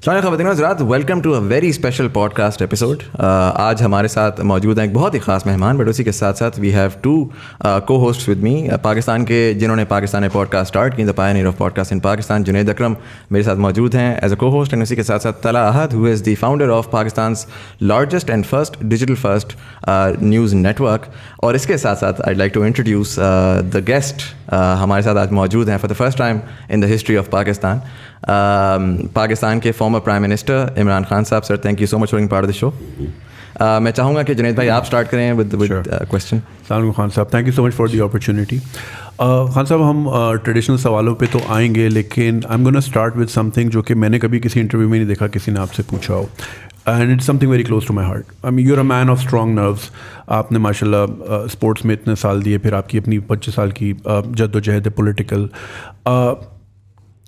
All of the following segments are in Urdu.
خواتین و حضرات، welcome to a very special podcast episode. آج ہمارے ساتھ موجود ہیں ایک بہت ہی خاص مہمان، بٹ اسی کے ساتھ ساتھ وی ہیو ٹو کو ہوسٹس ود می پاکستان کے، جنہوں نے پاکستانی پوڈ کاسٹ اسٹارٹ کی، the pioneer of pod cost ان پاکستان. جنید اکرم میرے ساتھ موجود ہیں ایز اے کو ہوسٹ، اینڈ اسی کے ساتھ ساتھ Talha Ahad who is the founder of Pakistan's largest and first digital first news network. اور اس کے ساتھ ساتھ I like to introduce the guest ہمارے ساتھ آج موجود ہیں for the first time in the history of Pakistan. Pakistan کے former prime minister Imran Khan صاحب. Sir thank you so much for being part of the show. میں چاہوں گا کہ جنید بھائی آپ اسٹارٹ کریں ود کویسچن. السلام علیکم خان صاحب، thank you so much for the opportunity. Khan صاحب، ہم ٹریڈیشنل سوالوں پہ تو آئیں گے، لیکن I am gonna start with some thing جو کہ میں نے کبھی کسی انٹرویو میں نہیں دیکھا کسی نے آپ سے پوچھا ہو، and it's something very close to my heart. I mean you are a man of strong nerves. آپ نے ماشاء اللہ اسپورٹس میں اتنے سال دیے، پھر آپ کی اپنی 25 سال کی جد و جہد ہے political.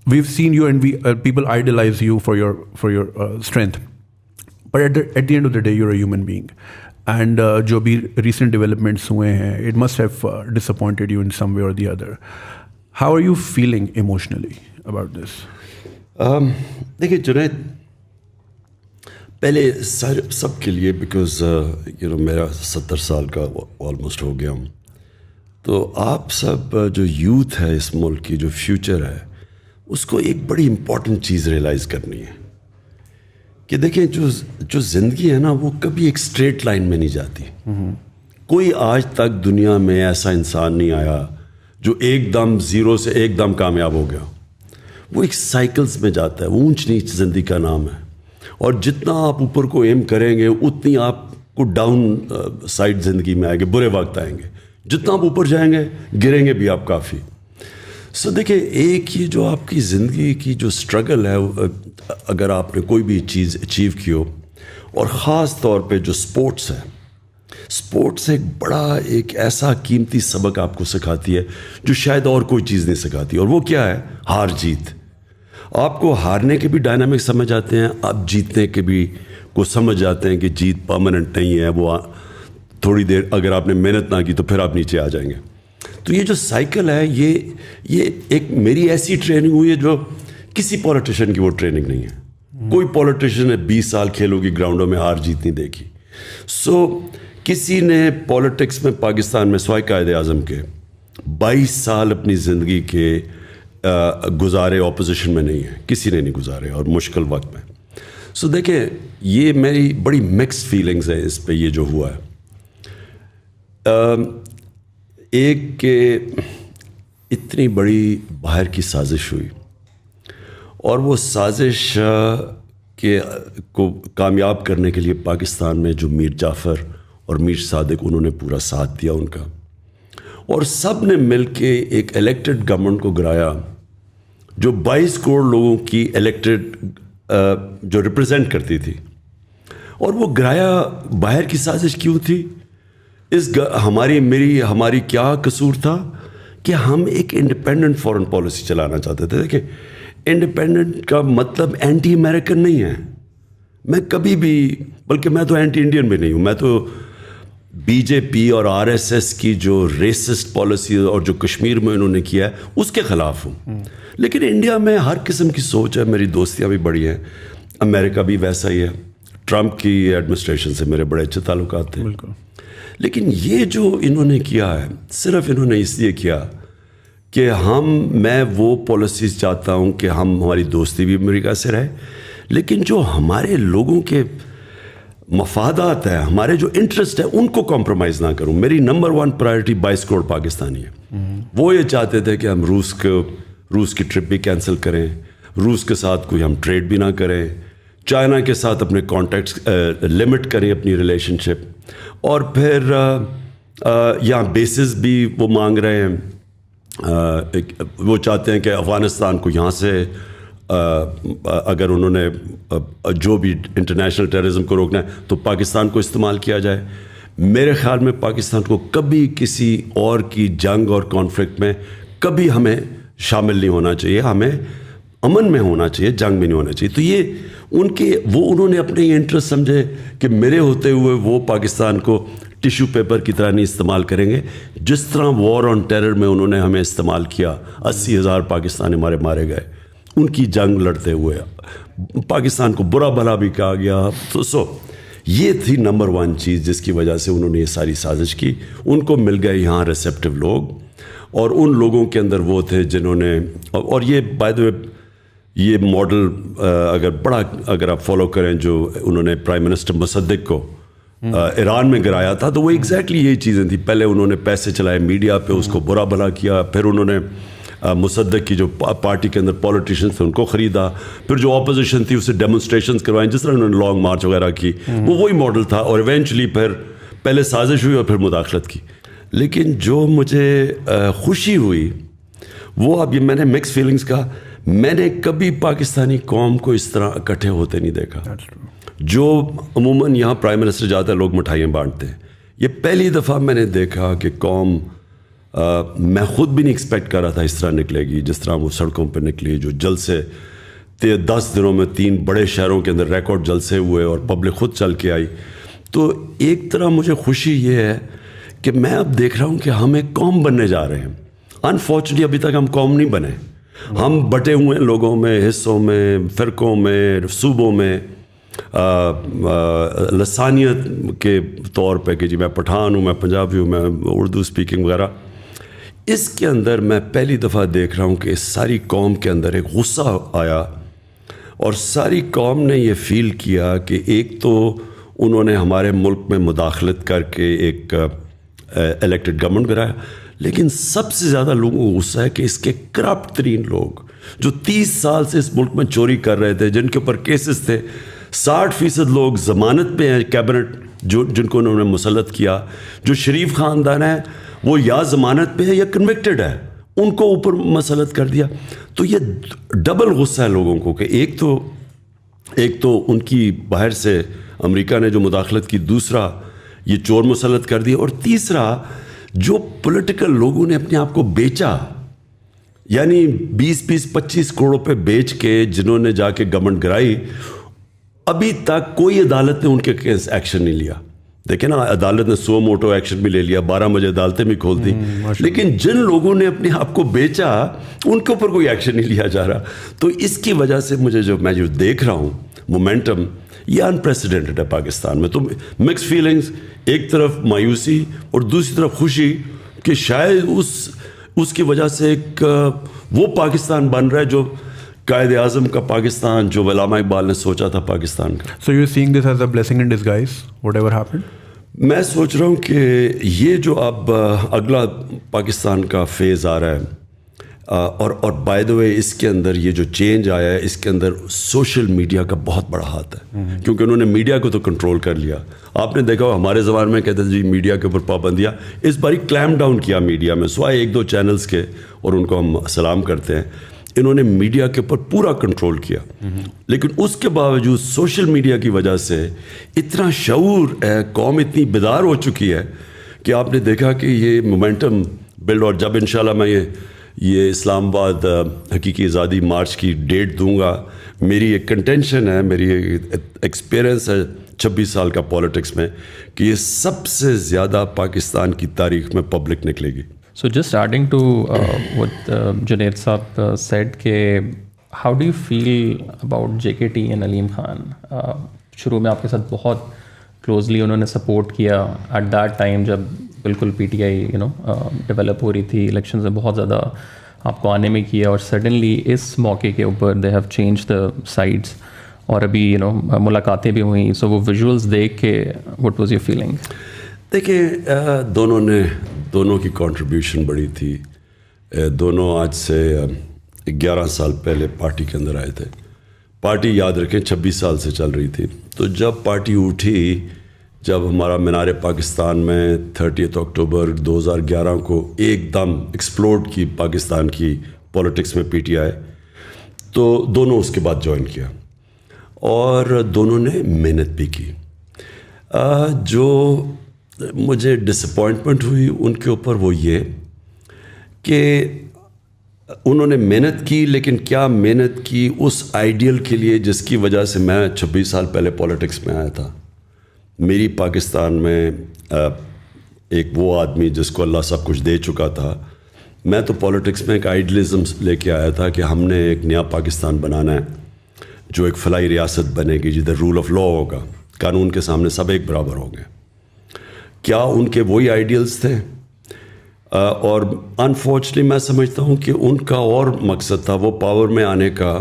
We've seen you and people idolize you for your strength. But at the end of the day, you're a human being. And جو بھی recent developments ہوئے ہیں, it must have disappointed you in some way or the other. How are you feeling emotionally about this? دیکھیے جنید، پہلے سب کے لیے بیکاز میرا 70 سال کا آلموسٹ ہو گیا ہوں، تو آپ سب جو یوتھ ہے اس ملک کی، جو فیوچر ہے، اس کو ایک بڑی امپورٹنٹ چیز ریئلائز کرنی ہے کہ دیکھیں جو زندگی ہے نا، وہ کبھی ایک اسٹریٹ لائن میں نہیں جاتی. کوئی آج تک دنیا میں ایسا انسان نہیں آیا جو ایک دم زیرو سے ایک دم کامیاب ہو گیا. وہ ایک سائیکلز میں جاتا ہے. وہ اونچ نیچ زندگی کا نام ہے، اور جتنا آپ اوپر کو ایم کریں گے اتنی آپ کو ڈاؤن سائڈ زندگی میں آئے گے، برے وقت آئیں گے. جتنا آپ اوپر جائیں گے گریں گے بھی آپ کافی. سو دیکھیں، ایک یہ جو آپ کی زندگی کی جو اسٹرگل ہے، اگر آپ نے کوئی بھی چیز اچیو کی ہو، اور خاص طور پہ جو اسپورٹس ہے، اسپورٹس ایک ایسا قیمتی سبق آپ کو سکھاتی ہے جو شاید اور کوئی چیز نہیں سکھاتی. اور وہ کیا ہے؟ ہار جیت. آپ کو ہارنے کے بھی ڈائنامک سمجھ آتے ہیں، آپ جیتنے کے بھی کو سمجھ جاتے ہیں کہ جیت پرماننٹ نہیں ہے. وہ تھوڑی دیر اگر آپ نے محنت نہ کی تو پھر آپ نیچے آ جائیں گے. تو یہ جو سائیکل ہے، یہ ایک میری ایسی ٹریننگ ہوئی ہے جو کسی پولیٹیشین کی وہ ٹریننگ نہیں ہے. کوئی پولیٹیشین 20 سال کھیلوں کی گراؤنڈوں میں ہار جیت نہیں دیکھی. سو کسی نے پولیٹکس میں پاکستان میں سوائے قائد اعظم کے 22 سال اپنی زندگی کے گزارے اپوزیشن میں نہیں ہے، کسی نے نہیں گزارے، اور مشکل وقت میں. سو دیکھیں، یہ میری بڑی مکس فیلنگز ہیں اس پہ. یہ جو ہوا ہے، ایک کہ اتنی بڑی باہر کی سازش ہوئی، اور وہ سازش کو کامیاب کرنے کے لیے پاکستان میں جو میر جعفر اور میر صادق، انہوں نے پورا ساتھ دیا ان کا، اور سب نے مل کے ایک الیکٹڈ گورنمنٹ کو گرایا جو 22 کروڑ لوگوں کی الیکٹڈ جو ریپرزینٹ کرتی تھی. اور وہ گرایا باہر کی سازش کیوں تھی؟ ہماری کیا قصور تھا کہ ہم ایک انڈیپینڈنٹ فارن پالیسی چلانا چاہتے تھے. دیکھیں، انڈیپینڈنٹ کا مطلب اینٹی امریکن نہیں ہے. میں کبھی بھی، بلکہ میں تو اینٹی انڈین بھی نہیں ہوں. میں تو بی جے پی اور RSS کی جو ریسسٹ پالیسی اور جو کشمیر میں انہوں نے کیا ہے اس کے خلاف ہوں. لیکن انڈیا میں ہر قسم کی سوچ ہے. میری دوستیاں بھی بڑی ہیں. امریکہ بھی ویسا ہی ہے. ٹرمپ کی ایڈمنسٹریشن سے میرے بڑے اچھے تعلقات تھے. بالکل. لیکن یہ جو انہوں نے کیا ہے، صرف انہوں نے اس لیے کیا کہ میں وہ پالیسیز چاہتا ہوں کہ ہماری دوستی بھی امریکہ سے رہے، لیکن جو ہمارے لوگوں کے مفادات ہیں، ہمارے جو انٹرسٹ ہے، ان کو کمپرومائز نہ کروں. میری نمبر 1 پرائرٹی 22 کروڑ پاکستانی ہے. وہ یہ چاہتے تھے کہ ہم روس کی ٹرپ بھی کینسل کریں، روس کے ساتھ کوئی ہم ٹریڈ بھی نہ کریں، چائنا کے ساتھ اپنے کانٹیکٹس لمٹ کریں اپنی ریلیشن شپ، اور پھر یہاں بیسز بھی وہ مانگ رہے ہیں. وہ چاہتے ہیں کہ افغانستان کو یہاں سے اگر انہوں نے جو بھی انٹرنیشنل ٹیررزم کو روکنا ہے تو پاکستان کو استعمال کیا جائے. میرے خیال میں پاکستان کو کبھی کسی اور کی جنگ اور کانفلکٹ میں کبھی ہمیں شامل نہیں ہونا چاہیے. ہمیں امن میں ہونا چاہیے، جنگ میں نہیں ہونا چاہیے. تو یہ انہوں نے اپنے انٹرسٹ سمجھے کہ میرے ہوتے ہوئے وہ پاکستان کو ٹیشو پیپر کی طرح نہیں استعمال کریں گے. جس طرح وار آن ٹیرر میں انہوں نے ہمیں استعمال کیا، 80,000 پاکستانی ہمارے مارے گئے. ان کی جنگ لڑتے ہوئے پاکستان کو برا بھلا بھی کہا گیا. تو یہ تھی نمبر 1 چیز جس کی وجہ سے انہوں نے یہ ساری سازش کی. ان کو مل گئے یہاں ریسیپٹیو لوگ, اور ان لوگوں کے اندر وہ تھے جنہوں نے, اور یہ بائی دی وے یہ ماڈل اگر آپ فالو کریں جو انہوں نے پرائم منسٹر مصدق کو ایران میں گرایا تھا, تو وہ ایگزیکٹلی یہی چیزیں تھیں. پہلے انہوں نے پیسے چلائے میڈیا پہ, اس کو برا بھلا کیا, پھر انہوں نے مصدق کی جو پارٹی کے اندر پولیٹیشنز تھے ان کو خریدا, پھر جو اپوزیشن تھی اسے ڈیمونسٹریشنز کروائیں, جس طرح انہوں نے لانگ مارچ وغیرہ کی, وہ وہی ماڈل تھا. اور ایونچولی پھر پہلے سازش ہوئی اور پھر مداخلت کی. لیکن جو مجھے خوشی ہوئی وہ, اب یہ میں نے مکس فیلنگز کہا, میں نے کبھی پاکستانی قوم کو اس طرح اکٹھے ہوتے نہیں دیکھا. جو عموماً یہاں پرائم منسٹر جاتا ہے لوگ مٹھائیاں بانٹتے ہیں, یہ پہلی دفعہ میں نے دیکھا کہ قوم, میں خود بھی نہیں ایکسپیکٹ کر رہا تھا اس طرح نکلے گی جس طرح وہ سڑکوں پہ نکلی. جو جلسے 10 دنوں میں 3 بڑے شہروں کے اندر ریکارڈ جلسے ہوئے اور پبلک خود چل کے آئی. تو ایک طرح مجھے خوشی یہ ہے کہ میں اب دیکھ رہا ہوں کہ ہم ایک قوم بننے جا رہے ہیں. انفارچونیٹلی ابھی تک ہم قوم نہیں بنے, ہم بٹے ہوئے ہیں لوگوں میں, حصوں میں, فرقوں میں, صوبوں میں, لسانیت کے طور پہ کہ جی میں پٹھان ہوں, میں پنجابی ہوں, میں اردو اسپیکنگ وغیرہ. اس کے اندر میں پہلی دفعہ دیکھ رہا ہوں کہ اس ساری قوم کے اندر ایک غصہ آیا, اور ساری قوم نے یہ فیل کیا کہ ایک تو انہوں نے ہمارے ملک میں مداخلت کر کے ایک الیکٹڈ گورنمنٹ گرایا, لیکن سب سے زیادہ لوگوں کو غصہ ہے کہ اس کے کرپٹ ترین لوگ جو 30 سال سے اس ملک میں چوری کر رہے تھے, جن کے اوپر کیسز تھے, 60% لوگ ضمانت پہ ہیں کیبنٹ جن کو انہوں نے مسلط کیا, جو شریف خاندان ہے وہ یا ضمانت پہ ہے یا کنوکٹڈ ہے, ان کو اوپر مسلط کر دیا. تو یہ ڈبل غصہ ہے لوگوں کو کہ ایک تو ان کی باہر سے امریکہ نے جو مداخلت کی, دوسرا یہ چور مسلط کر دیا, اور تیسرا جو پولیٹیکل لوگوں نے اپنے آپ کو بیچا, یعنی 20-25 کروڑوں پہ بیچ کے جنہوں نے جا کے گورنمنٹ گرائی, ابھی تک کوئی عدالت نے ان کے کیس ایکشن نہیں لیا. دیکھیں نا, عدالت نے سو موٹو ایکشن بھی لے لیا, 12 بجے عدالتیں بھی کھول دی, لیکن جن لوگوں نے اپنے آپ کو بیچا ان کے اوپر کوئی ایکشن نہیں لیا جا رہا. تو اس کی وجہ سے میں جو دیکھ رہا ہوں مومنٹم, یہ انپریسیڈنٹڈ ہے پاکستان میں. تو مکس فیلنگز, ایک طرف مایوسی اور دوسری طرف خوشی کہ شاید اس کی وجہ سے ایک وہ پاکستان بن رہا ہے جو قائد اعظم کا پاکستان, جو علامہ اقبال نے سوچا تھا پاکستان کا. So you're seeing this as a blessing in disguise, whatever happened? میں سوچ رہا ہوں کہ یہ جو اب اگلا پاکستان کا فیز آ رہا ہے, اور بائی دا وے اس کے اندر یہ جو چینج آیا ہے, اس کے اندر سوشل میڈیا کا بہت بڑا ہاتھ ہے, کیونکہ انہوں نے میڈیا کو تو کنٹرول کر لیا. آپ نے دیکھا ہمارے زبان میں کہتے ہیں جی میڈیا کے اوپر پابندیاں, اس باری کلیم ڈاؤن کیا میڈیا میں, سوائے 1-2 چینلز کے, اور ان کو ہم سلام کرتے ہیں. انہوں نے میڈیا کے اوپر پورا کنٹرول کیا, لیکن اس کے باوجود سوشل میڈیا کی وجہ سے اتنا شعور ہے, قوم اتنی بیدار ہو چکی ہے کہ آپ نے دیکھا کہ یہ مومنٹم بلڈ. اور جب انشاءاللہ میں یہ اسلام آباد حقیقی آزادی مارچ کی ڈیٹ دوں گا, میری ایک کنٹینشن ہے, میری ایکسپیرئنس ہے 26 سال کا پولیٹکس میں, کہ یہ سب سے زیادہ پاکستان کی تاریخ میں پبلک نکلے گی. So just adding to what Junaid Saab said, how do you feel about JKT and Aleem Khan? شروع میں آپ کے ساتھ بہت کلوزلی انہوں نے سپورٹ کیا ایٹ دیٹ ٹائم جب بالکل پی ٹی آئی ڈیولپ ہو رہی تھی, الیکشنز میں بہت زیادہ آپ کو آنے میں کیا, اور سڈنلی اس موقع کے اوپر they have change the sides, اور ابھی ملاقاتیں بھی ہوئیں. سو وہ ویژولس دیکھ کے وٹ واز یور فیلنگ؟ دیکھیں دونوں کی کنٹریبیوشن بڑی تھی. دونوں آج سے 11 سال پہلے پارٹی کے اندر آئے تھے. پارٹی یاد رکھیں 26 سال سے چل رہی تھی. تو جب پارٹی اٹھی, جب ہمارا مینار پاکستان میں 30 اکتوبر 2011 کو ایک دم ایکسپلوڈ کی پاکستان کی پولیٹکس میں پی ٹی آئی, تو دونوں اس کے بعد جوائن کیا, اور دونوں نے محنت بھی کی. جو مجھے ڈس اپوائنٹمنٹ ہوئی ان کے اوپر وہ یہ کہ انہوں نے محنت کی, لیکن کیا محنت کی اس آئیڈیل کے لیے جس کی وجہ سے میں 26 سال پہلے پولیٹکس میں آیا تھا. میری پاکستان میں ایک وہ آدمی جس کو اللہ سب کچھ دے چکا تھا, میں تو پالیٹکس میں ایک آئیڈیلزم لے کے آیا تھا کہ ہم نے ایک نیا پاکستان بنانا ہے جو ایک فلاحی ریاست بنے گی جدھر رول آف لا ہوگا, قانون کے سامنے سب ایک برابر ہوں گے. کیا ان کے وہی آئیڈیلز تھے؟ اور انفارچونیٹلی میں سمجھتا ہوں کہ ان کا اور مقصد تھا وہ پاور میں آنے کا,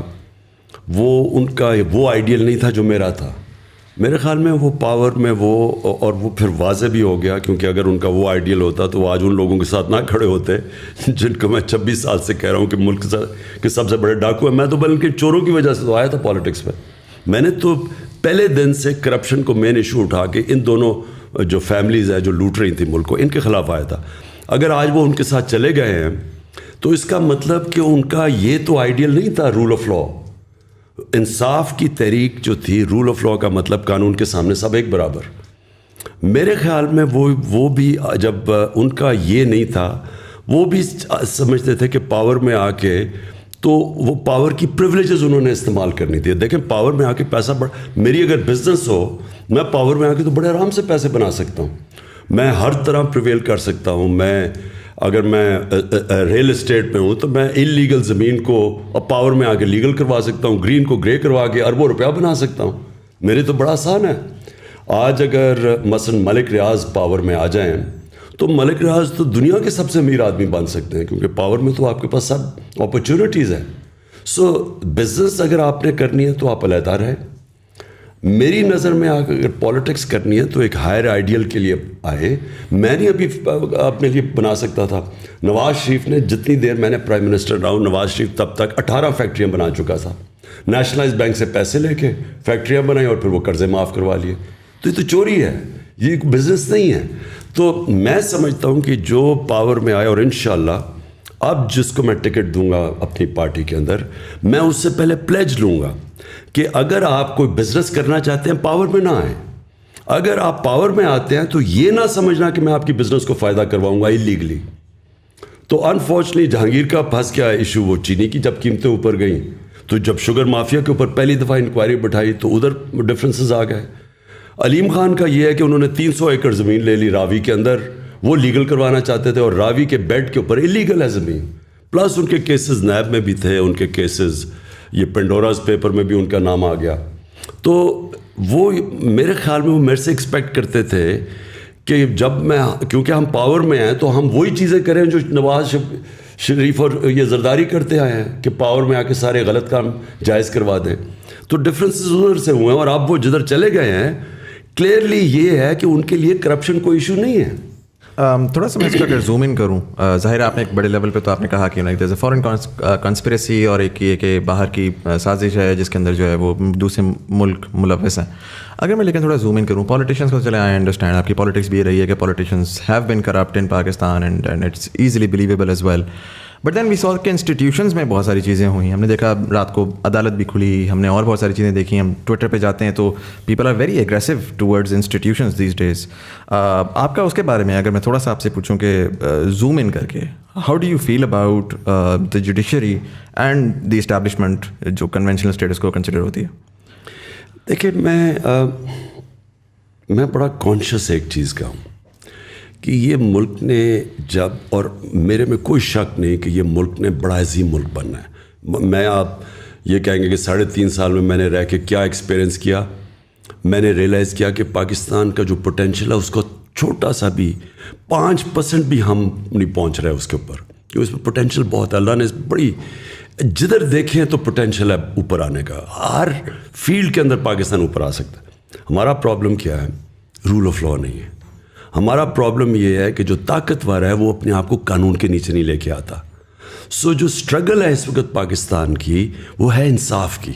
وہ ان کا وہ آئیڈیل نہیں تھا جو میرا تھا. میرے خیال میں وہ پاور میں وہ, اور وہ پھر واضح بھی ہو گیا کیونکہ اگر ان کا وہ آئیڈیل ہوتا تو وہ آج ان لوگوں کے ساتھ نہ کھڑے ہوتے جن کو میں 26 سال سے کہہ رہا ہوں کہ ملک کے سب سے بڑے ڈاکو ہیں. میں تو بلکہ چوروں کی وجہ سے تو آیا تھا پالیٹکس میں. میں نے تو پہلے دن سے کرپشن کو مین ایشو اٹھا کے ان دونوں جو فیملیز ہیں جو لوٹ رہی تھیں ملک کو, ان کے خلاف آیا تھا. اگر آج وہ ان کے ساتھ چلے گئے ہیں تو اس کا مطلب کہ ان کا یہ تو آئیڈیل نہیں تھا رول آف لا. انصاف کی تحریک جو تھی, رول آف لا کا مطلب قانون کے سامنے سب ایک برابر. میرے خیال میں وہ بھی جب ان کا یہ نہیں تھا, وہ بھی سمجھتے تھے کہ پاور میں آ کے تو وہ پاور کی پریولیجز انہوں نے استعمال کرنی تھی. دیکھیں پاور میں آ کے پیسہ میری اگر بزنس ہو, میں پاور میں آ کے تو بڑے آرام سے پیسے بنا سکتا ہوں, میں ہر طرح پریویل کر سکتا ہوں. میں اگر میں ریل اسٹیٹ میں ہوں تو میں انلیگل زمین کو پاور میں آ کے لیگل کروا سکتا ہوں, گرین کو گرے کروا کے اربوں روپیہ بنا سکتا ہوں. میرے تو بڑا آسان ہے. آج اگر مثلا ملک ریاض پاور میں آ جائیں تو ملک ریاض تو دنیا کے سب سے امیر آدمی بن سکتے ہیں کیونکہ پاور میں تو آپ کے پاس سب اپرچونیٹیز ہیں. سو بزنس اگر آپ نے کرنی ہے تو آپ علیحدہ رہیں. میری نظر میں اگر پالیٹکس کرنی ہے تو ایک ہائر آئیڈیل کے لیے آئے. میں نہیں ابھی اپنے لیے بنا سکتا تھا. نواز شریف نے جتنی دیر میں نے پرائم منسٹر رہا ہوں, نواز شریف تب تک 18 فیکٹریاں بنا چکا تھا. نیشنلائز بینک سے پیسے لے کے فیکٹریاں بنائی اور پھر وہ قرضے معاف کروا لیے. تو یہ تو چوری ہے, یہ بزنس نہیں ہے. تو میں سمجھتا ہوں کہ جو پاور میں آئے, اور انشاءاللہ اب جس کو میں ٹکٹ دوں گا اپنی پارٹی کے اندر, میں اس سے پہلے پلیج لوں گا کہ اگر آپ کوئی بزنس کرنا چاہتے ہیں پاور میں نہ آئیں. اگر آپ پاور میں آتے ہیں تو یہ نہ سمجھنا کہ میں آپ کی بزنس کو فائدہ کرواؤں گا انلیگلی. تو انفارچونیٹلی جہانگیر کا پھنس گیا ایشو وہ چینی کی, جب قیمتیں اوپر گئیں تو جب شوگر مافیا کے اوپر پہلی دفعہ انکوائری بٹھائی تو ادھر ڈفرینسز آ گئے. علیم خان کا یہ ہے کہ انہوں نے 300 ایکڑ زمین لے لی راوی کے اندر, وہ لیگل کروانا چاہتے تھے, اور راوی کے بیڈ کے اوپر انلیگل ہے زمین. پلس ان کے کیسز نیب میں بھی تھے, ان کے کیسز یہ پینڈوراز پیپر میں بھی ان کا نام آ گیا. تو وہ میرے خیال میں وہ میرے سے ایکسپیکٹ کرتے تھے کہ جب میں, کیونکہ ہم پاور میں ہیں تو ہم وہی چیزیں کریں جو نواز شریف اور یہ زرداری کرتے آئے ہیں کہ پاور میں آ کے سارے غلط کام جائز کروا دیں. تو ڈفرینسز ادھر سے ہوئے ہیں, اور اب وہ جدھر چلے گئے ہیں کلیئرلی یہ ہے کہ ان کے لیے کرپشن کوئی ایشو نہیں ہے. تھوڑا سا میں اس کو اگر زوم ان کروں, ظاہر آپ نے ایک بڑے لیول پہ تو آپ نے کہا کہ like there is a foreign conspiracy, اور ایک یہ کہ باہر کی سازش ہے جس کے اندر جو ہے وہ دوسرے ملک ملوث ہیں. اگر میں لیکن تھوڑا زوم ان کروں, پالیٹیشنس کو چلے, آئی انڈرسٹینڈ آپ کی پالیٹکس بھی یہ رہی ہے کہ politicians have been corrupt in Pakistan and it's easily believable as well. But then we saw کہ انسٹیٹیوشنز میں بہت ساری چیزیں ہوئی. ہم نے دیکھا رات کو عدالت بھی کھلی, ہم نے اور بہت ساری چیزیں دیکھی. ہم ٹویٹر پہ جاتے ہیں تو people are very aggressive towards institutions these days. آپ کا اس کے بارے میں اگر میں تھوڑا سا آپ سے پوچھوں کہ زوم ان کر کے, how do you feel about the judiciary and the establishment جو کنونشنل اسٹیٹس کو کنسیڈر ہوتی ہے؟ دیکھیں میں بڑا کانشیس ایک چیز کا ہوں کہ یہ ملک نے جب, اور میرے میں کوئی شک نہیں کہ یہ ملک نے بڑا عظیم ملک بننا ہے. میں آپ یہ کہیں گے کہ 3.5 سال میں میں نے رہ کے کیا ایکسپیرینس کیا, میں نے ریئلائز کیا کہ پاکستان کا جو پوٹینشیل ہے اس کو چھوٹا سا بھی 5% بھی ہم نہیں پہنچ رہے اس کے اوپر, کہ اس میں پوٹینشیل بہت ہے. اللہ نے بڑی, جدھر دیکھیں تو پوٹینشیل ہے اوپر آنے کا, ہر فیلڈ کے اندر پاکستان اوپر آ سکتا ہے. ہمارا پرابلم کیا ہے؟ رول آف لا نہیں ہے. ہمارا پرابلم یہ ہے کہ جو طاقتور ہے وہ اپنے آپ کو قانون کے نیچے نہیں لے کے آتا. سو جو اسٹرگل ہے اس وقت پاکستان کی وہ ہے انصاف کی.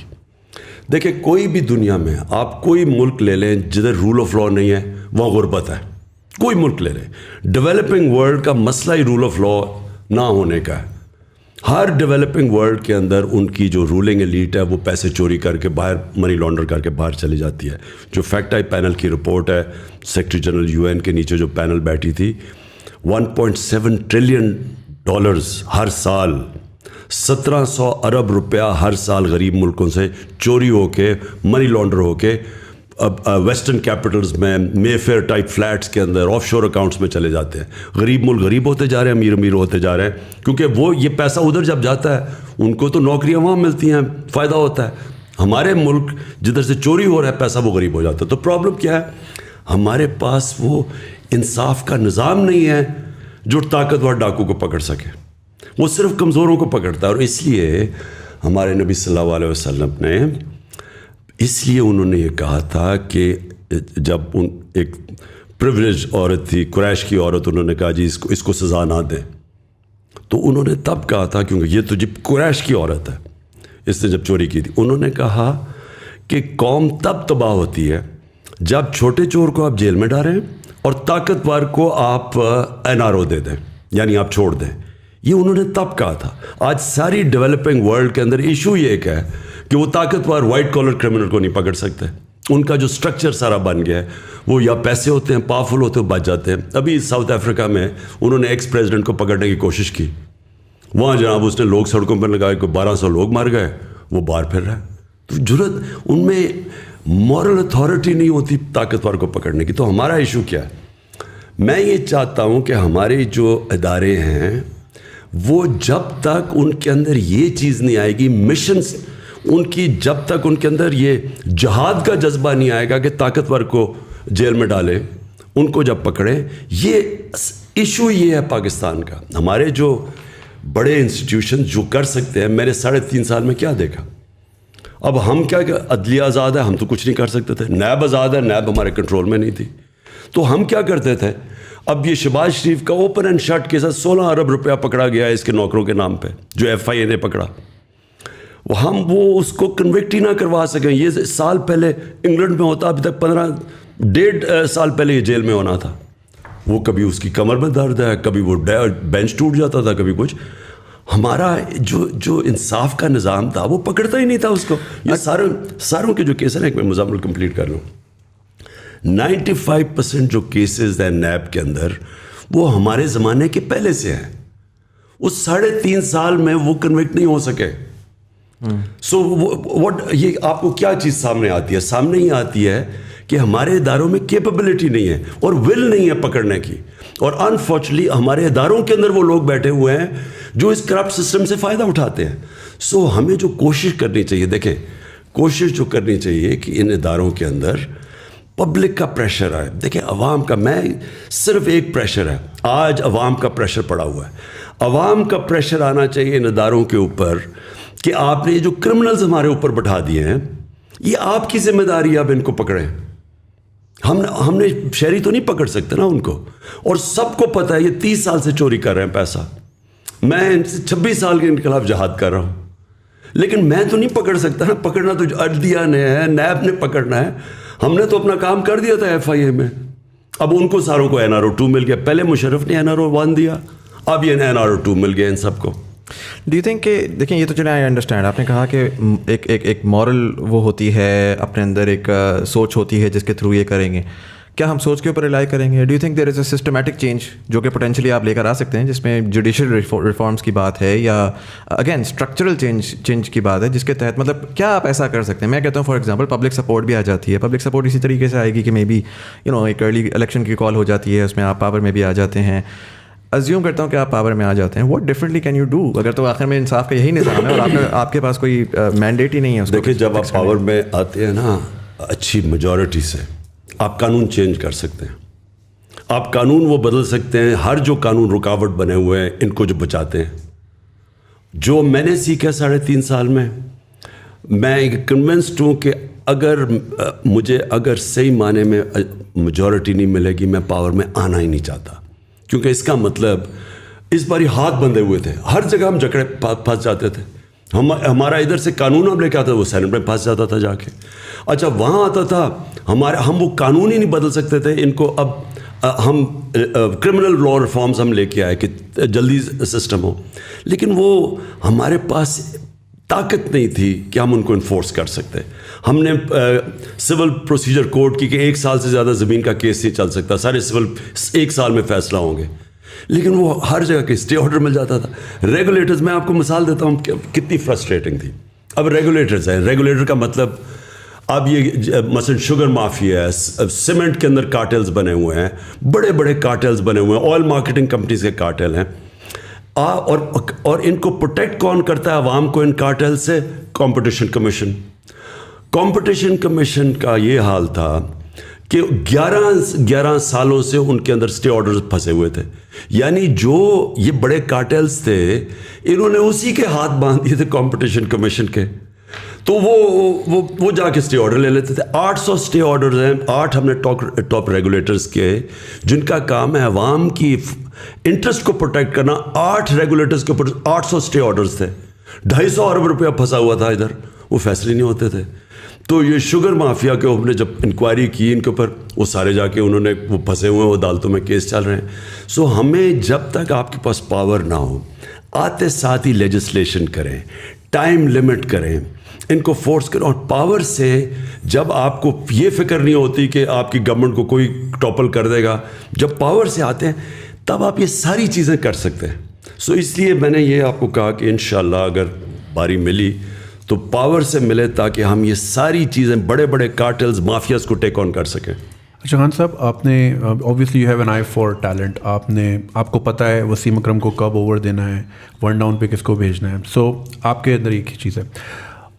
دیکھیں کوئی بھی دنیا میں آپ کوئی ملک لے لیں جدھر رول آف لا نہیں ہے وہاں غربت ہے. کوئی ملک لے لیں, ڈیولپنگ ورلڈ کا مسئلہ ہی رول آف لا نہ ہونے کا ہے. ہر ڈیولپنگ ورلڈ کے اندر ان کی جو رولنگ ایلیٹ ہے وہ پیسے چوری کر کے باہر, منی لانڈر کر کے باہر چلی جاتی ہے. جو فیکٹ آئی پینل کی رپورٹ ہے, سیکرٹری جنرل UN کے نیچے جو پینل بیٹھی تھی, $1.7 ٹریلین ہر سال, 1700 ارب روپیہ ہر سال غریب ملکوں سے چوری ہو کے, منی لانڈر ہو کے ویسٹرن کیپٹلز میں مے فیئر ٹائپ فلیٹس کے اندر آف شور اکاؤنٹس میں چلے جاتے ہیں. غریب ملک غریب ہوتے جا رہے ہیں, امیر امیر ہوتے جا رہے ہیں, کیونکہ وہ یہ پیسہ ادھر جب جاتا ہے ان کو تو نوکریاں وہاں ملتی ہیں, فائدہ ہوتا ہے. ہمارے ملک جدھر سے چوری ہو رہا ہے پیسہ وہ غریب ہو جاتا ہے. تو پرابلم کیا ہے, ہمارے پاس وہ انصاف کا نظام نہیں ہے جو طاقتور ڈاکو کو پکڑ سکے, وہ صرف کمزوروں کو پکڑتا ہے. اور اس لیے ہمارے نبی صلی اللہ علیہ وسلم نے اس لیے انہوں نے یہ کہا تھا کہ جب ایک پریویلیج عورت تھی, قریش کی عورت, انہوں نے کہا جی اس کو سزا نہ دیں, تو انہوں نے تب کہا تھا, کیونکہ یہ تو جب قریش کی عورت ہے, اس نے جب چوری کی تھی, انہوں نے کہا کہ قوم تب تباہ ہوتی ہے جب چھوٹے چور کو آپ جیل میں ڈالیں اور طاقتور کو آپ NRO دے دیں, یعنی آپ چھوڑ دیں. یہ انہوں نے تب کہا تھا. آج ساری ڈیولپنگ ورلڈ کے اندر ایشو یہ ایک ہے کہ وہ طاقتور وائٹ کالر کرمنل کو نہیں پکڑ سکتے. ان کا جو سٹرکچر سارا بن گیا ہے, وہ یا پیسے ہوتے ہیں, پاورفل ہوتے ہیں, بچ جاتے ہیں. ابھی ساؤتھ افریقہ میں انہوں نے ایکس پریزیڈنٹ کو پکڑنے کی کوشش کی, وہاں جناب اس نے لوگ سڑکوں پر لگائے, کوئی 1200 لوگ مر گئے, وہ باہر پھر رہا ہے. تو جرت ان میں مورل اتھارٹی نہیں ہوتی طاقتور کو پکڑنے کی. تو ہمارا ایشو کیا ہے, میں یہ چاہتا ہوں کہ ہمارے جو ادارے ہیں وہ جب تک ان کے اندر یہ چیز نہیں آئے گی, مشنز ان کی جب تک ان کے اندر یہ جہاد کا جذبہ نہیں آئے گا کہ طاقتور کو جیل میں ڈالیں, ان کو جب پکڑیں. یہ ایشو یہ ہے پاکستان کا. ہمارے جو بڑے انسٹیٹیوشن جو کر سکتے ہیں, میں نے 3.5 سال میں کیا دیکھا. اب ہم کیا کہ عدلیہ آزاد ہے, ہم تو کچھ نہیں کر سکتے تھے. نیب آزاد ہے, نیب ہمارے کنٹرول میں نہیں تھی. تو ہم کیا کرتے تھے, اب یہ شہباز شریف کا اوپن اینڈ شٹ کے ساتھ 16 ارب روپیہ پکڑا گیا ہے اس کے نوکروں کے نام پہ, جو FIA نے پکڑا. ہم وہ اس کو کنوکٹ ہی نہ کروا سکیں. یہ سال پہلے انگلینڈ میں ہوتا, ابھی تک 1.5 سال پہلے یہ جیل میں ہونا تھا. وہ کبھی اس کی کمر میں درد ہے, کبھی وہ بینچ ٹوٹ جاتا تھا, کبھی کچھ. ہمارا جو انصاف کا نظام تھا وہ پکڑتا ہی نہیں تھا اس کو. یہ ساروں کے جو کیس ہیں, ایک میں مزامل کمپلیٹ کر لوں. 95% جو کیسز ہیں نیب کے اندر وہ ہمارے زمانے کے پہلے سے ہیں. اس 3.5 سال میں وہ کنوکٹ نہیں ہو سکے. سو یہ آپ کو کیا چیز سامنے آتی ہے؟ سامنے ہی آتی ہے کہ ہمارے اداروں میں کیپبلٹی نہیں ہے اور ول نہیں ہے پکڑنے کی. اور انفارچونیٹلی ہمارے اداروں کے اندر وہ لوگ بیٹھے ہوئے ہیں جو اس کرپٹ سسٹم سے فائدہ اٹھاتے ہیں. سو ہمیں جو کوشش کرنی چاہیے, دیکھیں کوشش جو کرنی چاہیے کہ ان اداروں کے اندر پبلک کا پریشر آئے. دیکھیں عوام کا, میں صرف ایک پریشر ہے, آج عوام کا پریشر پڑا ہوا ہے. عوام کا پریشر آنا چاہیے ان اداروں کے اوپر کہ آپ نے جو کرمنلز ہمارے اوپر بٹھا دیے ہیں, یہ آپ کی ذمہ داری ہے, اب ان کو پکڑیں. ہم نے شہری تو نہیں پکڑ سکتے نا ان کو. اور سب کو پتہ ہے یہ 30 سال سے چوری کر رہے ہیں پیسہ. میں 26 سال کے ان کے خلاف جہاد کر رہا ہوں, لیکن میں تو نہیں پکڑ سکتا نا. پکڑنا تو عدلیہ نے ہے, نیب نے پکڑنا ہے. ہم نے تو اپنا کام کر دیا تھا FIA میں. اب ان کو ساروں کو NRO 2 مل گیا. پہلے مشرف نے NRO 1 دیا, اب یہ NRO 2 مل گیا ان سب کو. ڈو یو تھنک کہ دیکھیں یہ تو چلیں آئی انڈرسٹینڈ, آپ نے کہا کہ ایک مورل وہ ہوتی ہے, اپنے اندر ایک سوچ ہوتی ہے جس کے تھرو یہ کریں گے. کیا ہم سوچ کے اوپر ریلائی کریں گے؟ Do you think there is a systematic change جو کہ پوٹینشلی آپ لے کر آ سکتے ہیں, جس میں جوڈیشل ریفارمس کی بات ہے یا اگین اسٹرکچرل چینج کی بات ہے, جس کے تحت مطلب کیا آپ ایسا کر سکتے ہیں؟ میں کہتا ہوں فار ایگزامپل پبلک سپورٹ بھی آ جاتی ہے. پبلک سپورٹ اسی طریقے سے آئے گی کہ مے بی ایک ارلی الیکشن کی کال ہو جاتی ہے, اس میں آپ پاور میں بھی آ جاتے ہیں. ازیوم کرتا ہوں کہ آپ پاور میں آ جاتے ہیں. What differently can you do اگر تو آخر میں انصاف کا یہی نظام ہے اور آپ کے پاس کوئی مینڈیٹ ہی نہیں ہے؟ دیکھیں جب آپ پاور میں آتے ہیں نا اچھی میجورٹی سے, آپ قانون چینج کر سکتے ہیں, آپ قانون وہ بدل سکتے ہیں. ہر جو قانون رکاوٹ بنے ہوئے ہیں ان کو جو بچاتے ہیں, جو میں نے سیکھا 3.5 سال میں, میں کنونسڈ ہوں کہ اگر صحیح معنی میں میجورٹی نہیں ملے گی, میں پاور میں آنا ہی نہیں چاہتا. کیونکہ اس کا مطلب اس باری ہاتھ بندھے ہوئے تھے, ہر جگہ ہم جکڑے پھنس جاتے تھے. ہمارا ادھر سے قانون ہم لے کے آتا, وہ سینٹ میں پھنس جاتا تھا جا کے. اچھا وہاں آتا تھا ہم وہ قانون ہی نہیں بدل سکتے تھے ان کو. اب ہم کرمنل لا ریفارمز ہم لے کے آئے کہ جلدی سسٹم ہو, لیکن وہ ہمارے پاس طاقت نہیں تھی کہ ہم ان کو انفورس کر سکتے. ہم نے سول پروسیجر کوڈ کی کہ 1 سال سے زیادہ زمین کا کیس نہیں چل سکتا, سارے سول 1 سال میں فیصلہ ہوں گے, لیکن وہ ہر جگہ کے اسٹے آرڈر مل جاتا تھا. ریگولیٹرز, میں آپ کو مثال دیتا ہوں کتنی فرسٹریٹنگ تھی. اب ریگولیٹرز ہیں, ریگولیٹر کا مطلب اب یہ مثلا شوگر مافیا ہے, سیمنٹ کے اندر کارٹلز بنے ہوئے ہیں, بڑے بڑے کارٹلز بنے ہوئے ہیں, آئل مارکیٹنگ کمپنیز کے کارٹل ہیں, اور ان کو پروٹیکٹ کون کرتا ہے عوام کو ان کارٹل سے؟ Competition commission. کمپٹیشن کمیشن کا یہ حال تھا کہ 11 سالوں سے ان کے اندر اسٹے آرڈرز پھنسے ہوئے تھے. یعنی جو یہ بڑے کارٹلز تھے انہوں نے اسی کے ہاتھ باندھ دیے تھے کمپٹیشن کمیشن کے, تو وہ جا کے اسٹے آرڈر لے لیتے تھے. 800 اسٹے آرڈرز ہیں, 8 ہم نے ٹاپ ریگولیٹرز کے جن کا کام ہے عوام کی انٹرسٹ کو پروٹیکٹ کرنا. 8 ریگولیٹرز کے اوپر 800 اسٹے آرڈرز تھے, 250 ارب روپیہ پھنسا ہوا تھا ادھر, وہ فیصلے نہیں ہوتے تھے. تو یہ شوگر مافیا کے ہم نے جب انکوائری کی ان کے اوپر, وہ سارے جا کے انہوں نے وہ پھنسے ہوئے ہیں, وہ عدالتوں میں کیس چل رہے ہیں. سو ہمیں جب تک آپ کے پاس پاور نہ ہو, آتے ساتھ ہی لیجسلیشن کریں, ٹائم لمٹ کریں, ان کو فورس کریں. اور پاور سے جب آپ کو یہ فکر نہیں ہوتی کہ آپ کی گورنمنٹ کو کوئی ٹاپل کر دے گا, جب پاور سے آتے ہیں تب آپ یہ ساری چیزیں کر سکتے ہیں. سو اس لیے میں نے یہ آپ کو کہا کہ انشاءاللہ اگر باری ملی تو پاور سے ملے تاکہ ہم یہ ساری چیزیں بڑے بڑے کارٹلز مافیاز کو ٹیک آن کر سکیں. اچھا خان صاحب, آپ نے obviously you have an I for talent, آپ کو پتہ ہے وسیم اکرم کو کب اوور دینا ہے, 1 ڈاؤن پہ کس کو بھیجنا ہے. سو آپ کے اندر ایک ہی چیز ہے,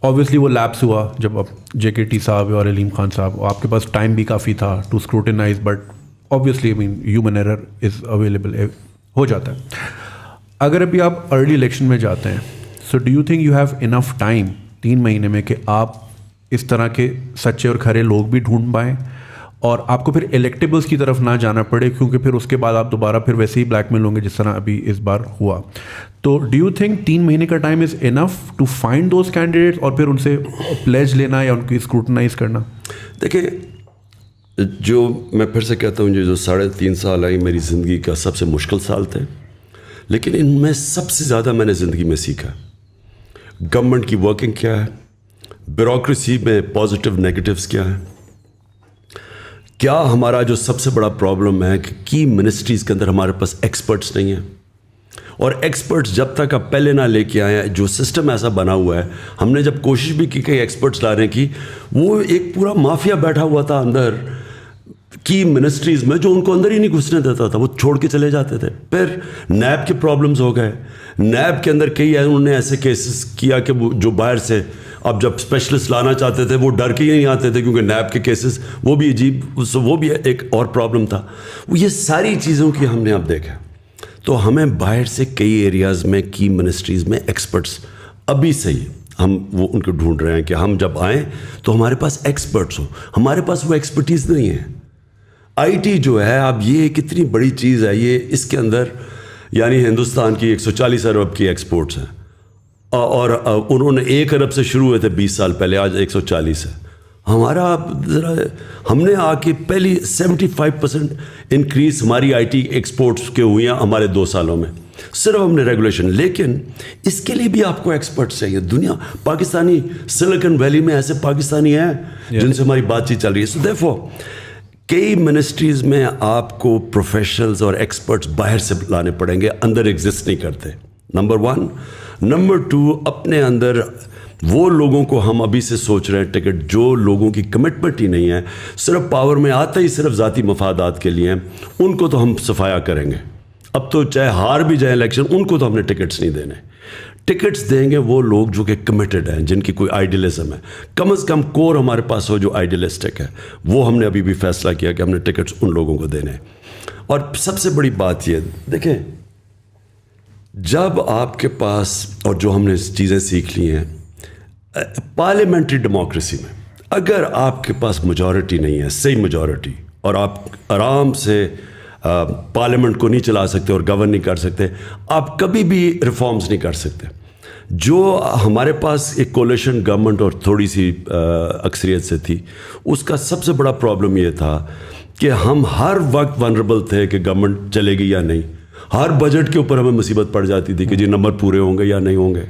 اوبیسلی وہ لیپس ہوا جب اب JKT صاحب اور علیم خان صاحب, آپ کے پاس ٹائم بھی کافی تھا to scrutinize, but obviously human error is available, ہو جاتا ہے. اگر ابھی آپ ارلی الیکشن میں جاتے ہیں, so do you think you have enough time 3 مہینے میں کہ آپ اس طرح کے سچے اور کھرے لوگ بھی ڈھونڈ پائیں اور آپ کو پھر الیکٹیبلس کی طرف نہ جانا پڑے, کیونکہ پھر اس کے بعد آپ دوبارہ پھر ویسے ہی بلیک میل ہوں گے جس طرح ابھی اس بار ہوا. تو ڈو یو تھنک 3 مہینے کا time is enough to find those candidates اور پھر ان سے پلیج لینا یا ان کی اسکروٹنائز کرنا؟ دیکھیں, جو میں پھر سے کہتا ہوں, جو 3.5 سال آئی میری زندگی کا سب سے مشکل سال تھے, لیکن ان میں سب سے زیادہ میں نے زندگی میں سیکھا گورنمنٹ کی ورکنگ کیا ہے, بیوروکریسی میں پازیٹیو نیگیٹیوز کیا ہے, کیا ہمارا جو سب سے بڑا پرابلم ہے کہ کی منسٹریز کے اندر ہمارے پاس ایکسپرٹس نہیں ہیں, اور ایکسپرٹس جب تک آپ پہلے نہ لے کے آئے ہیں, جو سسٹم ایسا بنا ہوا ہے, ہم نے جب کوشش بھی کی کہ ایکسپرٹس لانے کی, وہ ایک پورا مافیا بیٹھا ہوا تھا اندر کی منسٹریز میں جو ان کو اندر ہی نہیں گھسنے دیتا تھا, وہ چھوڑ کے چلے جاتے تھے. پھر نیب کے پرابلمز ہو گئے, نیب کے اندر کئی انہوں نے ایسے کیسز کیا کہ جو باہر سے اب جب اسپیشلسٹ لانا چاہتے تھے وہ ڈر کے ہی نہیں آتے تھے, کیونکہ نیب کے کیسز وہ بھی عجیب, وہ بھی ایک اور پرابلم تھا. وہ یہ ساری چیزوں کی ہم نے اب دیکھا, تو ہمیں باہر سے کئی ایریاز میں کی منسٹریز میں ایکسپرٹس ابھی سے ہی ہم وہ ان کو ڈھونڈ رہے ہیں کہ ہم جب آئیں تو ہمارے پاس ایکسپرٹس ہوں. ہمارے پاس وہ ایکسپرٹیز نہیں ہے. IT جو ہے اب یہ کتنی بڑی چیز ہے, یہ اس کے اندر یعنی ہندوستان کی 140 ارب کی ایکسپورٹس ہیں, اور انہوں نے 1 ارب سے شروع ہوئے تھے 20 سال پہلے, آج 140 ہے. ہمارا ذرا ہم نے آ کے پہلی 75% انکریز ہماری IT ایکسپورٹس کے ہوئی ہیں ہمارے 2 سالوں میں, صرف ہم نے ریگولیشن. لیکن اس کے لیے بھی آپ کو ایکسپرٹس چاہیے. دنیا پاکستانی سلیکن ویلی میں ایسے پاکستانی ہیں جن سے ہماری بات چیت چل رہی ہے. سو دیرفور کئی منسٹریز میں آپ کو پروفیشنلز اور ایکسپرٹس باہر سے لانے پڑیں گے, اندر ایگزسٹ نہیں کرتے, نمبر 1. نمبر 2, اپنے اندر وہ لوگوں کو ہم ابھی سے سوچ رہے ہیں ٹکٹ, جو لوگوں کی کمٹمنٹ ہی نہیں ہے, صرف پاور میں آتا ہی صرف ذاتی مفادات کے لیے ہیں, ان کو تو ہم صفایا کریں گے. اب تو چاہے ہار بھی جائیں الیکشن, ان کو تو ہم نے ٹکٹس نہیں دینے. ٹکٹس دیں گے وہ لوگ جو کہ کمیٹڈ ہیں, جن کی کوئی آئیڈیلزم ہے, کم از کم کور ہمارے پاس ہو جو آئیڈیلسٹک ہے. وہ ہم نے ابھی بھی فیصلہ کیا کہ ہم نے ٹکٹس ان لوگوں کو دینے. اور سب سے بڑی بات یہ دیکھیں, جب آپ کے پاس, اور جو ہم نے چیزیں سیکھ لی ہیں پارلیمنٹری ڈیموکریسی میں, اگر آپ کے پاس میجورٹی نہیں ہے, صحیح میجورٹی, اور آپ آرام سے پارلیمنٹ کو نہیں چلا سکتے اور گورن نہیں کر سکتے, آپ کبھی بھی ریفارمز نہیں کر سکتے. جو ہمارے پاس ایک کولیشن گورنمنٹ اور تھوڑی سی اکثریت سے تھی, اس کا سب سے بڑا پرابلم یہ تھا کہ ہم ہر وقت ونربل تھے کہ گورنمنٹ چلے گی یا نہیں. ہر بجٹ کے اوپر ہمیں مصیبت پڑ جاتی تھی کہ جی نمبر پورے ہوں گے یا نہیں ہوں گے.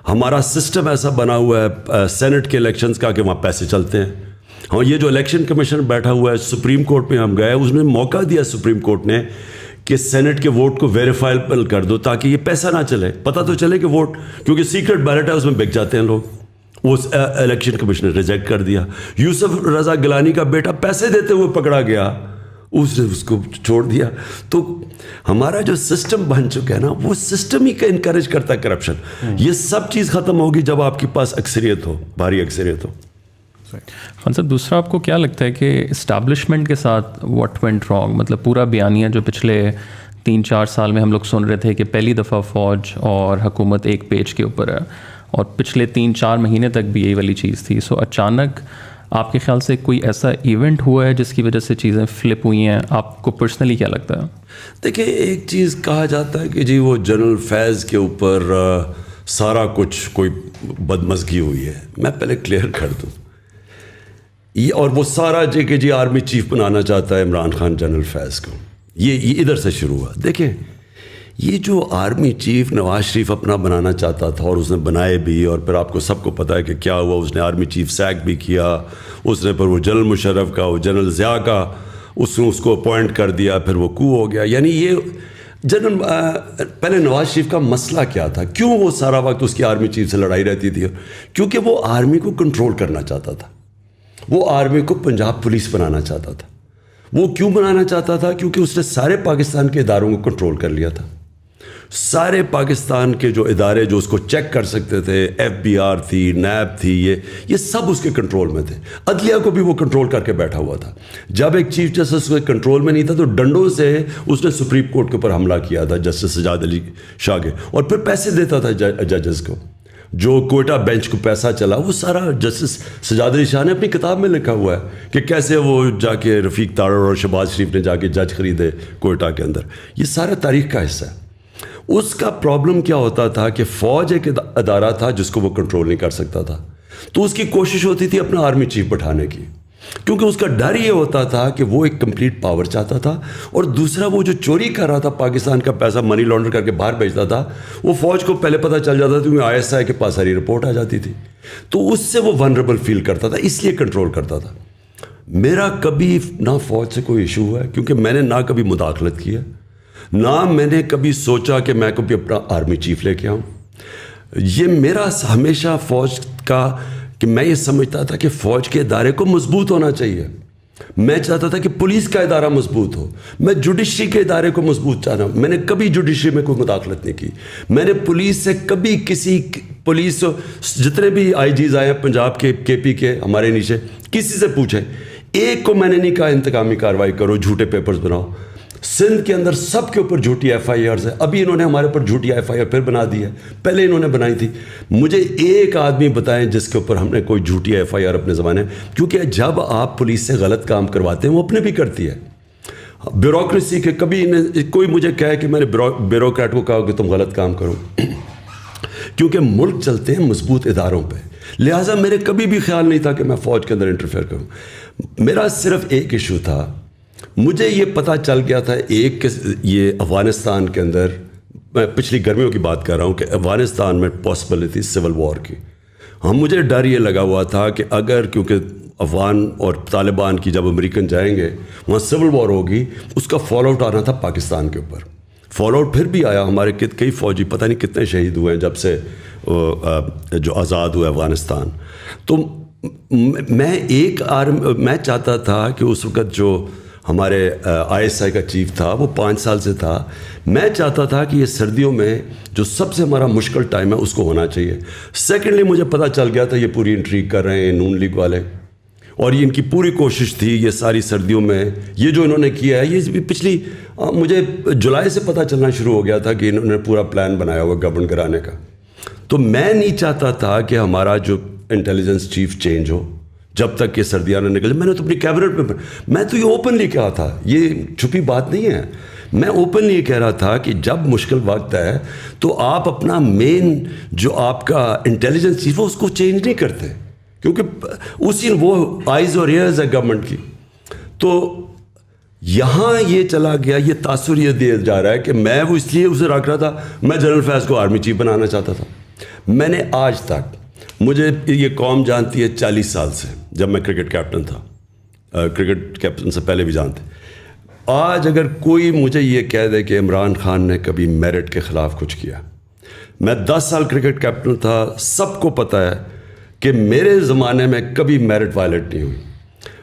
ہمارا سسٹم ایسا بنا ہوا ہے سینٹ کے الیکشنز کا کہ وہاں پیسے چلتے ہیں. ہاں, یہ جو الیکشن کمیشن بیٹھا ہوا ہے, سپریم کورٹ میں ہم گئے, اس نے موقع دیا سپریم کورٹ نے کہ سینٹ کے ووٹ کو ویریفائبل کر دو تاکہ یہ پیسہ نہ چلے. پتہ تو چلے کہ ووٹ, کیونکہ سیکرٹ بیلٹ ہے, اس میں بک جاتے ہیں لوگ, وہ الیکشن کمیشن ریجیکٹ کر دیا. یوسف رضا گیلانی کا بیٹا پیسے دیتے ہوئے پکڑا گیا, اس نے اس کو چھوڑ دیا. تو ہمارا جو سسٹم بن چکا ہے نا, وہ سسٹم ہی کا انکریج کرتا ہے کرپشن. یہ سب چیز ختم ہوگی جب آپ کے پاس اکثریت ہو, بھاری اکثریت ہو. خان صاحب, دوسرا آپ کو کیا لگتا ہے کہ اسٹیبلشمنٹ کے ساتھ واٹ وینٹ رانگ؟ مطلب پورا بیانیہ جو پچھلے 3-4 سال میں ہم لوگ سن رہے تھے کہ پہلی دفعہ فوج اور حکومت ایک پیج کے اوپر ہے, اور پچھلے 3-4 مہینے تک بھی یہی والی چیز تھی. سو اچانک آپ کے خیال سے کوئی ایسا ایونٹ ہوا ہے جس کی وجہ سے چیزیں فلپ ہوئی ہیں؟ آپ کو پرسنلی کیا لگتا ہے؟ دیکھیں, ایک چیز کہا جاتا ہے کہ جی وہ جنرل فیض کے اوپر سارا کچھ کوئی بدمزگی ہوئی ہے. میں پہلے کلیئر کر دوں, یہ اور وہ سارا کہ جی آرمی چیف بنانا چاہتا ہے عمران خان جنرل فیض کو, یہ ادھر سے شروع ہوا. دیکھیں, یہ جو آرمی چیف نواز شریف اپنا بنانا چاہتا تھا اور اس نے بنائے بھی, اور پھر آپ کو سب کو پتہ ہے کہ کیا ہوا, اس نے آرمی چیف سیک بھی کیا, اس نے پھر وہ جنرل مشرف کا, وہ جنرل ضیاء کا, اس نے اس کو اپوائنٹ کر دیا, پھر وہ کو ہو گیا. یعنی یہ جنرل پہلے نواز شریف کا مسئلہ کیا تھا, کیوں وہ سارا وقت اس کی آرمی چیف سے لڑائی رہتی تھی؟ کیونکہ وہ آرمی کو کنٹرول کرنا چاہتا تھا, وہ آرمی کو پنجاب پولیس بنانا چاہتا تھا. وہ کیوں بنانا چاہتا تھا؟ کیونکہ اس نے سارے پاکستان کے اداروں کو کنٹرول کر لیا تھا. سارے پاکستان کے جو ادارے جو اس کو چیک کر سکتے تھے, FBI تھی, نیب تھی, یہ سب اس کے کنٹرول میں تھے. عدلیہ کو بھی وہ کنٹرول کر کے بیٹھا ہوا تھا. جب ایک چیف جسٹس اس کے کنٹرول میں نہیں تھا تو ڈنڈوں سے اس نے سپریم کورٹ کے اوپر حملہ کیا تھا, جسٹس سجاد علی شاہ کے, اور پھر پیسے دیتا تھا ججز کو. جو کوئٹہ بینچ کو پیسہ چلا وہ سارا جسٹس سجاد علی شاہ نے اپنی کتاب میں لکھا ہوا ہے کہ کیسے وہ جا کے رفیق تارڑ اور شہباز شریف نے جا کے جج خریدے کوئٹہ کے اندر. یہ سارا تاریخ کا حصہ ہے. اس کا پرابلم کیا ہوتا تھا کہ فوج ایک ادارہ تھا جس کو وہ کنٹرول نہیں کر سکتا تھا, تو اس کی کوشش ہوتی تھی اپنا آرمی چیف بٹھانے کی, کیونکہ اس کا ڈر یہ ہوتا تھا کہ وہ ایک کمپلیٹ پاور چاہتا تھا. اور دوسرا, وہ جو چوری کر رہا تھا پاکستان کا پیسہ, منی لانڈر کر کے باہر بھیجتا تھا, وہ فوج کو پہلے پتہ چل جاتا تھا, کیونکہ ISI کے پاس ساری رپورٹ آ جاتی تھی. تو اس سے وہ ونربل فیل کرتا تھا, اس لیے کنٹرول کرتا تھا. میرا کبھی نہ فوج سے کوئی ایشو ہوا ہے, کیونکہ میں نے نہ کبھی مداخلت کی ہے, نہ میں نے کبھی سوچا کہ میں کبھی اپنا آرمی چیف لے کے آؤں. یہ میرا ہمیشہ فوج کا کہ میں یہ سمجھتا تھا کہ فوج کے ادارے کو مضبوط ہونا چاہیے. میں چاہتا تھا کہ پولیس کا ادارہ مضبوط ہو, میں جوڈیشری کے ادارے کو مضبوط چاہتا ہوں. میں نے کبھی جوڈیشری میں کوئی مداخلت نہیں کی. میں نے پولیس سے کبھی کسی پولیس جتنے بھی IGs آئے ہیں پنجاب کے, KP کے, ہمارے نیچے, کسی سے پوچھے, ایک کو میں نے نہیں کہا انتقامی کارروائی کرو, جھوٹے پیپرز بناؤ. سندھ کے اندر سب کے اوپر جھوٹی FIRs ہے. ابھی انہوں نے ہمارے اوپر جھوٹی FIR پھر بنا دی ہے, پہلے انہوں نے بنائی تھی. مجھے ایک آدمی بتائیں جس کے اوپر ہم نے کوئی جھوٹی FIR اپنے زمانے, کیونکہ جب آپ پولیس سے غلط کام کرواتے ہیں وہ اپنے بھی کرتی ہے. بیوروکریسی کے کبھی کوئی مجھے کہے کہ میں نے بیوروکریٹ کو کہا کہ تم غلط کام کرو, کیونکہ ملک چلتے ہیں مضبوط اداروں پہ. لہٰذا میرے کبھی بھی خیال نہیں تھا کہ میں فوج کے اندر انٹرفیئر کروں. میرا صرف ایک ایشو تھا, مجھے یہ پتہ چل گیا تھا ایک, یہ افغانستان کے اندر, میں پچھلی گرمیوں کی بات کر رہا ہوں, کہ افغانستان میں پاسبلٹی سول وار کی. مجھے ڈر یہ لگا ہوا تھا کہ اگر, کیونکہ افغان اور طالبان کی جب امریکن جائیں گے وہاں سول وار ہوگی, اس کا فال آؤٹ آنا تھا پاکستان کے اوپر. فال آؤٹ پھر بھی آیا, ہمارے کئی فوجی پتہ نہیں کتنے شہید ہوئے ہیں جب سے جو آزاد ہوا افغانستان. تو میں چاہتا تھا کہ اس وقت جو ہمارے ISI کا چیف تھا وہ 5 سال سے تھا, میں چاہتا تھا کہ یہ سردیوں میں جو سب سے ہمارا مشکل ٹائم ہے اس کو ہونا چاہیے. سیکنڈلی مجھے پتہ چل گیا تھا یہ پوری انٹریگ کر رہے ہیں نون لیگ والے, اور یہ ان کی پوری کوشش تھی یہ ساری سردیوں میں یہ جو انہوں نے کیا ہے. یہ پچھلی مجھے جولائی سے پتہ چلنا شروع ہو گیا تھا کہ انہوں نے پورا پلان بنایا ہوا گورنمنٹ کرانے کا. تو میں نہیں چاہتا تھا کہ ہمارا جو انٹیلیجنس چیف چینج ہو جب تک یہ سردیاں نہ نکلے. میں نے تو اپنی کیبنٹ میں تو یہ اوپنلی کہا تھا, یہ چھپی بات نہیں ہے, میں اوپنلی یہ کہہ رہا تھا کہ جب مشکل وقت ہے تو آپ اپنا مین جو آپ کا انٹیلیجنس چیف ہے اس کو چینج نہیں کرتے, کیونکہ اسی وہ آئیز اور ایئرز ہے گورنمنٹ کی. تو یہاں یہ چلا گیا, یہ تاثر یہ دیا جا رہا ہے کہ میں وہ اس لیے اسے رکھ رہا تھا, میں جنرل فیض کو آرمی چیف بنانا چاہتا تھا. میں نے آج تک, مجھے یہ قوم جانتی ہے 40 سال سے, جب میں کرکٹ کیپٹن تھا, کرکٹ کیپٹن سے پہلے بھی جانتے. آج اگر کوئی مجھے یہ کہہ دے کہ عمران خان نے کبھی میرٹ کے خلاف کچھ کیا, میں 10 سال کرکٹ کیپٹن تھا, سب کو پتہ ہے کہ میرے زمانے میں کبھی میرٹ وائلیٹ نہیں ہوئی.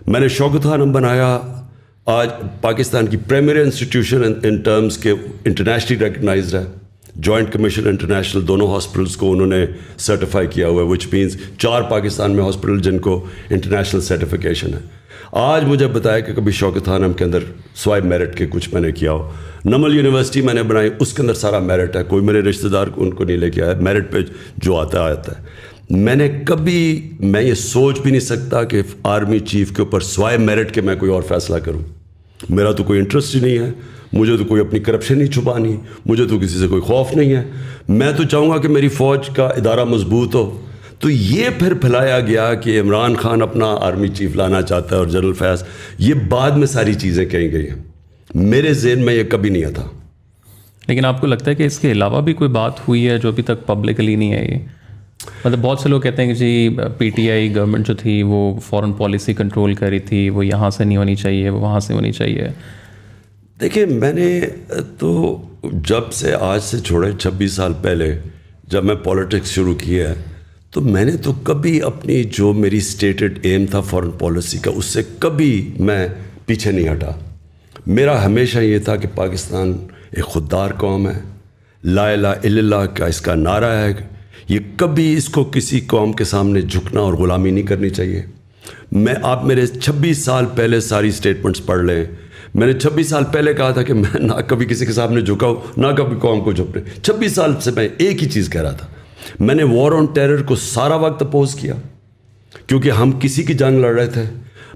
میں نے شوکت خانم بنایا, آج پاکستان کی پریمیئر انسٹیٹیوشن ان ٹرمز کے انٹرنیشنلی ریکگنائزڈ ہے. جوائنٹ کمیشن انٹرنیشنل دونوں ہاسپٹلس کو انہوں نے سرٹیفائی کیا ہوا ہے, وچ مینس 4 پاکستان میں ہاسپٹل جن کو انٹرنیشنل سرٹیفکیشن ہے. آج مجھے بتایا کہ کبھی شوکت خانم کے اندر سوائے میرٹ کے کچھ میں نے کیا ہو. نمل یونیورسٹی میں نے بنائی, اس کے اندر سارا میرٹ ہے, کوئی میرے رشتہ دار ان کو نہیں لے کے آیا, میرٹ پہ جو آتا ہے. میں نے کبھی, میں یہ سوچ بھی نہیں سکتا کہ آرمی چیف کے اوپر سوائے میرٹ کے میں کوئی اور فیصلہ کروں. میرا تو کوئی انٹرسٹ ہی نہیں ہے, مجھے تو کوئی اپنی کرپشن نہیں چھپانی, مجھے تو کسی سے کوئی خوف نہیں ہے. میں تو چاہوں گا کہ میری فوج کا ادارہ مضبوط ہو. تو یہ پھر پھیلایا گیا کہ عمران خان اپنا آرمی چیف لانا چاہتا ہے اور جنرل فیاض, یہ بعد میں ساری چیزیں کہیں گئی ہیں, میرے ذہن میں یہ کبھی نہیں تھا. لیکن آپ کو لگتا ہے کہ اس کے علاوہ بھی کوئی بات ہوئی ہے جو ابھی تک پبلکلی نہیں آئی؟ مطلب بہت سے لوگ کہتے ہیں کہ جی پی ٹی آئی گورنمنٹ جو تھی وہ فارن پالیسی کنٹرول کر رہی تھی, وہ یہاں سے نہیں ہونی چاہیے, وہ وہاں سے ہونی چاہیے. دیکھیں, میں نے تو جب سے آج سے چھوڑے 26 سال پہلے جب میں پولیٹکس شروع کی ہے, تو میں نے تو کبھی اپنی جو میری اسٹیٹڈ ایم تھا فارن پالیسی کا, اس سے کبھی میں پیچھے نہیں ہٹا. میرا ہمیشہ یہ تھا کہ پاکستان ایک خوددار قوم ہے, لا الہ الا اللہ کا اس کا نعرہ ہے, یہ کبھی اس کو کسی قوم کے سامنے جھکنا اور غلامی نہیں کرنی چاہیے. آپ میرے 26 سال پہلے ساری اسٹیٹمنٹس پڑھ لیں. میں نے 26 سال پہلے کہا تھا کہ میں نہ کبھی کسی کے سامنے جھکا ہوں, نہ کبھی قوم کو جھکنے. 26 سال سے میں ایک ہی چیز کہہ رہا تھا. میں نے وار آن ٹیرر کو سارا وقت اپوز کیا, کیونکہ ہم کسی کی جنگ لڑ رہے تھے.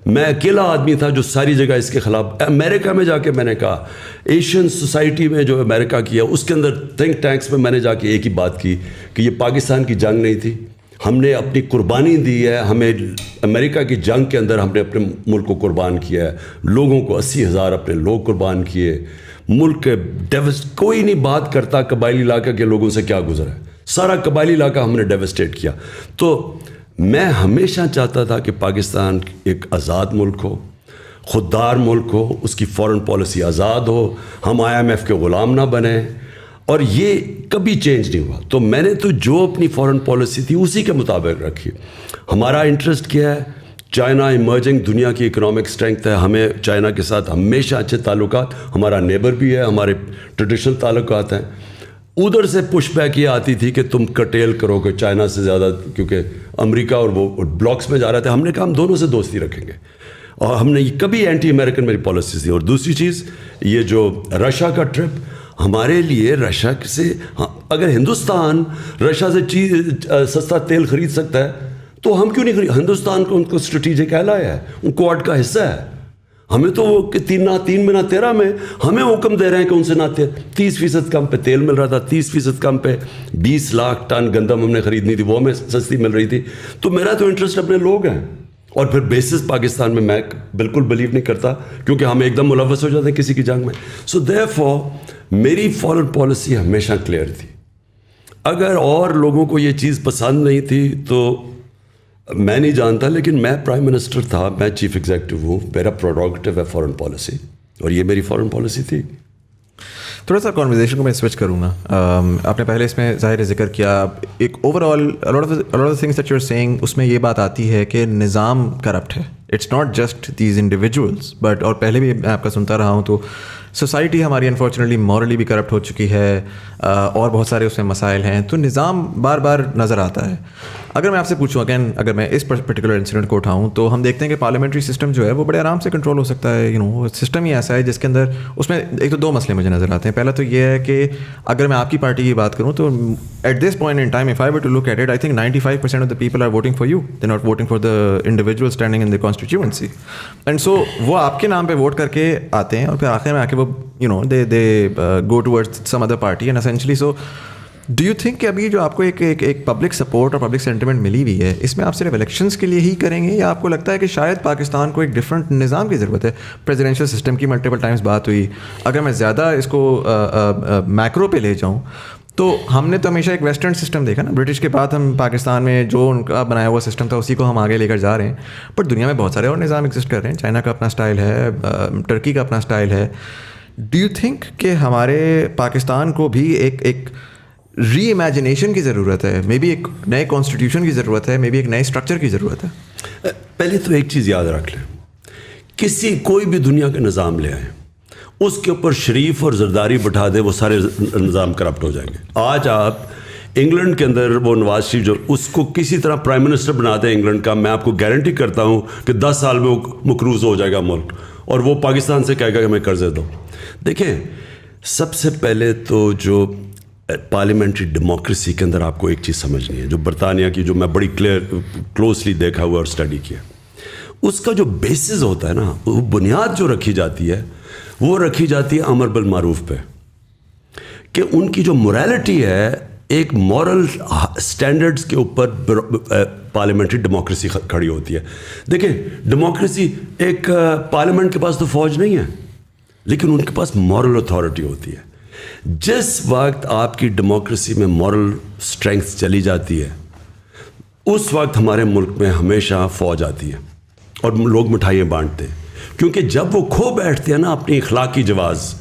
میں اکیلا آدمی تھا جو ساری جگہ اس کے خلاف. امریکہ میں جا کے میں نے کہا, ایشین سوسائٹی میں جو امریکہ کیا, اس کے اندر تھنک ٹینکس میں نے جا کے ایک ہی بات کی کہ یہ پاکستان کی جنگ نہیں تھی, ہم نے اپنی قربانی دی ہے. ہمیں امریکہ کی جنگ کے اندر ہم نے اپنے ملک کو قربان کیا ہے, لوگوں کو 80,000 اپنے لوگ قربان کیے. ملک کے کوئی نہیں بات کرتا قبائلی علاقہ کے لوگوں سے کیا گزرا ہے, سارا قبائلی علاقہ ہم نے ڈیوسٹیٹ کیا. تو میں ہمیشہ چاہتا تھا کہ پاکستان ایک آزاد ملک ہو, خوددار ملک ہو, اس کی فارن پالیسی آزاد ہو, ہم IMF کے غلام نہ بنیں, اور یہ کبھی چینج نہیں ہوا. تو میں نے تو جو اپنی فارن پالیسی تھی اسی کے مطابق رکھی. ہمارا انٹرسٹ کیا ہے؟ چائنا ایمرجنگ دنیا کی اکنامک اسٹرینتھ ہے, ہمیں چائنا کے ساتھ ہمیشہ اچھے تعلقات, ہمارا نیبر بھی ہے, ہمارے ٹریڈیشنل تعلقات ہیں. ادھر سے پش بیک یہ آتی تھی کہ تم کٹیل کرو کہ چائنا سے زیادہ, کیونکہ امریکہ اور وہ بلاکس میں جا رہے تھے. ہم نے کہا ہم دونوں سے دوستی رکھیں گے, اور ہم نے کبھی اینٹی امریکن میری پالیسی تھی. اور دوسری چیز یہ جو رشیا کا ٹرپ, ہمارے لیے رشیا سے, اگر ہندوستان رشیا سے سستا تیل خرید سکتا ہے تو ہم کیوں نہیں خرید؟ ہندوستان کو ان کو اسٹریٹجک ایلائی ہے, ان کوڈ کا حصہ ہے. ہمیں تو وہ 3 میں نہ 13 میں ہمیں حکم دے رہے ہیں کہ ان سے نہ 30% کم پہ تیل مل رہا تھا, 30% کم پہ 20 لاکھ ٹن گندم ہم نے خریدنی تھی, وہ ہمیں سستی مل رہی تھی. تو میرا تو انٹرسٹ اپنے لوگ ہیں. اور پھر بیسس پاکستان میں بالکل بلیو نہیں کرتا, کیونکہ ہم ایک دم ملوث ہو جاتے ہیں کسی کی جنگ میں. سو دیئرفور میری فارن پالیسی ہمیشہ کلیئر تھی. اگر اور لوگوں کو یہ چیز پسند نہیں تھی تو میں نہیں جانتا, لیکن میں پرائم منسٹر تھا, میں چیف ایگزیکٹو ہوں, میرا پروڈکٹیو ہے فارن پالیسی, اور یہ میری فارن پالیسی تھی. تھوڑا سا کانورزیشن کو میں سوئچ کروں گا. آپ نے پہلے اس میں ظاہر ذکر کیا ایک overall things that you are seeing, اس میں یہ بات آتی ہے کہ نظام کرپٹ ہے. It's not just these individuals but, اور پہلے بھی میں آپ کا سنتا رہا ہوں, تو سوسائٹی ہماری انفارچونیٹلی مورلی بھی کرپٹ ہو چکی ہے, اور بہت سارے اس میں مسائل ہیں. تو نظام بار بار نظر آتا ہے. اگر میں آپ سے پوچھوں اگین, اگر میں اس پرٹیکولر انسیڈنٹ کو اٹھاؤں, تو ہم دیکھتے ہیں کہ پارلیمنٹری سسٹم جو ہے وہ بڑے آرام سے کنٹرول ہو سکتا ہے. سسٹم ہی ایسا ہے جس کے اندر اس میں ایک تو 2 مسئلے مجھے نظر آتے ہیں. پہلا تو یہ ہے کہ اگر میں آپ کی پارٹی کی بات کروں تو at this point in time, if I were to look at it, I think 95% of the people are voting for you, they not voting for the individual standing in the constituency. And so وہ آپ کے نام پہ ووٹ کر کے آتے ہیں, اور پھر آخر میں آ کے وہ they go towards some other party and essentially so do you think کہ ابھی جو آپ کو ایک پبلک سپورٹ اور پبلک سینٹیمنٹ ملی ہوئی ہے, اس میں آپ صرف الیکشنز کے لیے ہی کریں گے, یا آپ کو لگتا ہے کہ شاید پاکستان کو ایک ڈفرینٹ نظام کی ضرورت ہے؟ پریزیڈینشیل سسٹم کی ملٹیپل ٹائمز بات ہوئی. اگر میں زیادہ اس کو میکرو پہ لے جاؤں تو ہم نے تو ہمیشہ ایک ویسٹرن سسٹم دیکھا نا, برٹش کے بعد ہم پاکستان میں جو ان کا بنایا ہوا سسٹم تھا اسی کو ہم آگے لے کر جا رہے ہیں. بٹ دنیا میں بہت سارے اور نظام ایگزسٹ کر رہے ہیں. چائنا کا اپنا اسٹائل ہے, ٹرکی کا اپنا اسٹائل ہے. ڈو یو تھنک کہ ہمارے پاکستان کو بھی ایک ری امیجنیشن کی ضرورت ہے, مے بی ایک نئے کانسٹیٹیوشن کی ضرورت ہے, مے بی ایک نئے اسٹرکچر کی ضرورت ہے. پہلے تو ایک چیز یاد رکھ لیں, کوئی بھی دنیا کا نظام لے آئیں, اس کے اوپر شریف اور زرداری بٹھا دیں, وہ سارے نظام کرپٹ ہو جائیں گے. آج آپ انگلینڈ کے اندر وہ نواز شریف جو اس کو کسی طرح پرائم منسٹر بنا دیں انگلینڈ کا, میں آپ کو گارنٹی کرتا ہوں کہ 10 سال میں وہ مقروض ہو جائے گا ملک, اور وہ پاکستان سے کہے گا کہ ہمیں قرضے دو. دیکھیں, سب سے پہلے تو جو پارلیمنٹری ڈیموکریسی کے اندر آپ کو ایک چیز سمجھنی ہے, جو برطانیہ کی, جو میں بڑی کلوزلی دیکھا ہوا اور اسٹڈی کیا, اس کا جو بیسز ہوتا ہے نا, وہ بنیاد جو رکھی جاتی ہے وہ رکھی جاتی ہے امر بالمعروف پہ, کہ ان کی جو موریلٹی ہے ایک مورل سٹینڈرڈز کے اوپر پارلیمنٹری ڈیموکریسی کھڑی ہوتی ہے. دیکھیں, ڈیموکریسی ایک پارلیمنٹ کے پاس تو فوج نہیں ہے, لیکن ان کے پاس مورل اتھارٹی ہوتی ہے. جس وقت آپ کی ڈیموکریسی میں مورل اسٹرینگتھ چلی جاتی ہے, اس وقت ہمارے ملک میں ہمیشہ فوج آتی ہے اور لوگ مٹھائیاں بانٹتے ہیں, کیونکہ جب وہ کھو بیٹھتے ہیں نا اپنی اخلاقی جواز,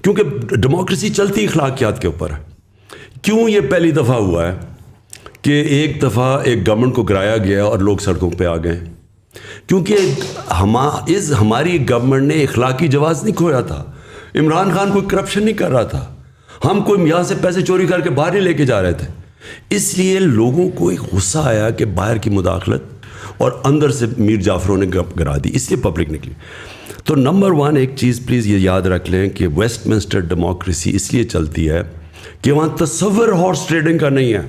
کیونکہ ڈیموکریسی چلتی اخلاقیات کے اوپر ہے. کیوں یہ پہلی دفعہ ہوا ہے کہ ایک دفعہ ایک گورنمنٹ کو گرایا گیا اور لوگ سڑکوں پہ آ گئے؟ کیونکہ ہماری گورنمنٹ نے اخلاقی جواز نہیں کھویا تھا. عمران خان کوئی کرپشن نہیں کر رہا تھا, ہم کوئی یہاں سے پیسے چوری کر کے باہر نہیں لے کے جا رہے تھے. اس لیے لوگوں کو ایک غصہ آیا کہ باہر کی مداخلت اور اندر سے میر جعفروں نے گرا دی, اس لیے پبلک نکلی. تو نمبر 1 ایک چیز پلیز یہ یاد رکھ لیں کہ ویسٹ منسٹر ڈیموکریسی اس لیے چلتی ہے کہ وہاں تصور ہارس ٹریڈنگ کا نہیں ہے.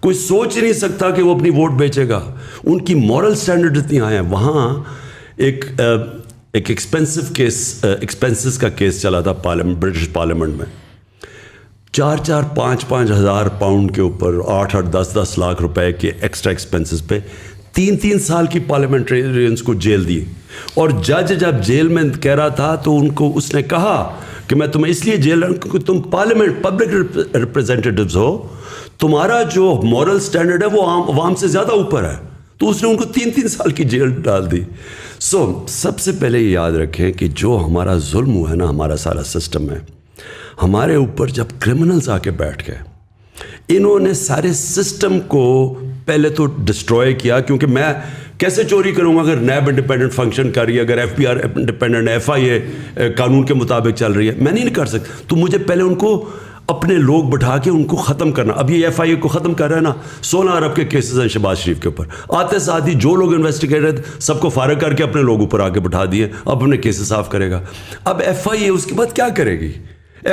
کوئی سوچ نہیں سکتا کہ وہ اپنی ووٹ بیچے گا. ان کی مورل سٹینڈرڈ اتنی ہائی ہیں. وہاں ایک ایکسپینسز کا کیس چلا تھا برٹش پارلیمنٹ میں, 4-5 ہزار پاؤنڈ کے اوپر 8-8 10 لاکھ روپے کے ایکسٹرا ایکسپینسز پہ 3 سال کی پارلیمنٹرینز کو جیل دی. اور جج جب جیل میں کہہ رہا تھا تو اس نے کہا کہ میں تمہیں اس لیے جیل رہا ہوں کیونکہ تم پارلیمنٹ پبلک ریپرزینٹیٹیوز ہو, تمہارا جو مورل سٹینڈرڈ ہے وہ عوام سے زیادہ اوپر ہے. تو اس نے ان کو 3 سال کی جیل ڈال دی. سب سے پہلے یہ یاد رکھیں کہ جو ہمارا ظلم ہوا ہے نا, ہمارا سارا سسٹم ہے, ہمارے اوپر جب کرمنلز آ کے بیٹھ گئے, انہوں نے سارے سسٹم کو پہلے تو ڈسٹروائے کیا. کیونکہ میں کیسے چوری کروں گا اگر نیب انڈیپینڈنٹ فنکشن کر رہی ہے, اگر F B R independent, FIA قانون کے مطابق چل رہی ہے, میں نہیں کر سکتا. تو مجھے پہلے ان کو اپنے لوگ بٹھا کے ان کو ختم کرنا. اب یہ FIA کو ختم کر رہا ہے نا, 16 ارب کے کیسز ہیں شہباز شریف کے اوپر. آتے ساتھ ہی جو لوگ انویسٹیگیٹر سب کو فارغ کر کے اپنے لوگ اوپر آ کے بٹھا دیے, اب اپنے کیسز صاف کرے گا. اب FIA اس کے بعد کیا کرے گی؟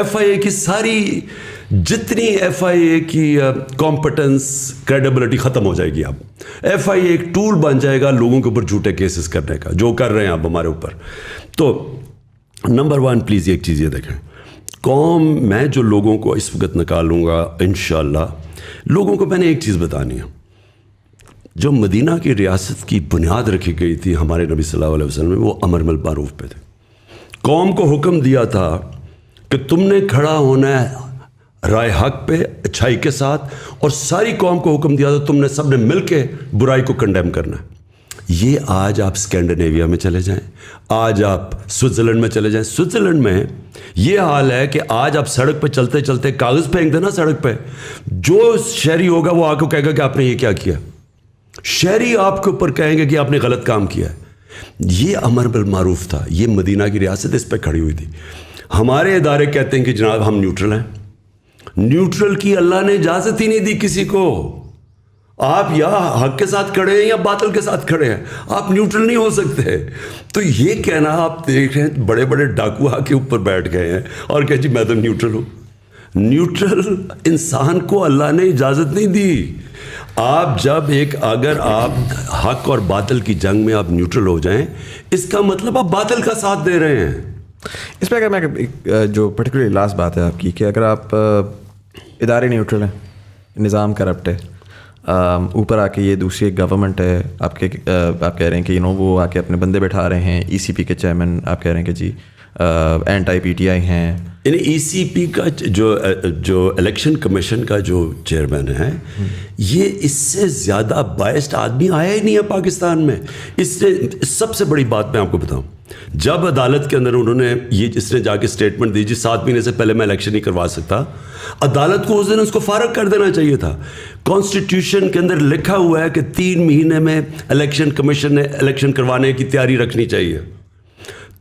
FIA کی ساری جتنی FIA کی کمپٹنس کریڈیبلٹی ختم ہو جائے گی. اب FIA ایک ٹول بن جائے گا لوگوں کے اوپر جھوٹے کیسز کرنے کا, جو کر رہے ہیں اب ہمارے اوپر. تو نمبر 1 پلیز ایک چیز یہ دیکھیں, قوم میں جو لوگوں کو اس وقت نکالوں گا انشاءاللہ, لوگوں کو میں نے ایک چیز بتانی ہے. جو مدینہ کی ریاست کی بنیاد رکھی گئی تھی ہمارے نبی صلی اللہ علیہ وسلم میں, وہ امر بالمعروف پہ تھے. قوم کو حکم دیا تھا کہ تم نے کھڑا ہونا ہے رائے حق پہ اچھائی کے ساتھ, اور ساری قوم کو حکم دیا تھا تم نے سب نے مل کے برائی کو کنڈیم کرنا ہے. یہ آج آپ اسکینڈینیویا میں چلے جائیں, آج آپ سوئٹزرلینڈ میں چلے جائیں. سوئٹزرلینڈ میں یہ حال ہے کہ آج آپ سڑک پہ چلتے چلتے کاغذ پھینک دینا سڑک پہ, جو شہری ہوگا وہ آ کے کہے گا کہ آپ نے یہ کیا کیا. شہری آپ کے اوپر کہیں گے کہ آپ نے غلط کام کیا ہے. یہ امر بالمعروف تھا. یہ مدینہ کی ریاست اس پہ کھڑی ہوئی تھی. ہمارے ادارے کہتے ہیں کہ جناب ہم نیوٹرل ہیں. نیوٹرل کی اللہ نے اجازت ہی نہیں دی کسی کو. آپ یا حق کے ساتھ کھڑے ہیں یا باطل کے ساتھ کھڑے ہیں, آپ نیوٹرل نہیں ہو سکتے. تو یہ کہنا, آپ دیکھ رہے ہیں بڑے بڑے ڈاکو آ کے اوپر بیٹھ گئے ہیں اور کہ جی میں تو نیوٹرل ہوں. نیوٹرل انسان کو اللہ نے اجازت نہیں دی. آپ جب اگر آپ حق اور باطل کی جنگ میں آپ نیوٹرل ہو جائیں, اس کا مطلب آپ باطل کا ساتھ دے رہے ہیں. اس پہ اگر میں جو پرٹیکولرلی لاسٹ بات ہے آپ کی, کہ اگر آپ ادارے نیوٹرل ہیں, نظام کرپٹ ہے, اوپر آ کے یہ دوسری گورنمنٹ ہے, آپ کہہ رہے ہیں کہ وہ آ کے اپنے بندے بیٹھا رہے ہیں, ECP کے چیئرمین آپ کہہ رہے ہیں کہ جی اینٹی پی ٹی آئی ہیں. یعنی ای سی پی کا جو الیکشن کمیشن کا جو چیئرمین ہے, یہ اس سے زیادہ بائسڈ آدمی آیا ہی نہیں ہے پاکستان میں. اس نے سب سے بڑی بات میں آپ کو بتاؤں, جب عدالت کے اندر انہوں نے اس نے جا کے اسٹیٹمنٹ دی 7 مہینے سے پہلے میں الیکشن نہیں کروا سکتا, عدالت کو اس دن اس کو فارغ کر دینا چاہیے تھا. کانسٹیٹیوشن کے اندر لکھا ہوا ہے کہ 3 مہینے میں الیکشن کمیشن نے الیکشن کروانے کی تیاری رکھنی چاہیے.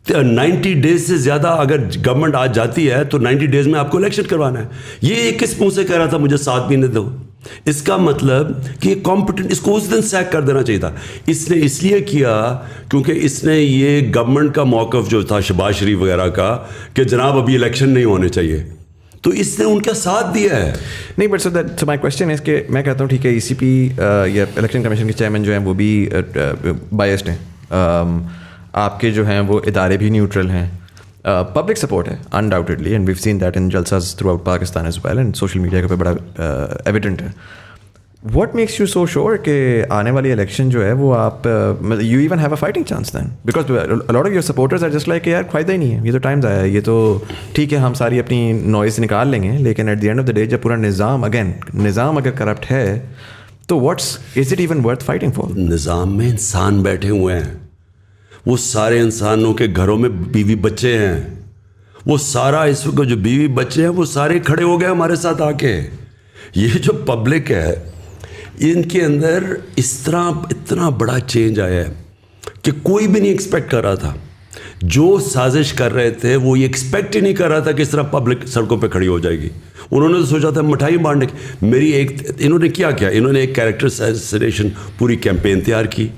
90 ڈیز سے زیادہ اگر گورنمنٹ آج جاتی ہے تو 90 ڈیز میں آپ کو الیکشن کروانا ہے. یہ کس منہ سے کہہ رہا تھا مجھے 7 مہینے دو؟ اس کا مطلب کہ کمپٹنٹ, اس کو اس دن سیک کر دینا چاہیے تھا. اس نے اس لیے کیا کیونکہ اس نے یہ گورنمنٹ کا موقف جو تھا شہباز شریف وغیرہ کا کہ جناب ابھی الیکشن نہیں ہونے چاہیے, تو اس نے ان کا ساتھ دیا ہے. نہیں but so my question is کہ میں کہتا ہوں ٹھیک ہے ای سی پی یا الیکشن کمیشن کے چیئرمین جو ہیں وہ بھی بائسڈ ہیں, آپ کے جو ہیں وہ ادارے بھی نیوٹرل ہیں, پبلک سپورٹ ہے undoubtedly, and we've seen that in جلساز throughout Pakistan as well, and social media کے پہ بڑا ایویڈنٹ ہے. What makes you so sure کہ آنے والی الیکشن جو ہے وہ آپ you even have a fighting chance then, because lot of your supporters are just like کہ یار فائدہ ہی نہیں ہے, یہ تو ٹائمز آیا ہے, یہ تو ٹھیک ہے ہم ساری اپنی نوائز نکال لیں گے, لیکن at the end of the day جب پورا نظام اگر کرپٹ ہے تو what's is it even worth fighting for? نظام میں انسان بیٹھے ہوئے ہیں, وہ سارے انسانوں کے گھروں میں بیوی بچے ہیں, وہ سارا اس وقت جو بیوی بچے ہیں وہ سارے کھڑے ہو گئے ہمارے ساتھ آ کے. یہ جو پبلک ہے ان کے اندر اس طرح اتنا بڑا چینج آیا ہے کہ کوئی بھی نہیں ایکسپیکٹ کر رہا تھا. جو سازش کر رہے تھے وہ یہ ایکسپیکٹ ہی نہیں کر رہا تھا کہ اس طرح پبلک سڑکوں پہ کھڑی ہو جائے گی. انہوں نے تو سوچا تھا مٹھائی بانٹنے کی. انہوں نے کیا انہوں نے ایک کیریکٹر اسیسینیشن پوری کیمپین تیار کی.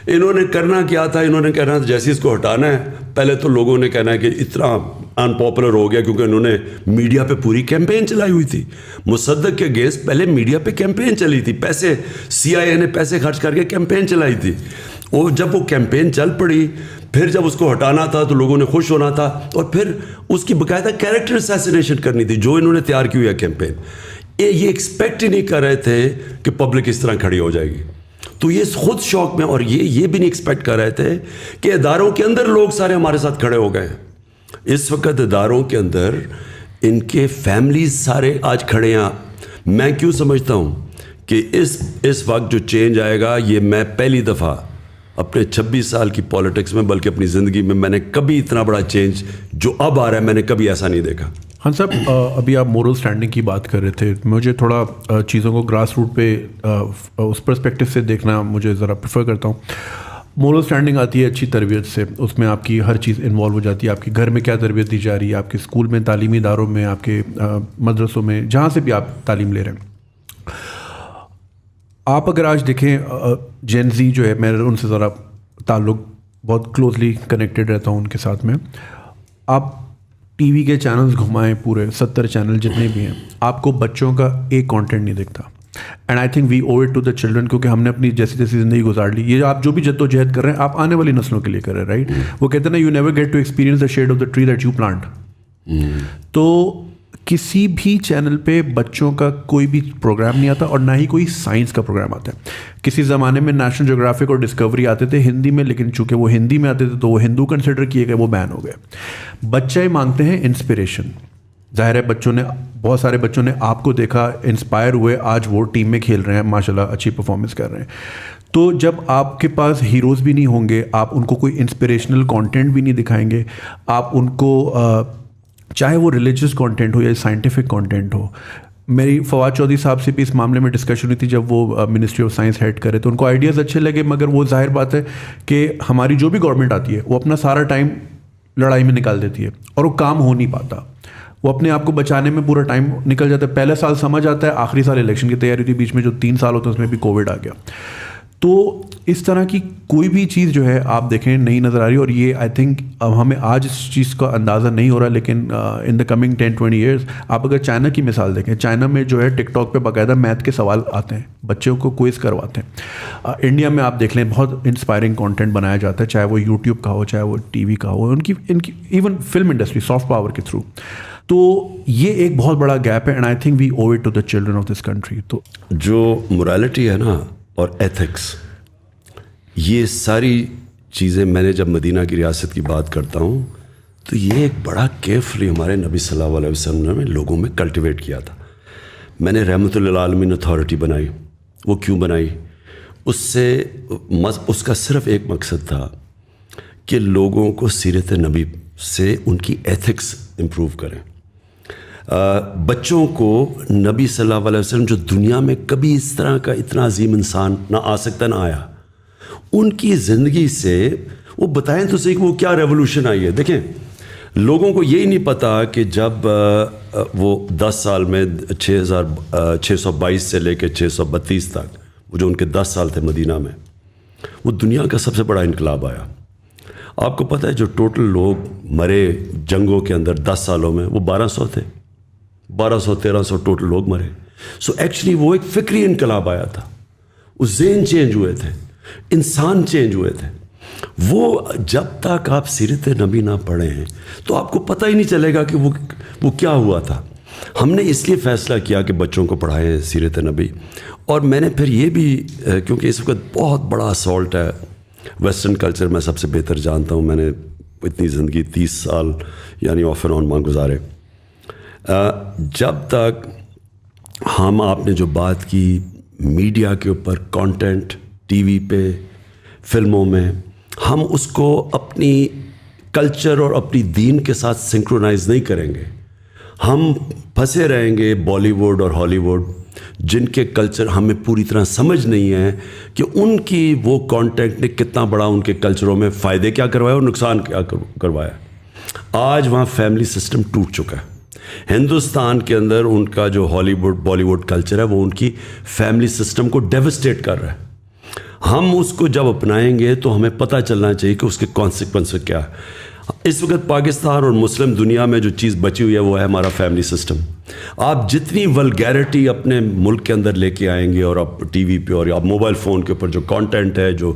انہوں نے کرنا کیا تھا, انہوں نے کہنا تھا جیسے اس کو ہٹانا ہے, پہلے تو لوگوں نے کہنا ہے کہ اتنا ان پاپولر ہو گیا کیونکہ انہوں نے میڈیا پہ پوری کیمپین چلائی ہوئی تھی. مصدق کے اگینسٹ پہلے میڈیا پہ کیمپین چلی تھی, پیسے سی آئی اے نے پیسے خرچ کر کے کیمپین چلائی تھی. اور جب وہ کیمپین چل پڑی, پھر جب اس کو ہٹانا تھا تو لوگوں نے خوش ہونا تھا, اور پھر اس کی باقاعدہ کیریکٹر اسیسینیشن کرنی تھی جو انہوں نے تیار کی ہوئی ہے کیمپین. یہ ایکسپیکٹ ہی نہیں کر رہے تھے کہ پبلک اس طرح کھڑی ہو جائے گی. تو یہ خود شوق میں, اور یہ بھی نہیں ایکسپیکٹ کر رہے تھے کہ اداروں کے اندر لوگ سارے ہمارے ساتھ کھڑے ہو گئے ہیں. اس وقت اداروں کے اندر ان کے فیملیز سارے آج کھڑے ہیں. میں کیوں سمجھتا ہوں کہ اس وقت جو چینج آئے گا, یہ میں پہلی دفعہ اپنے 26 سال کی پالیٹکس میں, بلکہ اپنی زندگی میں نے کبھی اتنا بڑا چینج جو اب آ رہا ہے میں نے کبھی ایسا نہیں دیکھا. خان صاحب, ابھی آپ مورل اسٹینڈنگ کی بات کر رہے تھے, مجھے تھوڑا چیزوں کو گراس روٹ پہ اس پرسپیکٹو سے دیکھنا مجھے ذرا پریفر کرتا ہوں. مورل اسٹینڈنگ آتی ہے اچھی تربیت سے, اس میں آپ کی ہر چیز انوالو ہو جاتی ہے. آپ کے گھر میں کیا تربیت دی جا رہی ہے, آپ کے اسکول میں, تعلیمی اداروں میں, آپ کے مدرسوں میں, جہاں سے بھی آپ تعلیم لے رہے ہیں. آپ اگر آج دیکھیں جین زی جو ہے, میں ان سے ذرا تعلق بہت کلوزلی کنیکٹیڈ رہتا ہوں ان کے ساتھ میں. آپ ٹی وی کے چینلز گھمائیں, پورے 70 چینل جتنے بھی ہیں, آپ کو بچوں کا ایک کانٹینٹ نہیں دکھتا. And I think we owe it to the children, کیونکہ ہم نے اپنی جیسی زندگی گزار لی. یہ آپ جو بھی جد و جہد کر رہے ہیں آپ آنے والی نسلوں کے لیے کر رہے ہیں, رائٹ؟ وہ کہتے ہیں نا, you never get to experience the shade of the tree that you plant. تو کسی بھی چینل پہ بچوں کا کوئی بھی پروگرام نہیں آتا, اور نہ ہی کوئی سائنس کا پروگرام آتا ہے. کسی زمانے میں نیشنل جیوگرافک اور ڈسکوری آتے تھے ہندی میں, لیکن چونکہ وہ ہندی میں آتے تھے تو وہ ہندو کنسیڈر کیے گئے, وہ بین ہو گئے. بچے مانگتے ہیں انسپریشن. ظاہر ہے بچوں نے, بہت سارے بچوں نے آپ کو دیکھا, انسپائر ہوئے, آج وہ ٹیم میں کھیل رہے ہیں, ماشاءاللہ اچھی پرفارمنس کر رہے ہیں. تو جب آپ کے پاس ہیروز بھی نہیں ہوں گے, آپ ان کو کوئی انسپریشنل کانٹینٹ بھی نہیں دکھائیں گے, آپ ان کو چاہے وہ ریلیجیس کانٹینٹ ہو یا سائنٹیفک کانٹینٹ ہو. میری فواد چودھری صاحب سے بھی اس معاملے میں ڈسکشن ہوئی تھی جب وہ منسٹری آف سائنس ہیڈ کرے, تو ان کو آئیڈیاز اچھے لگے, مگر وہ ظاہر بات ہے کہ ہماری جو بھی گورنمنٹ آتی ہے وہ اپنا سارا ٹائم لڑائی میں نکال دیتی ہے, اور وہ کام ہو نہیں پاتا. وہ اپنے آپ کو بچانے میں پورا ٹائم نکل جاتا ہے. پہلے سال سمجھ آتا ہے, آخری سال الیکشن کی تیاری ہوتی ہے, بیچ میں جو 3 سال ہوتے ہیں اس میں بھی کووڈ آ گیا. تو اس طرح کی کوئی بھی چیز جو ہے آپ دیکھیں نہیں نظر آ رہی. اور یہ آئی تھنک ہمیں آج اس چیز کا اندازہ نہیں ہو رہا, لیکن ان دا کمنگ 10-20 ایئرس آپ اگر چائنا کی مثال دیکھیں, چائنا میں جو ہے ٹک ٹاک پہ باقاعدہ میتھ کے سوال آتے ہیں, بچوں کو کوئز کرواتے ہیں. انڈیا میں آپ دیکھ لیں بہت انسپائرنگ کانٹینٹ بنایا جاتا ہے, چاہے وہ یوٹیوب کا ہو, چاہے وہ ٹی وی کا ہو, ان کی even film industry soft power کے تھرو. تو یہ ایک بہت بڑا گیپ ہے, and I think we owe it to the children of this country. تو جو morality ہے نا اور ایتھکس, یہ ساری چیزیں میں نے جب مدینہ کی ریاست کی بات کرتا ہوں تو یہ ایک بڑا کیئرفلی ہمارے نبی صلی اللہ علیہ وسلم نے لوگوں میں کلٹیویٹ کیا تھا. میں نے رحمۃ للعالمین اتھارٹی بنائی. وہ کیوں بنائی؟ اس کا صرف ایک مقصد تھا کہ لوگوں کو سیرت نبی سے ان کی ایتھکس امپروو کریں. بچوں کو نبی صلی اللہ علیہ وسلم جو دنیا میں کبھی اس طرح کا اتنا عظیم انسان نہ آ سکتا نہ آیا, ان کی زندگی سے وہ بتائیں تو صحیح کہ وہ کیا ریولوشن آئی ہے. دیکھیں, لوگوں کو یہی نہیں پتا کہ جب وہ 10 سال میں 622 سے لے کے 632 تک, وہ جو ان کے 10 سال تھے مدینہ میں, وہ دنیا کا سب سے بڑا انقلاب آیا. آپ کو پتہ ہے جو ٹوٹل لوگ مرے جنگوں کے اندر 10 سالوں میں, وہ 1200 تھے. 1200-1300 ٹوٹل لوگ مرے. سو ایکچولی وہ ایک فکری انقلاب آیا تھا. وہ ذہن چینج ہوئے تھے, انسان چینج ہوئے تھے. وہ جب تک آپ سیرت نبی نہ پڑھیں تو آپ کو پتہ ہی نہیں چلے گا کہ وہ کیا ہوا تھا. ہم نے اس لیے فیصلہ کیا کہ بچوں کو پڑھائیں سیرت نبی. اور میں نے پھر یہ بھی, کیونکہ اس وقت بہت بڑا اسالٹ ہے ویسٹرن کلچر, میں سب سے بہتر جانتا ہوں, میں نے اتنی زندگی 30 سال یعنی آف اینڈ آن وہاں گزارے. جب تک آپ نے جو بات کی میڈیا کے اوپر, کانٹینٹ ٹی وی پہ, فلموں میں, ہم اس کو اپنی کلچر اور اپنی دین کے ساتھ سنکرونائز نہیں کریں گے. ہم پھنسے رہیں گے بالی ووڈ اور ہالی ووڈ, جن کے کلچر ہمیں پوری طرح سمجھ نہیں ہے کہ ان کی وہ کانٹینٹ نے کتنا بڑا ان کے کلچروں میں فائدے کیا کروایا اور نقصان کیا کروایا. آج وہاں فیملی سسٹم ٹوٹ چکا ہے. ہندوستان کے اندر ان کا جو ہالی ووڈ بالی ووڈ کلچر ہے وہ ان کی فیملی سسٹم کو ڈیوسٹیٹ کر رہا ہے. ہم اس کو جب اپنائیں گے تو ہمیں پتہ چلنا چاہیے کہ اس کے کانسیکوینس کیا ہے. اس وقت پاکستان اور مسلم دنیا میں جو چیز بچی ہوئی ہے وہ ہے ہمارا فیملی سسٹم. آپ جتنی ولگیرٹی اپنے ملک کے اندر لے کے آئیں گے, اور آپ ٹی وی پہ اور آپ موبائل فون کے اوپر جو کانٹینٹ ہے, جو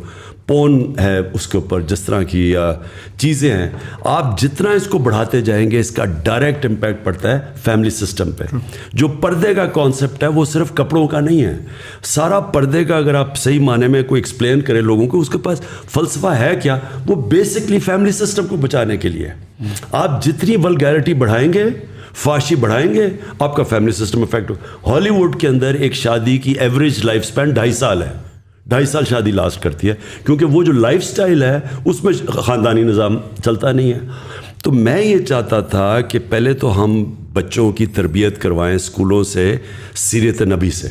پون ہے اس کے اوپر جس طرح کی چیزیں ہیں, آپ جتنا اس کو بڑھاتے جائیں گے اس کا ڈائریکٹ امپیکٹ پڑتا ہے فیملی سسٹم پہ. جو پردے کا کانسیپٹ ہے وہ صرف کپڑوں کا نہیں ہے. سارا پردے کا اگر آپ صحیح معنی میں کوئی ایکسپلین کریں لوگوں کو, اس کے پاس فلسفہ ہے کیا, وہ بیسکلی فیملی سسٹم کو بچانے کے لیے. آپ جتنی ولگیرٹی بڑھائیں گے, فحاشی بڑھائیں گے, آپ کا فیملی سسٹم افیکٹ ہو. ہالی ووڈ کے اندر ایک شادی کی ایوریج لائف سپین 2.5 سال ہے. 2.5 سال شادی لاسٹ کرتی ہے, کیونکہ وہ جو لائف سٹائل ہے اس میں خاندانی نظام چلتا نہیں ہے. تو میں یہ چاہتا تھا کہ پہلے تو ہم بچوں کی تربیت کروائیں اسکولوں سے سیرت نبی سے,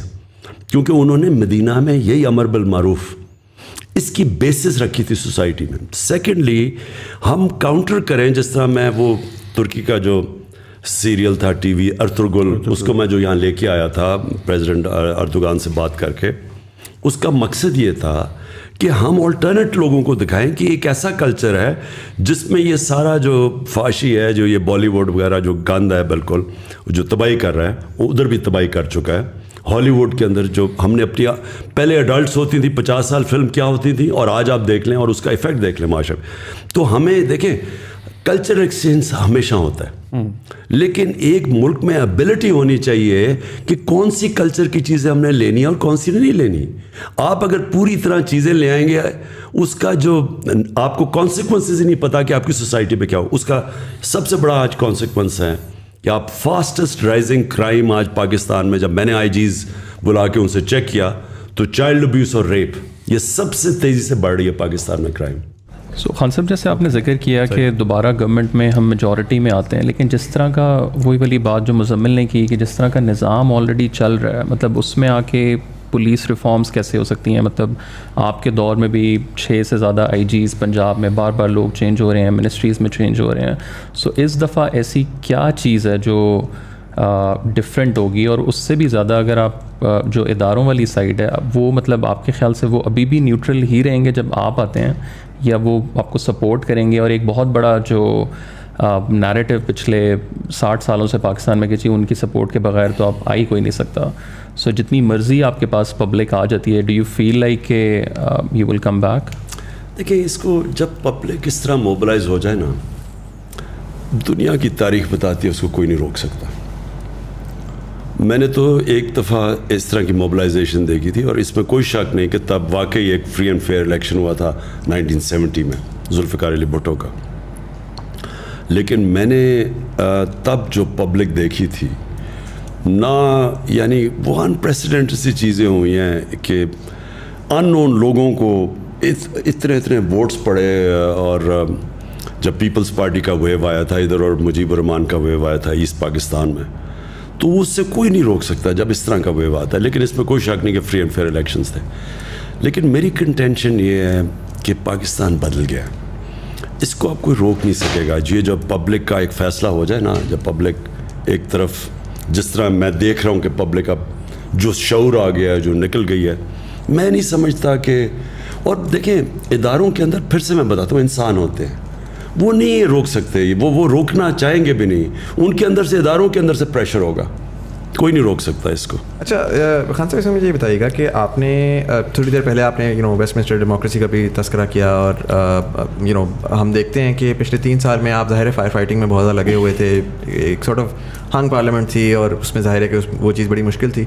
کیونکہ انہوں نے مدینہ میں یہی امر بالمعروف اس کی بیسس رکھی تھی سوسائٹی میں. سیکنڈلی ہم کاؤنٹر کریں, جس طرح میں وہ ترکی کا جو سیریل تھا ٹی وی ارطغرل, اس کو میں جو یہاں لے کے آیا تھا پریزیڈنٹ اردوغان سے بات کر کے, اس کا مقصد یہ تھا کہ ہم آلٹرنیٹ لوگوں کو دکھائیں کہ ایک ایسا کلچر ہے جس میں یہ سارا جو فحاشی ہے, جو یہ بالی ووڈ وغیرہ جو گند ہے بالکل, جو تباہی کر رہا ہے, وہ ادھر بھی تباہی کر چکا ہے. ہالی ووڈ کے اندر جو ہم نے اپنی پہلے ایڈلٹس ہوتی تھیں 50 سال فلم کیا ہوتی تھی, اور آج آپ دیکھ لیں اور اس کا ایفیکٹ دیکھ لیں معاشرے میں. تو ہمیں دیکھیں کلچر ایکسچینج ہمیشہ ہوتا ہے, لیکن ایک ملک میں ایبلٹی ہونی چاہیے کہ کون سی کلچر کی چیزیں ہم نے لینی ہے اور کون سی نہیں لینی. آپ اگر پوری طرح چیزیں لے آئیں گے, اس کا جو آپ کو کانسیکوینسز ہی نہیں پتا کہ آپ کی سوسائٹی پہ کیا ہو. اس کا سب سے بڑا آج کانسیکوینس ہے کہ آپ فاسٹسٹ رائزنگ کرائم آج پاکستان میں, جب میں نے آئی جیز بلا کے ان سے چیک کیا تو چائلڈ ابیوس اور ریپ یہ سب سے تیزی سے بڑھ رہی ہے پاکستان میں کرائم. سو خان صاحب, جیسے آپ نے ذکر کیا کہ دوبارہ گورنمنٹ میں ہم میجورٹی میں آتے ہیں, لیکن جس طرح کا وہی والی بات جو مزمل نے کی کہ جس طرح کا نظام آلریڈی چل رہا ہے, مطلب اس میں آ کے پولیس ریفارمز کیسے ہو سکتی ہیں؟ مطلب آپ کے دور میں بھی 6 سے زیادہ آئی جیز پنجاب میں بار بار لوگ چینج ہو رہے ہیں, منسٹریز میں چینج ہو رہے ہیں. سو اس دفعہ ایسی کیا چیز ہے جو ڈفرینٹ ہوگی؟ اور اس سے بھی زیادہ اگر آپ جو اداروں والی سائڈ ہے وہ مطلب آپ کے خیال سے وہ ابھی بھی نیوٹرل ہی رہیں گے جب آپ آتے ہیں, یا وہ آپ کو سپورٹ کریں گے؟ اور ایک بہت بڑا جو نیریٹو پچھلے 60 سالوں سے پاکستان میں کہ جی ان کی سپورٹ کے بغیر تو آپ آ ہی کوئی نہیں سکتا. سو جتنی مرضی آپ کے پاس پبلک آ جاتی ہے, ڈو یو فیل لائک کہ یو ول کم بیک؟ دیکھیں, اس کو جب پبلک اس طرح موبلائز ہو جائے نا, دنیا کی تاریخ بتاتی ہے اس کو کوئی نہیں روک سکتا. میں نے تو ایک دفعہ اس طرح کی موبلائزیشن دیکھی تھی, اور اس میں کوئی شک نہیں کہ تب واقعی ایک فری اینڈ فیئر الیکشن ہوا تھا 1970 میں ذوالفقار علی بھٹو کا. لیکن میں نے تب جو پبلک دیکھی تھی نہ, یعنی وہ انپریسیڈنٹڈ سی چیزیں ہوئی ہیں کہ ان نون لوگوں کو اتنے ووٹس پڑے, اور جب پیپلز پارٹی کا ویو آیا تھا ادھر اور مجیب الرحمان کا ویو آیا تھا ایسٹ پاکستان میں, تو اس سے کوئی نہیں روک سکتا جب اس طرح کا ویو آتا ہے. لیکن اس میں کوئی شک نہیں کہ فری اینڈ فیئر الیکشنز تھے. لیکن میری کنٹینشن یہ ہے کہ پاکستان بدل گیا, اس کو اب کوئی روک نہیں سکے گا. یہ جب پبلک کا ایک فیصلہ ہو جائے نا, جب پبلک ایک طرف, جس طرح میں دیکھ رہا ہوں کہ پبلک اب جو شعور آ گیا ہے, جو نکل گئی ہے, میں نہیں سمجھتا کہ, اور دیکھیں اداروں کے اندر پھر سے میں بتاتا ہوں انسان ہوتے ہیں, وہ نہیں روک سکتے, وہ روکنا چاہیں گے بھی نہیں. ان کے اندر سے, اداروں کے اندر سے پریشر ہوگا, کوئی نہیں روک سکتا اس کو. اچھا خان صاحب, اس میں مجھے یہ بتائیے گا کہ آپ نے تھوڑی دیر پہلے آپ نے ویسٹ منسٹر ڈیموکریسی کا بھی تذکرہ کیا, اور ہم دیکھتے ہیں کہ پچھلے 3 سال میں آپ ظاہر فائر فائٹنگ میں بہت زیادہ لگے ہوئے تھے. ایک سارٹ آف ہنگ پارلیمنٹ تھی اور اس میں ظاہر ہے کہ وہ چیز بڑی مشکل تھی.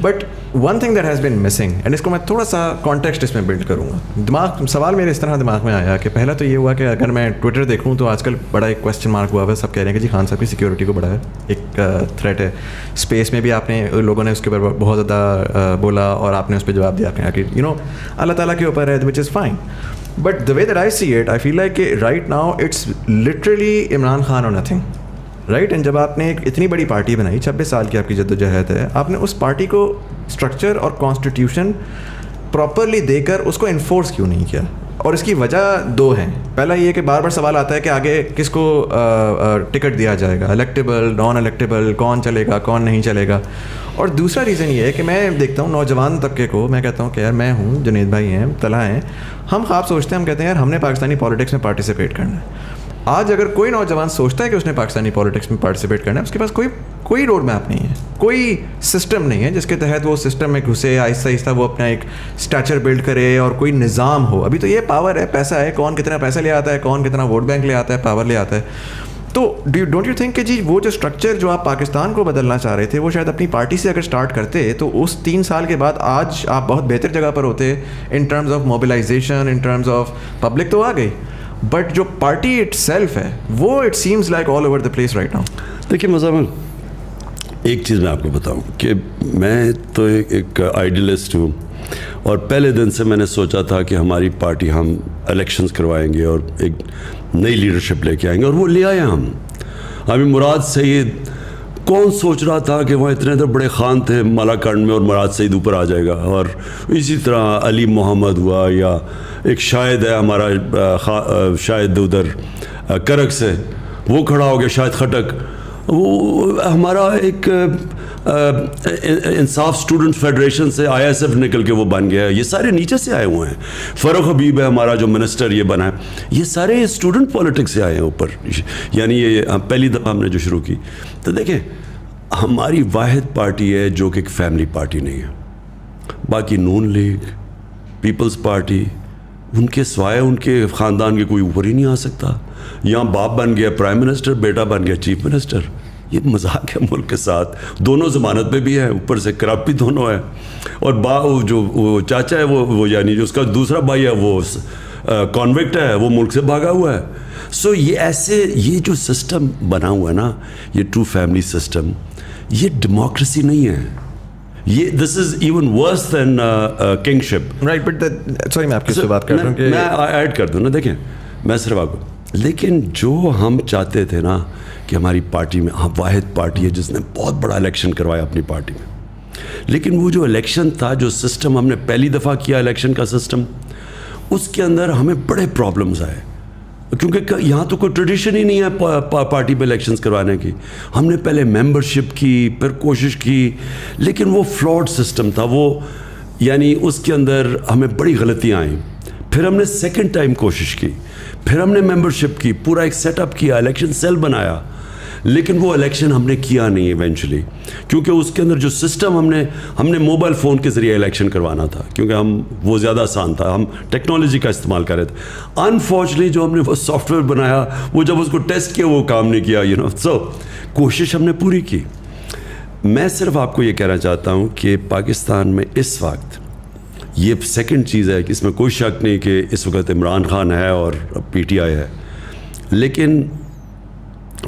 But one thing that has been missing, and اس کو میں تھوڑا سا کانٹیکسٹ اس میں بلڈ کروں گا. سوال میرے اس طرح دماغ میں آیا کہ پہلا تو یہ ہوا کہ اگر میں ٹویٹر دیکھوں تو آج کل بڑا ایک کویسچن مارک ہوا ہے. سب کہہ رہے ہیں کہ جی خان صاحب کی سیکیورٹی کو بڑا ہے, ایک تھریٹ ہے. اسپیس میں بھی آپ نے, لوگوں نے اس کے اوپر بہت زیادہ بولا اور آپ نے اس پہ جواب دیا کہ اللہ تعالیٰ کے اوپر ہے, which is fine. But the way that I see it, I feel like کہ right now it's literally Imran Khan اور نتھنگ, رائٹ. اینڈ جب آپ نے ایک اتنی بڑی پارٹی بنائی, 26 سال کی آپ کی جدوجہد ہے, آپ نے اس پارٹی کو اسٹرکچر اور کانسٹیٹیوشن پراپرلی دے کر اس کو انفورس کیوں نہیں کیا؟ اور اس کی وجہ 2 ہیں. پہلا یہ کہ بار بار سوال آتا ہے کہ آگے کس کو ٹکٹ دیا جائے گا, الیکٹیبل, نان الیکٹیبل, کون چلے گا, کون نہیں چلے گا. اور دوسرا ریزن یہ ہے کہ میں دیکھتا ہوں نوجوان طبقے کو, میں کہتا ہوں کہ یار میں ہوں, جنید بھائی ہیں, طلحہ ہیں, ہم خواب سوچتے ہیں, ہم کہتے ہیں یار ہم نے پاکستانی پالیٹکس میں پارٹیسپیٹ کرنا ہے. آج اگر کوئی نوجوان سوچتا ہے کہ اس نے پاکستانی پالیٹکس میں پارٹیسپیٹ کرنا ہے, اس کے پاس کوئی روڈ میپ نہیں ہے, کوئی سسٹم نہیں ہے جس کے تحت وہ سسٹم میں گھسے, آہستہ آہستہ وہ اپنا ایک اسٹیچر بلڈ کرے اور کوئی نظام ہو. ابھی تو یہ پاور ہے, پیسہ ہے, کون کتنا پیسہ لے آتا ہے, کون کتنا ووٹ بینک لے آتا ہے, پاور لے آتا ہے. تو ڈونٹ یو تھنک کہ جی وہ جو اسٹرکچر جو آپ پاکستان کو بدلنا چاہ رہے تھے, وہ شاید اپنی پارٹی سے اگر اسٹارٹ کرتے تو اس 3 سال کے بعد آج آپ بہت بہتر جگہ پر ہوتے in terms of mobilisation, in terms of public تو آ گئی, بٹ جو پارٹی اٹ سیلف ہے وہ it seems like all over the place right now. دیکھیے مزامل, ایک چیز میں آپ کو بتاؤں کہ میں تو ایک آئیڈیلسٹ ہوں, اور پہلے دن سے میں نے سوچا تھا کہ ہماری پارٹی, ہم الیکشنز کروائیں گے اور ایک نئی لیڈرشپ لے کے آئیں گے, اور وہ لے آئے ہم. ہمیں مراد سعید, کون سوچ رہا تھا کہ وہاں اتنے بڑے خان تھے مالاکنڈ میں اور مراد سعید اوپر آ جائے گا. اور اسی طرح علی محمد ہوا, یا ایک شاہد ہے ہمارا, شاہد ادھر کرک سے, وہ کھڑا ہو گیا, شاہد خٹک, وہ ہمارا ایک انصاف اسٹوڈنٹ فیڈریشن سے ISF نکل کے وہ بن گیا ہے. یہ سارے نیچے سے آئے ہوئے ہیں. فاروق حبیب ہے ہمارا جو منسٹر یہ بنا ہے, یہ سارے اسٹوڈنٹ پالیٹکس سے آئے ہیں اوپر. یعنی یہ پہلی دفعہ ہم نے جو شروع کی. تو دیکھیں ہماری واحد پارٹی ہے جو کہ ایک فیملی پارٹی نہیں ہے. باقی نون لیگ, پیپلز پارٹی, ان کے سوائے ان کے خاندان کے کوئی اوپر ہی نہیں آ سکتا. یہاں باپ بن گیا پرائم منسٹر, بیٹا بن گیا چیف منسٹر. یہ مذاق ہے ملک کے ساتھ. دونوں ضمانت پہ بھی ہے, اوپر سے کرپٹ بھی دونوں ہے. اور جو وہ چاچا ہے وہ یعنی جو اس کا دوسرا بھائی ہے وہ کانوکٹ ہے, وہ ملک سے بھاگا ہوا ہے. سو یہ ایسے, یہ جو سسٹم بنا ہوا ہے نا, یہ ٹرو فیملی سسٹم, یہ ڈیموکریسی نہیں ہے. یہ this is even worse then kingship. Right, but sorry میں آپ کی بات کر رہا ہوں کہ میں ایڈ کر دوں نا. دیکھیں میں صرف آپ کو, لیکن جو ہم چاہتے تھے نا کہ ہماری پارٹی میں, ہم واحد پارٹی ہے جس نے بہت بڑا الیکشن کروایا اپنی پارٹی میں, لیکن وہ جو الیکشن تھا, جو سسٹم ہم نے پہلی دفعہ کیا الیکشن کا سسٹم, اس کے اندر ہمیں بڑے پرابلمز آئے, کیونکہ یہاں تو کوئی ٹریڈیشن ہی نہیں ہے پارٹی پہ الیکشنز کروانے کی. ہم نے پہلے ممبرشپ کی, پھر کوشش کی, لیکن وہ فلاڈ سسٹم تھا وہ, یعنی اس کے اندر ہمیں بڑی غلطیاں آئیں. پھر ہم نے سیکنڈ ٹائم کوشش کی, پھر ہم نے ممبرشپ کی, پورا ایک سیٹ اپ کیا, الیکشن سیل بنایا, لیکن وہ الیکشن ہم نے کیا نہیں ایونچولی, کیونکہ اس کے اندر جو سسٹم ہم نے موبائل فون کے ذریعے الیکشن کروانا تھا, کیونکہ وہ زیادہ آسان تھا, ہم ٹیکنالوجی کا استعمال کر رہے تھے. انفارچونیٹلی جو ہم نے وہ سافٹ ویئر بنایا, وہ جب اس کو ٹیسٹ کیا وہ کام نہیں کیا. سو کوشش ہم نے پوری کی. میں صرف آپ کو یہ کہنا چاہتا ہوں کہ پاکستان میں اس وقت یہ سیکنڈ چیز ہے کہ اس میں کوئی شک نہیں کہ اس وقت عمران خان ہے اور PTI ہے, لیکن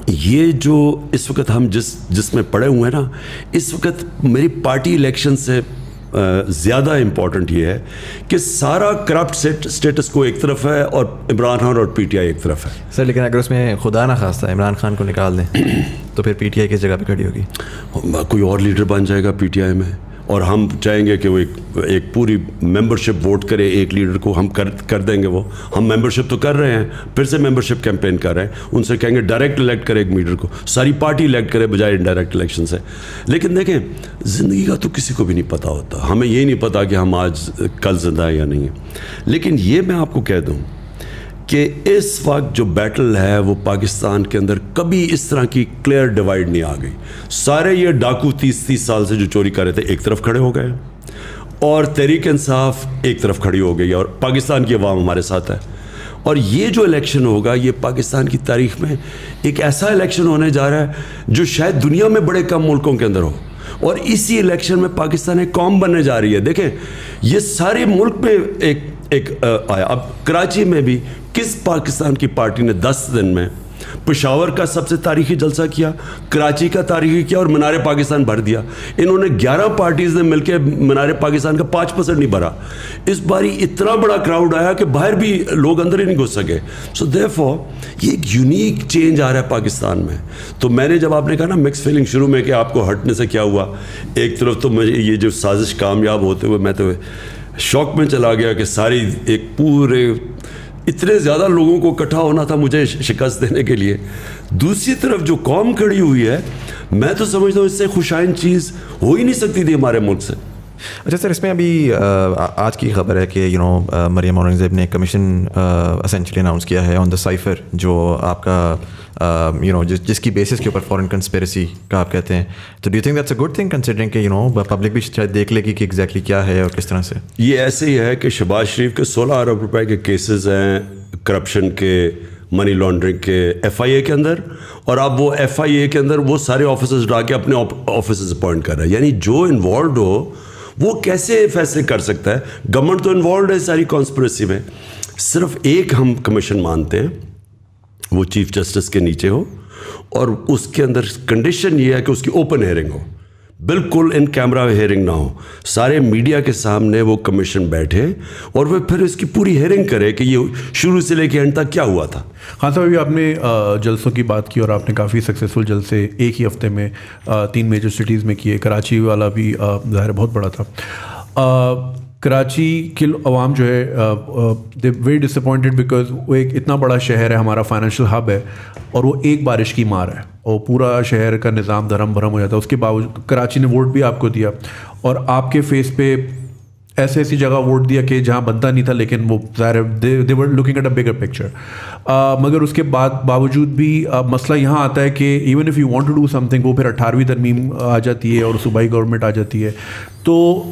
یہ جو اس وقت ہم جس میں پڑے ہوئے ہیں نا, اس وقت میری پارٹی الیکشن سے زیادہ امپورٹنٹ یہ ہے کہ سارا کرپٹ اسٹیٹس کو ایک طرف ہے اور عمران خان اور پی ٹی آئی ایک طرف ہے. سر لیکن اگر اس میں خدا نہ خواستہ عمران خان کو نکال دیں تو پھر پی ٹی آئی کس جگہ پہ کھڑی ہوگی؟ کوئی اور لیڈر بن جائے گا پی ٹی آئی میں, اور ہم چاہیں گے کہ وہ ایک پوری ممبرشپ ووٹ کرے ایک لیڈر کو, ہم کر دیں گے. وہ ہم ممبرشپ تو کر رہے ہیں, پھر سے ممبرشپ کیمپین کر رہے ہیں. ان سے کہیں گے ڈائریکٹ الیکٹ کرے ایک لیڈر کو, ساری پارٹی الیکٹ کرے بجائے انڈائریکٹ الیکشن سے. لیکن دیکھیں, زندگی کا تو کسی کو بھی نہیں پتہ ہوتا. ہمیں یہ نہیں پتا کہ ہم آج کل زندہ ہیں یا نہیں ہیں. لیکن یہ میں آپ کو کہہ دوں کہ اس وقت جو بیٹل ہے وہ پاکستان کے اندر کبھی اس طرح کی کلیئر ڈیوائیڈ نہیں آ گئی. سارے یہ ڈاکو 30 سال سے جو چوری کر رہے تھے ایک طرف کھڑے ہو گئے, اور تحریک انصاف ایک طرف کھڑی ہو گئی, اور پاکستان کی عوام ہمارے ساتھ ہے. اور یہ جو الیکشن ہوگا یہ پاکستان کی تاریخ میں ایک ایسا الیکشن ہونے جا رہا ہے جو شاید دنیا میں بڑے کم ملکوں کے اندر ہو, اور اسی الیکشن میں پاکستان ایک قوم بننے جا رہی ہے. دیکھیں یہ سارے ملک میں ایک آیا. اب کراچی میں بھی کس پاکستان کی پارٹی نے 10 دن میں پشاور کا سب سے تاریخی جلسہ کیا, کراچی کا تاریخی کیا, اور منار پاکستان بھر دیا. انہوں نے 11 پارٹیز نے مل کے منار پاکستان کا 5% نہیں بھرا. اس باری اتنا بڑا کراؤڈ آیا کہ باہر بھی لوگ اندر ہی نہیں گھس سکے. سو دیئرفور یہ ایک یونیک چینج آ رہا ہے پاکستان میں. تو میں نے جب آپ نے کہا نا مکس فیلنگ شروع میں کہ آپ کو ہٹنے سے کیا ہوا, ایک طرف تو مجھے یہ جو سازش کامیاب ہوتے ہوئے میں تو شوق میں چلا گیا کہ ساری ایک پورے اتنے زیادہ لوگوں کو اکٹھا ہونا تھا مجھے شکست دینے کے لیے. دوسری طرف جو قوم کھڑی ہوئی ہے, میں تو سمجھتا ہوں اس سے خوشائن چیز ہو ہی نہیں سکتی تھی ہمارے ملک سے. اچھا سر, اس میں ابھی آج کی خبر ہے کہ مریم اورنگزیب نے کمیشن اسینچلی اناؤنس کیا ہے آن دا سائفر, جو آپ کا جس کی بیسس کے اوپر فورن کنسپیریسی کا آپ کہتے ہیں. تو do you think that's a good thing considering کہ پبلک بھی شاید دیکھ لے گی کہ ایگزیکٹلی کیا ہے اور کس طرح سے؟ یہ ایسے ہی ہے کہ شہباز شریف کے 16 ارب روپے کے کیسز ہیں کرپشن کے, منی لانڈرنگ کے ایف آئی اے کے اندر, اور اب وہ ایف آئی اے کے اندر وہ سارے آفیسرز ڈال کے اپنے آفیسرز اپوائنٹ کر رہا ہے. یعنی جو انوالوڈ ہو وہ کیسے فیصلے کر سکتا ہے؟ گورنمنٹ تو انوالوڈ ہے ساری کانسپریسی میں. صرف ایک ہم کمیشن مانتے ہیں, وہ چیف جسٹس کے نیچے ہو, اور اس کے اندر کنڈیشن یہ ہے کہ اس کی اوپن ہیئرنگ ہو, بالکل ان کیمرہ ہیئرنگ نہ ہو. سارے میڈیا کے سامنے وہ کمیشن بیٹھے اور وہ پھر اس کی پوری ہیئرنگ کرے کہ یہ شروع سے لے کے اینڈ تک کیا ہوا تھا. خان صاحب ابھی آپ نے جلسوں کی بات کی اور آپ نے کافی سکسیزفل جلسے ایک ہی ہفتے میں 3 میجر سٹیز میں کیے. کراچی والا بھی ظاہر بہت بڑا تھا. کراچی کی عوام جو ہے they very disappointed because وہ ایک اتنا بڑا شہر ہے, ہمارا فائنینشیل ہب ہے, اور وہ ایک بارش کی مار ہے اور پورا شہر کا نظام دھرم بھرم ہو جاتا ہے. اس کے باوجود کراچی نے ووٹ بھی آپ کو دیا, اور آپ کے فیس پہ ایسی جگہ ووٹ دیا کہ جہاں بنتا نہیں تھا, لیکن وہ ظاہر they were looking at a bigger picture. مگر اس کے باوجود بھی مسئلہ یہاں آتا ہے کہ even if you want to do something, وہ پھر 18ویں ترمیم آ جاتی ہے اور صوبائی گورنمنٹ آ جاتی ہے. تو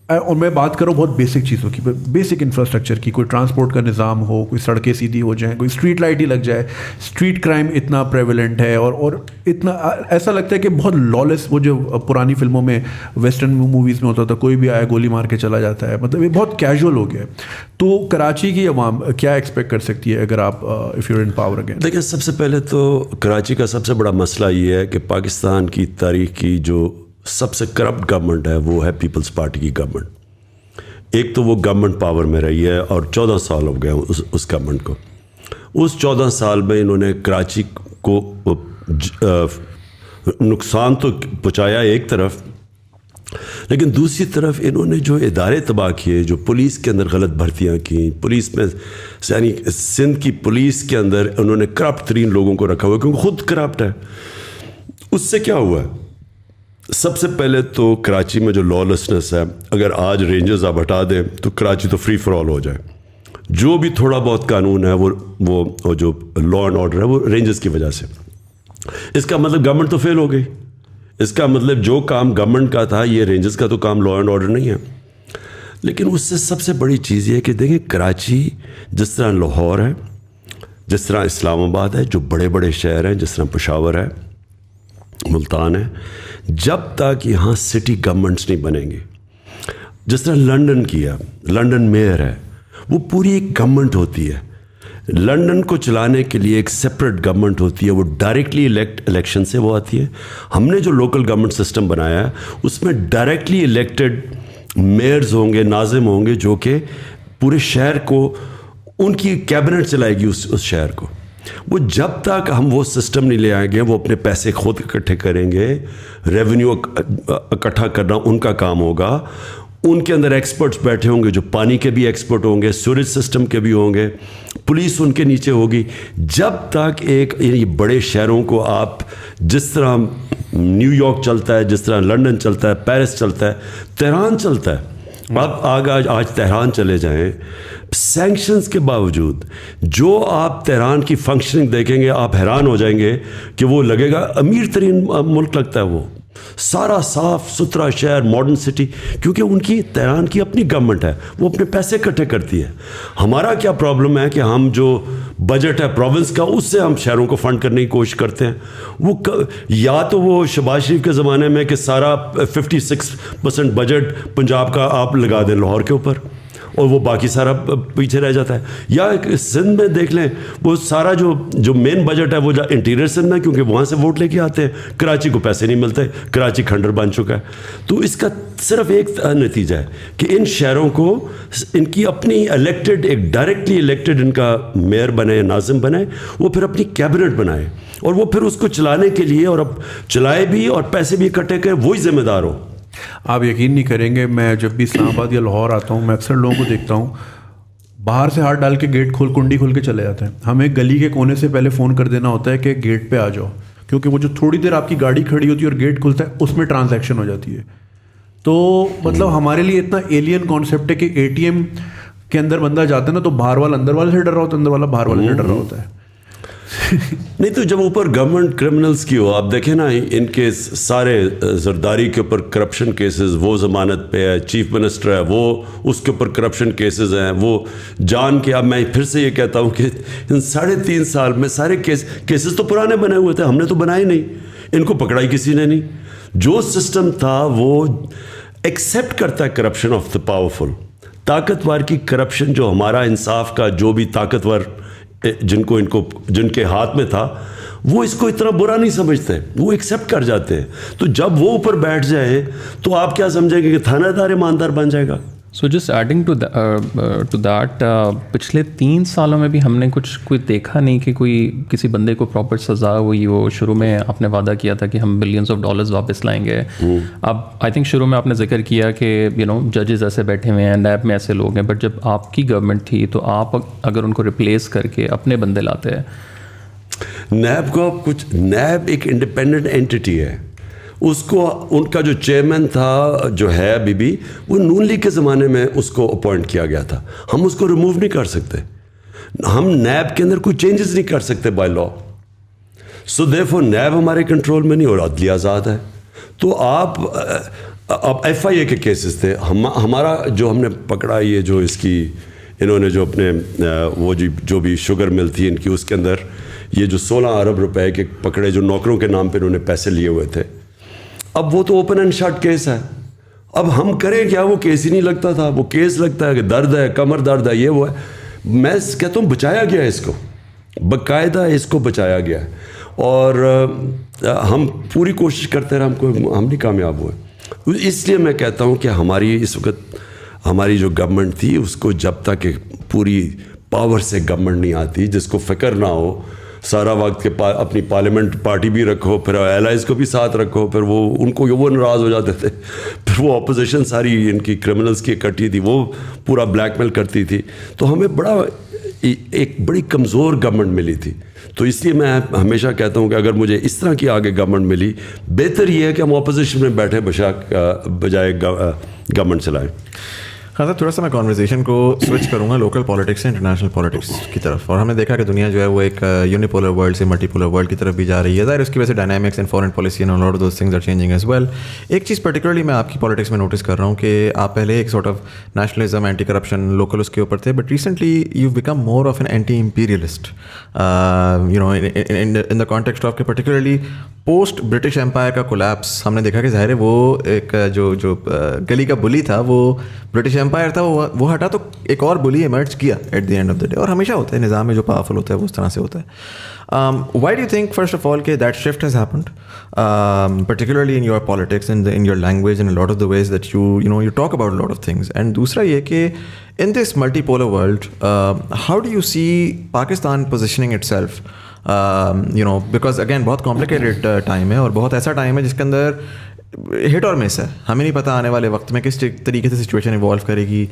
اور میں بات کروں بہت بیسک چیزوں کی, بیسک انفراسٹرکچر کی, کوئی ٹرانسپورٹ کا نظام ہو, کوئی سڑکیں سیدھی ہو جائیں, کوئی اسٹریٹ لائٹ ہی لگ جائے. اسٹریٹ کرائم اتنا پریویلنٹ ہے اور اتنا ایسا لگتا ہے کہ بہت لالس, وہ جو پرانی فلموں میں ویسٹرن موویز میں ہوتا تھا, کوئی بھی آیا گولی مار کے چلا جاتا ہے, مطلب یہ بہت کیجول ہو گیا ہے. تو کراچی کی عوام کیا ایکسپیکٹ کر سکتی ہے اگر آپ if you are in power again? دیکھیں, سب سے پہلے تو کراچی کا سب سے بڑا مسئلہ یہ ہے کہ پاکستان کی تاریخ کی جو سب سے کرپٹ گورنمنٹ ہے وہ ہے پیپلز پارٹی کی گورنمنٹ. ایک تو وہ گورنمنٹ پاور میں رہی ہے اور 14 سال ہو گئے اس گورنمنٹ کو. اس 14 سال میں انہوں نے کراچی کو نقصان تو پہنچایا ایک طرف, لیکن دوسری طرف انہوں نے جو ادارے تباہ کیے, جو پولیس کے اندر غلط بھرتیاں کیں, پولیس میں یعنی سندھ کی پولیس کے اندر انہوں نے کرپٹ ترین لوگوں کو رکھا ہوا کیونکہ خود کرپٹ ہے. اس سے کیا ہوا ہے؟ سب سے پہلے تو کراچی میں جو لالسنس ہے, اگر آج رینجرز آپ ہٹا دیں تو کراچی تو فری فار آل ہو جائے. جو بھی تھوڑا بہت قانون ہے وہ جو لا اینڈ آرڈر ہے وہ رینجرز کی وجہ سے. اس کا مطلب گورنمنٹ تو فیل ہو گئی. اس کا مطلب جو کام گورنمنٹ کا تھا یہ رینجرز کا تو کام لا اینڈ آرڈر نہیں ہے. لیکن اس سے سب سے بڑی چیز یہ ہے کہ دیکھیں کراچی جس طرح لاہور ہے, جس طرح اسلام آباد ہے, جو بڑے بڑے شہر ہیں, جس طرح پشاور ہے, ملتان ہے, جب تک یہاں سٹی گورنمنٹس نہیں بنیں گی, جس طرح لنڈن کی ہے, لنڈن میئر ہے, وہ پوری ایک گورنمنٹ ہوتی ہے. لنڈن کو چلانے کے لیے ایک سپریٹ گورنمنٹ ہوتی ہے, وہ ڈائریکٹلی الیکشن سے وہ آتی ہے. ہم نے جو لوکل گورنمنٹ سسٹم بنایا ہے اس میں ڈائریکٹلی الیکٹڈ میئرز ہوں گے, ناظم ہوں گے, جو کہ پورے شہر کو ان کی کیبنٹ چلائے گی اس شہر کو. وہ جب تک ہم وہ سسٹم نہیں لے آئیں گے, وہ اپنے پیسے خود اکٹھے کریں گے, ریونیو اکٹھا کرنا ان کا کام ہوگا. ان کے اندر ایکسپرٹس بیٹھے ہوں گے جو پانی کے بھی ایکسپرٹ ہوں گے, سوریج سسٹم کے بھی ہوں گے, پولیس ان کے نیچے ہوگی. جب تک ایک بڑے شہروں کو آپ جس طرح نیو یارک چلتا ہے, جس طرح لنڈن چلتا ہے, پیرس چلتا ہے, تہران چلتا ہے, آپ آج تہران چلے جائیں, سینکشنز کے باوجود جو آپ تہران کی فنکشننگ دیکھیں گے آپ حیران ہو جائیں گے کہ وہ لگے گا امیر ترین ملک لگتا ہے. وہ سارا صاف ستھرا شہر, ماڈرن سٹی, کیونکہ ان کی تہران کی اپنی گورنمنٹ ہے, وہ اپنے پیسے اکٹھے کرتی ہے. ہمارا کیا پرابلم ہے کہ ہم جو بجٹ ہے پروونس کا اس سے ہم شہروں کو فنڈ کرنے کی کوشش کرتے ہیں. وہ یا تو وہ شہباز شریف کے زمانے میں کہ سارا 56% بجٹ پنجاب کا آپ لگا دیں لاہور کے اوپر اور وہ باقی سارا پیچھے رہ جاتا ہے, یا سندھ میں دیکھ لیں وہ سارا جو مین بجٹ ہے وہ انٹیریئر سندھ میں, کیونکہ وہاں سے ووٹ لے کے آتے ہیں. کراچی کو پیسے نہیں ملتے, کراچی کھنڈر بن چکا ہے. تو اس کا صرف ایک نتیجہ ہے کہ ان شہروں کو ان کی اپنی الیکٹڈ, ایک ڈائریکٹلی الیکٹڈ ان کا میئر بنے, ناظم بنے, وہ پھر اپنی کیبنٹ بنائے اور وہ پھر اس کو چلانے کے لیے اور اب چلائے بھی اور پیسے بھی اکٹھے کرے, وہی ذمہ دار ہو. آپ یقین نہیں کریں گے, میں جب بھی اسلام آباد یا لاہور آتا ہوں میں اکثر لوگوں کو دیکھتا ہوں باہر سے ہاتھ ڈال کے گیٹ کنڈی کھول کے چلے جاتے ہیں. ہمیں گلی کے کونے سے پہلے فون کر دینا ہوتا ہے کہ گیٹ پہ آ جاؤ, کیونکہ وہ جو تھوڑی دیر آپ کی گاڑی کھڑی ہوتی ہے اور گیٹ کھلتا ہے اس میں ٹرانزیکشن ہو جاتی ہے. تو مطلب ہمارے لیے اتنا ایلین کانسیپٹ ہے کہ ATM کے اندر بندہ جاتا ہے نا تو باہر والا اندر والے سے ڈر رہا ہوتا ہے, اندر والا باہر والے سے ڈر رہا ہوتا ہے. نہیں تو جب اوپر گورنمنٹ کرمنلز کی ہو, آپ دیکھیں نا ان کے سارے زرداری کے اوپر کرپشن کیسز, وہ ضمانت پہ ہے, چیف منسٹر ہے وہ اس کے اوپر کرپشن کیسز ہیں, وہ جان کے. اب میں پھر سے یہ کہتا ہوں کہ ان 3.5 سال میں سارے کیسز تو پرانے بنے ہوئے تھے, ہم نے تو بنائے نہیں, ان کو پکڑائی کسی نے نہیں. جو سسٹم تھا وہ ایکسیپٹ کرتا ہے کرپشن آف دا پاورفل, طاقتور کی کرپشن. جو ہمارا انصاف کا جو بھی طاقتور جن کے ہاتھ میں تھا وہ اس کو اتنا برا نہیں سمجھتے, وہ ایکسیپٹ کر جاتے ہیں. تو جب وہ اوپر بیٹھ جائیں تو آپ کیا سمجھیں گے کہ تھانہ دار ایماندار بن جائے گا. So just adding to that, پچھلے 3 سالوں میں بھی ہم نے کوئی دیکھا نہیں کہ کوئی کسی بندے کو پراپر سزا ہوئی. وہ شروع میں آپ نے وعدہ کیا تھا کہ ہم بلینز آف ڈالرز واپس لائیں گے. اب آئی تھنک شروع میں آپ نے ذکر کیا کہ ججز ایسے بیٹھے ہوئے ہیں, نیب میں ایسے لوگ ہیں, بٹ جب آپ کی گورنمنٹ تھی تو آپ اگر ان کو ریپلیس کر کے اپنے بندے لاتے ہیں. نیب کو نیب ایک انڈیپینڈنٹ اینٹی ہے. اس کو ان کا جو چیئرمین تھا جو ہے ابھی وہ نون لیگ کے زمانے میں اس کو اپوائنٹ کیا گیا تھا. ہم اس کو ریموو نہیں کر سکتے, ہم نیب کے اندر کوئی چینجز نہیں کر سکتے بائی لا. سو دیئرفور نیب ہمارے کنٹرول میں نہیں اور عدلیہ آزاد ہے. تو آپ اب FIA کے کیسز تھے, ہمارا جو ہم نے پکڑا یہ جو اس کی انہوں نے جو اپنے وہ جو بھی شوگر مل تھی ان کی, اس کے اندر یہ جو 16 ارب روپے کے پکڑے جو نوکروں کے نام پہ انہوں نے پیسے لیے ہوئے تھے. اب وہ تو اوپن اینڈ شٹ کیس ہے. اب ہم کریں کیا, وہ کیس ہی نہیں لگتا تھا. وہ کیس لگتا ہے کہ درد ہے, کمر درد ہے, یہ وہ ہے. میں کہتا ہوں بچایا گیا ہے اس کو, باقاعدہ اس کو بچایا گیا ہے. اور ہم پوری کوشش کرتے رہے, ہم نہیں کامیاب ہوئے. اس لیے میں کہتا ہوں کہ ہماری اس وقت ہماری جو گورنمنٹ تھی اس کو جب تک پوری پاور سے گورنمنٹ نہیں آتی, جس کو فکر نہ ہو سارا وقت کے اپنی پارلیمنٹ پارٹی بھی رکھو, پھر ایلائز کو بھی ساتھ رکھو, پھر وہ ان کو وہ ناراض ہو جاتے تھے, پھر وہ اپوزیشن ساری ان کی کرمنلز کی اکٹھی تھی, وہ پورا بلیک میل کرتی تھی. تو ہمیں ایک بڑی کمزور گورنمنٹ ملی تھی. تو اس لیے میں ہمیشہ کہتا ہوں کہ اگر مجھے اس طرح کی آگے گورنمنٹ ملی, بہتر یہ ہے کہ ہم اپوزیشن میں بیٹھے بجائے گورنمنٹ چلائیں. ہاں سر, تھوڑا سا میں کانورزیشن کو سوئچ کروں گا لوکل پالیٹکس سے انٹرنیشنل پالیٹکس کی طرف. اور ہم نے دیکھا کہ دنیا جو ہے وہ ایک یونیپولر ورلڈ سے ملٹی پولر ورلڈ کی طرف بھی جا رہی ہے. ظاہر اس کی وجہ سے dynamics in foreign policy and lot of those things are changing as well. ایک چیز پرٹیکولرلی میں آپ کی پالیٹکس میں نوٹس کر رہا ہوں کہ آپ پہلے ایک sort of nationalism, anti corruption, local اس کے اوپر تھے, but recently you became more of an anti imperialist in the context of کہ پرٹیکولرلی پوسٹ برٹش امپائر کا کولیپس ہم نے دیکھا کہ ظاہر ہے وہ ایک جو گلی کا بلی تھا وہ برٹش امپائر تھا وہ ہٹا تو ایک اور بلی ایمرج کیا at the end of the day, اور ہمیشہ ہوتا ہے نظام میں جو پاورفل ہوتا ہے وہ اس طرح سے ہوتا ہے. Why do you think first of all کہ that shift has happened particularly in your politics and in your language and a lot of the ways that you talk about a lot of things. And دوسرا یہ کہ in this multipolar world, how do you see Pakistan positioning itself? Because again بہت complicated time ہے, اور بہت ایسا ٹائم ہے جس کے اندر ہٹ اور مس ہے. ہمیں نہیں پتہ آنے والے وقت میں کس طریقے سے سچویشن ایوالو کرے گی.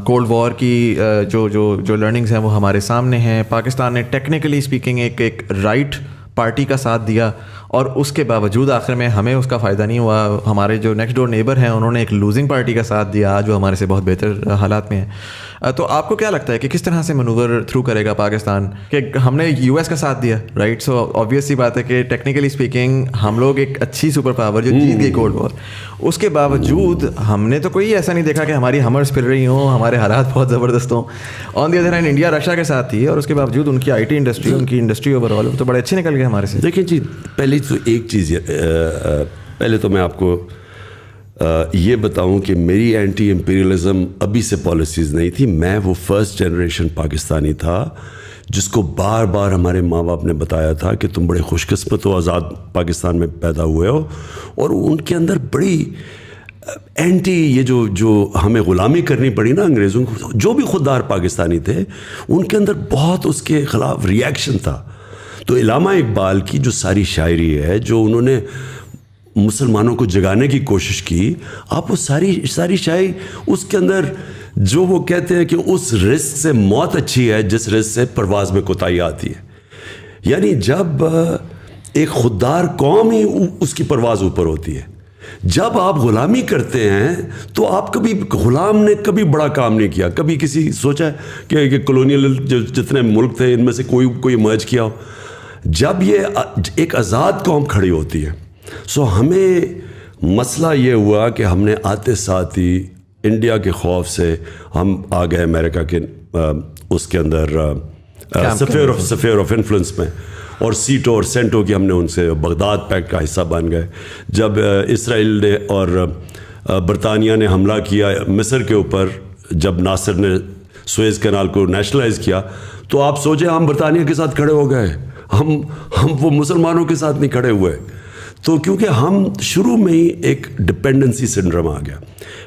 کولڈ وار کی جو لرننگز ہیں وہ ہمارے سامنے ہیں. پاکستان نے ٹیکنیکلی اسپیکنگ ایک رائٹ پارٹی کا ساتھ دیا, اور اس کے باوجود آخر میں ہمیں اس کا فائدہ نہیں ہوا. ہمارے جو نیکسٹ ڈور نیبر ہیں انہوں نے ایک لوزنگ پارٹی کا ساتھ دیا جو ہمارے سے بہت بہتر حالات میں ہیں. تو آپ کو کیا لگتا ہے کہ کس طرح سے منوور تھرو کرے گا پاکستان؟ کہ ہم نے یو ایس کا ساتھ دیا, رائٹ, سو آبویس سی بات ہے کہ ٹیکنیکلی اسپیکنگ ہم لوگ ایک اچھی سپر پاور جو جیت گئی کولڈ وار, اس کے باوجود ہم نے تو کوئی ایسا نہیں دیکھا کہ ہماری ہمرز پھر رہی ہوں, ہمارے حالات بہت زبردست ہوں. On the other hand India Russia کے ساتھ تھی, اور اس کے باوجود ان کی آئی ٹی انڈسٹری, ان کی انڈسٹری اوور آل تو بڑے اچھے نکل گئے ہمارے سے. دیکھیں جی, پہلے تو ایک چیز پہلے تو میں آپ کو یہ بتاؤں کہ میری اینٹی امپیریلزم ابھی سے پالیسیز نہیں تھی. میں وہ فرسٹ جنریشن پاکستانی تھا جس کو بار بار ہمارے ماں باپ نے بتایا تھا کہ تم بڑے خوش قسمت ہو, آزاد پاکستان میں پیدا ہوئے ہو. اور ان کے اندر بڑی اینٹی یہ جو ہمیں غلامی کرنی پڑی نا انگریزوں کو, جو بھی خوددار پاکستانی تھے ان کے اندر بہت اس کے خلاف ریئیکشن تھا. تو علامہ اقبال کی جو ساری شاعری ہے جو انہوں نے مسلمانوں کو جگانے کی کوشش کی, آپ وہ ساری شاعری اس کے اندر جو وہ کہتے ہیں کہ اس رزق سے موت اچھی ہے جس رزق سے پرواز میں کوتاہی آتی ہے. یعنی جب ایک خوددار قوم ہی اس کی پرواز اوپر ہوتی ہے. جب آپ غلامی کرتے ہیں تو آپ کبھی غلام نے کبھی بڑا کام نہیں کیا. کبھی کسی سوچا ہے کہ کلونیل جتنے ملک تھے ان میں سے کوئی مرج کیا ہو. جب یہ ایک آزاد قوم کھڑی ہوتی ہے, سو ہمیں مسئلہ یہ ہوا کہ ہم نے آتے ساتھ ہی انڈیا کے خوف سے ہم آ گئے امریکہ کے اس کے اندر سفیر آف انفلوئنس میں, اور سیٹو اور سینٹو کی ہم نے ان سے بغداد پیکٹ کا حصہ بن گئے. جب اسرائیل نے اور برطانیہ نے حملہ کیا مصر کے اوپر, جب ناصر نے سویز کینال کو نیشنلائز کیا, تو آپ سوچیں ہم برطانیہ کے ساتھ کھڑے ہو گئے, ہم وہ مسلمانوں کے ساتھ نہیں کھڑے ہوئے. تو کیونکہ ہم شروع میں ہی ایک ڈپینڈنسی سنڈرم آ گیا.